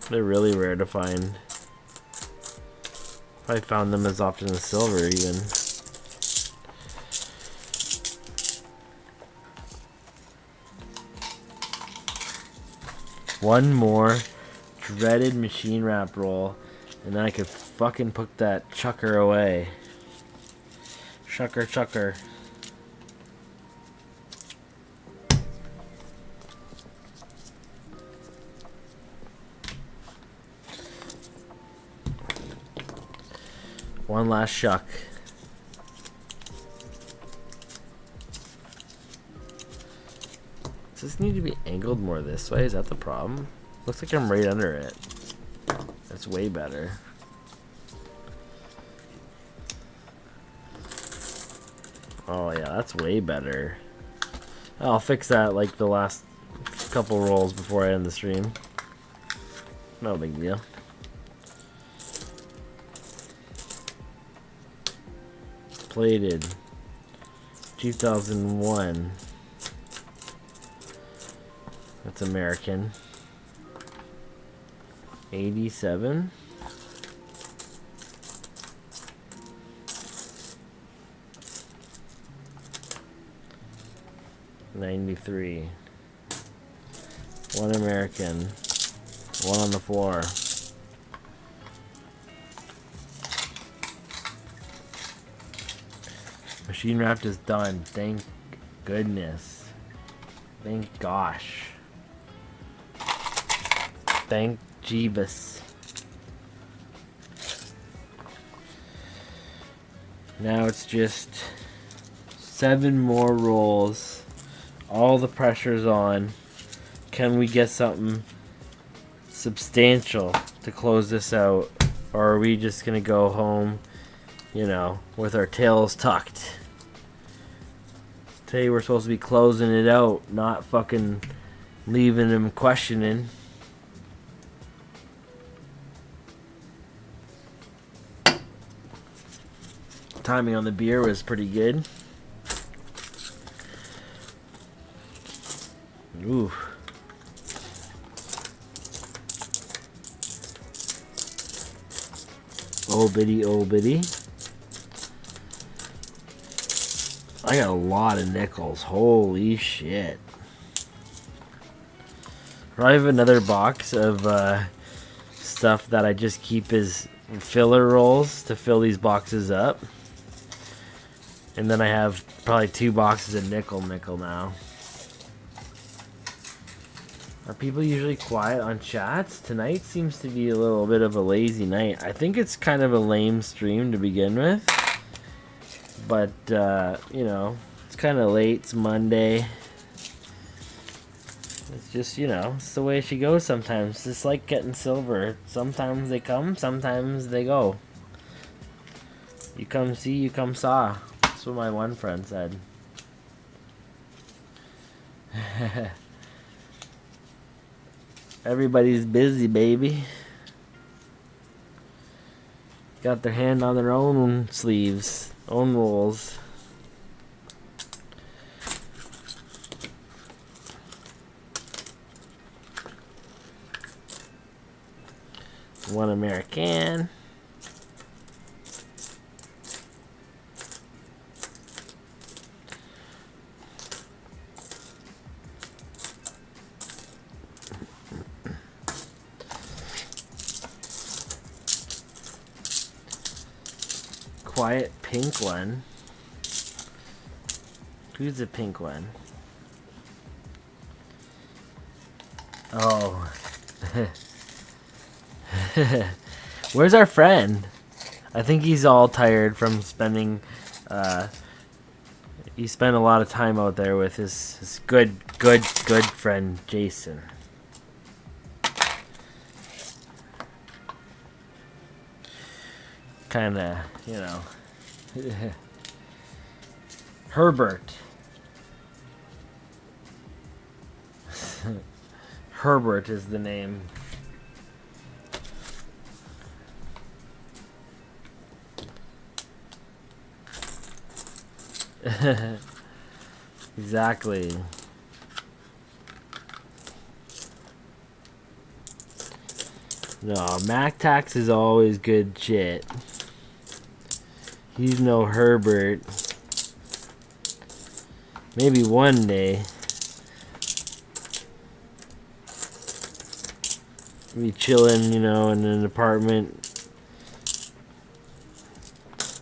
They're really rare to find. I found them as often as silver even. One more dreaded machine wrap roll, and then I could fucking put that chucker away. Chucker. One last shuck. Does this need to be angled more this way? Is that the problem? Looks like I'm right under it. That's way better. Oh yeah, that's way better. I'll fix that like the last couple rolls before I end the stream. No big deal. Plated 2001. That's American. 87. $93. One American. One on the floor. Machine wrapped is done. Thank goodness. Thank gosh. Thank Jeebus. Now it's just 7 more rolls. All the pressure's on. Can we get something substantial to close this out? Or are we just gonna go home, you know, with our tails tucked? Today we're supposed to be closing it out, not fucking leaving them questioning. Timing on the beer was pretty good. Ooh. Oh bitty, oh bitty. I got a lot of nickels. Holy shit. I have another box of stuff that I just keep as filler rolls to fill these boxes up. And then I have probably 2 boxes of nickel now. Are people usually quiet on chats? Tonight seems to be a little bit of a lazy night. I think it's kind of a lame stream to begin with. But, you know, it's kind of late. It's Monday. It's just, you know, it's the way she goes sometimes. It's like getting silver. Sometimes they come, sometimes they go. You come see, you come saw. That's what my one friend said. Everybody's busy, baby. Got their hand on their own sleeves, own rolls. One American. Quiet pink one. Who's the pink one? Oh. Where's our friend? I think he's all tired from spending he spent a lot of time out there with his good friend Jason. Kinda, you know. Herbert. Herbert is the name. Exactly. No, Mac Tax is always good shit. He's no Herbert. Maybe one day. Be chilling, you know, in an apartment.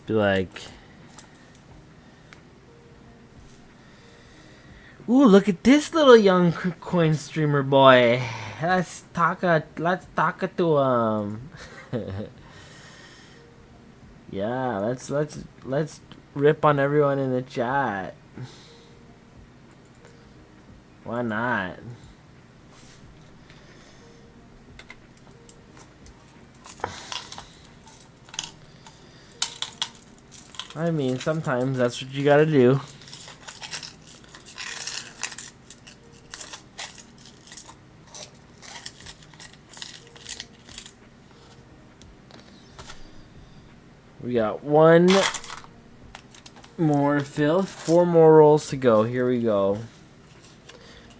Be like, ooh, look at this little young coin streamer boy. Let's talk to him. Yeah, let's rip on everyone in the chat. Why not? I mean, sometimes that's what you gotta do. We got one more fill, 4 more rolls to go. Here we go.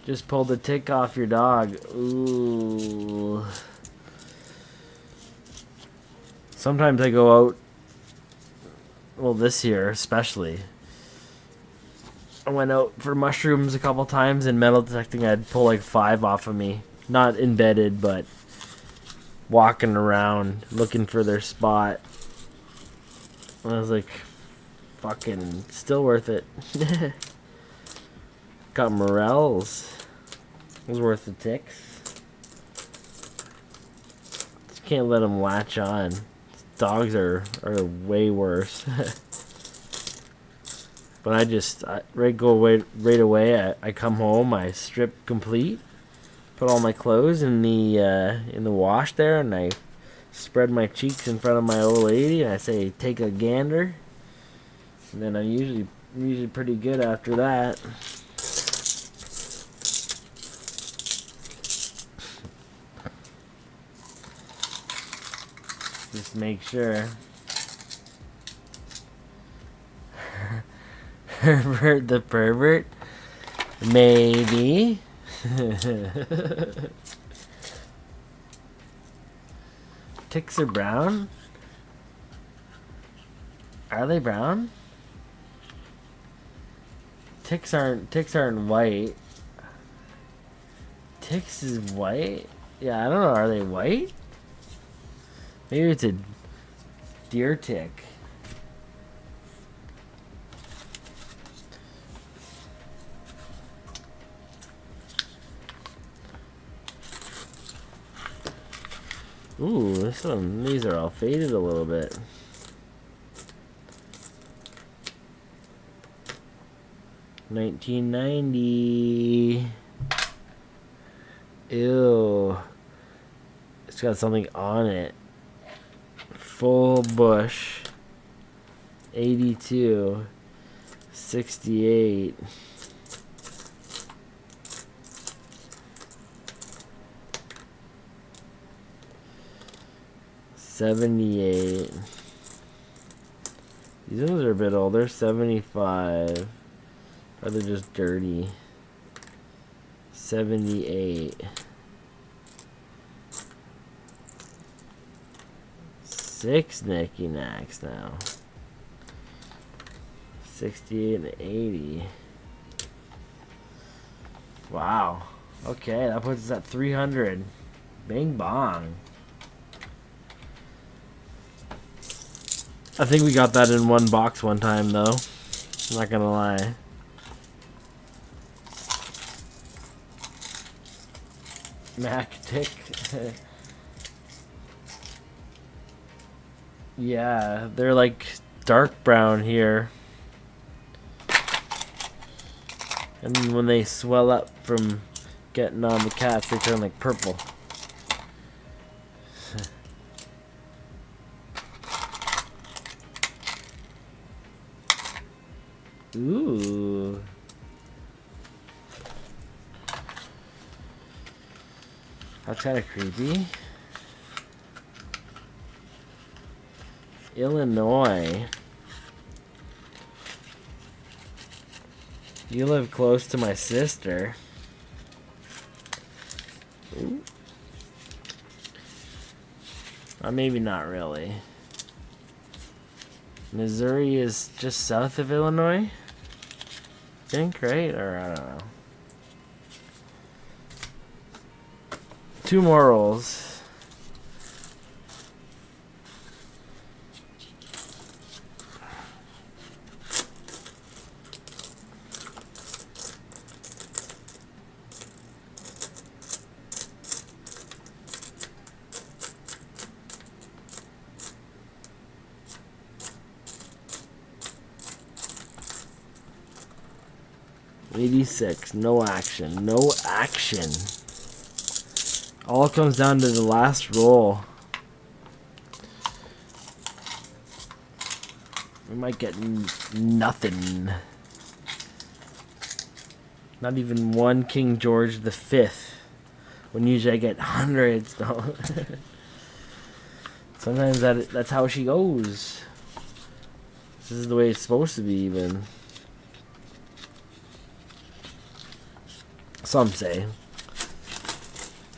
Just pulled the tick off your dog. Ooh. Sometimes I go out, well, this year especially. I went out for mushrooms a couple times and metal detecting. I'd pull like 5 off of me. Not embedded, but walking around looking for their spot. I was like, fucking, still worth it. Got morels. It was worth the ticks. Just can't let them latch on. Dogs are way worse. But right away. I come home, I strip complete, put all my clothes in the wash there, and I spread my cheeks in front of my old lady, and I say, take a gander. And then I'm usually pretty good after that. Just make sure. Herbert the pervert? Maybe. Ticks are brown? Are they brown? Ticks aren't white. Ticks is white? Yeah, I don't know. Are they white? Maybe it's a deer tick. Ooh, these are all faded a little bit. $19.90. Ew. It's got something on it. Full bush. 82. 68. 78. These ones are a bit older. 75. Or they're just dirty. 78. 6 Nicky Knacks now. 68 and 80. Wow. Okay, that puts us at 300. Bing bong. I think we got that in one box one time, though. I'm not gonna lie. Mac Tick. Yeah, they're like dark brown here. And then when they swell up from getting on the cats, they turn like purple. Ooh. That's kind of creepy. Illinois. You live close to my sister. Ooh. Maybe not really. Missouri is just south of Illinois, I think, right? Or I don't know. 2 more rolls. $86. No action. No action. All comes down to the last roll. We might get nothing. Not even one King George V. When usually I get hundreds. No. Sometimes that's how she goes. This is the way it's supposed to be, even. Some say.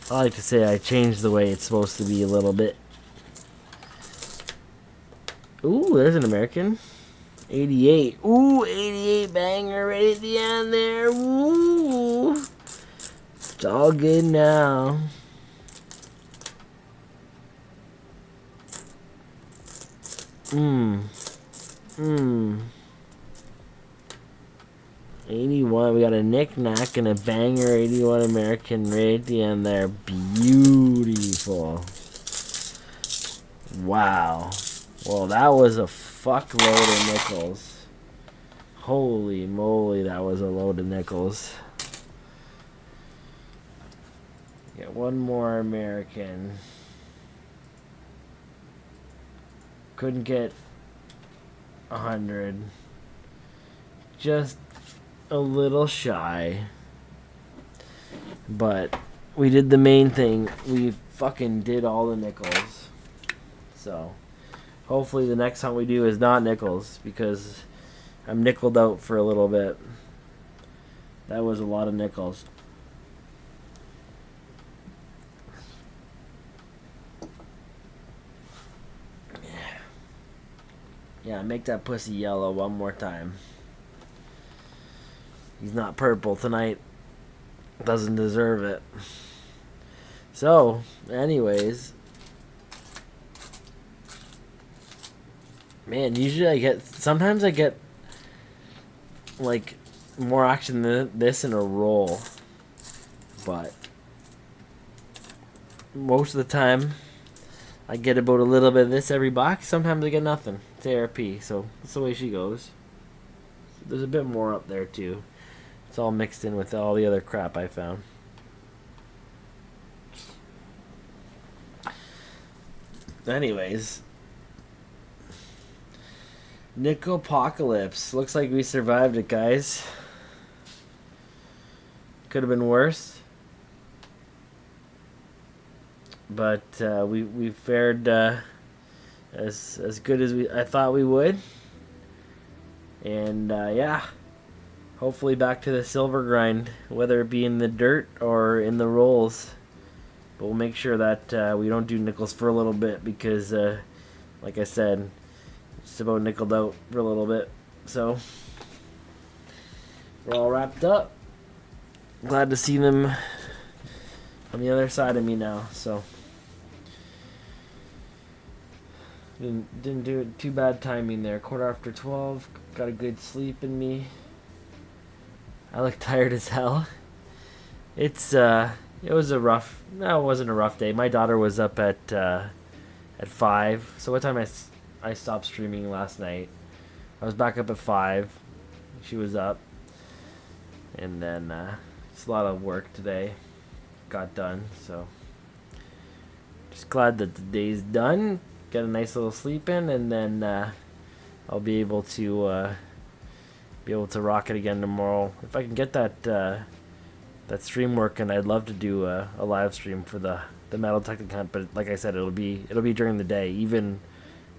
I like to say I changed the way it's supposed to be a little bit. Ooh, there's an American. 88. Ooh, 88 banger right at the end there. Ooh. It's all good now. Mmm. Mmm. 81. We got a knick-knack and a banger 81 American right at the end there. Beautiful. Wow. Well, that was a fuckload of nickels. Holy moly, that was a load of nickels. Get one more American. Couldn't get 100. Just a little shy. But we did the main thing. We fucking did all the nickels. So hopefully the next hunt we do is not nickels, because I'm nickeled out for a little bit. That was a lot of nickels. Yeah, make that pussy yellow one more time. He's not purple tonight. Doesn't deserve it. So, anyways. Man, usually sometimes I get like more action than this in a roll. But most of the time I get about a little bit of this every box. Sometimes I get nothing. It's ARP, so that's the way she goes. There's a bit more up there too. It's all mixed in with all the other crap I found. Anyways. NICKELPOCALYPSE. Looks like we survived it, guys. Could have been worse. But we fared as good as I thought we would. And yeah, hopefully back to the silver grind, whether it be in the dirt or in the rolls. But we'll make sure that we don't do nickels for a little bit because, like I said, it's about nickeled out for a little bit. So we're all wrapped up. Glad to see them on the other side of me now. So didn't do it too bad timing there. 12:15. Got a good sleep in me. I look tired as hell. It was a rough. No, it wasn't a rough day. My daughter was up at 5. So what time I stopped streaming last night? I was back up at 5. She was up, and then it's a lot of work today. Got done, so just glad that the day's done. Get a nice little sleep in, and then I'll be able to rock it again tomorrow. If I can get that stream working, I'd love to do a live stream for the metal detecting hunt. But like I said, it'll be during the day. Even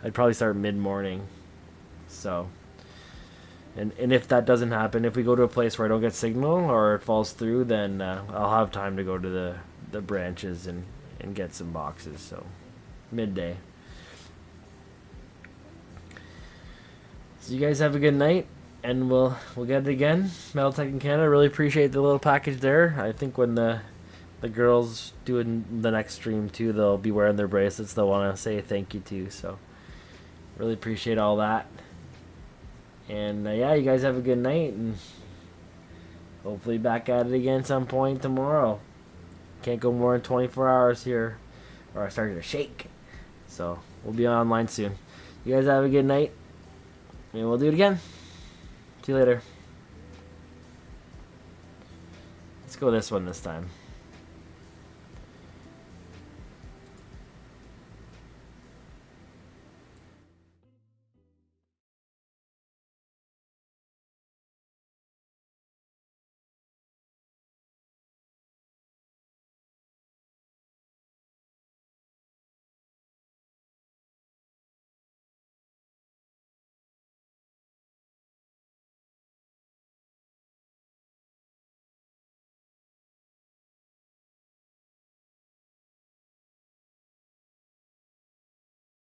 I'd probably start mid-morning. So, and if that doesn't happen, if we go to a place where I don't get signal or it falls through, then I'll have time to go to the branches and get some boxes. So, midday. So you guys have a good night, and we'll get it again. Metal Tech in Canada. Really appreciate the little package there. I think when the girls doing the next stream too, they'll be wearing their bracelets. They'll want to say thank you to. So really appreciate all that. And yeah, you guys have a good night, and hopefully back at it again some point tomorrow. Can't go more than 24 hours here, or I started to shake. So we'll be online soon. You guys have a good night, and we'll do it again. See you later. Let's go this one this time.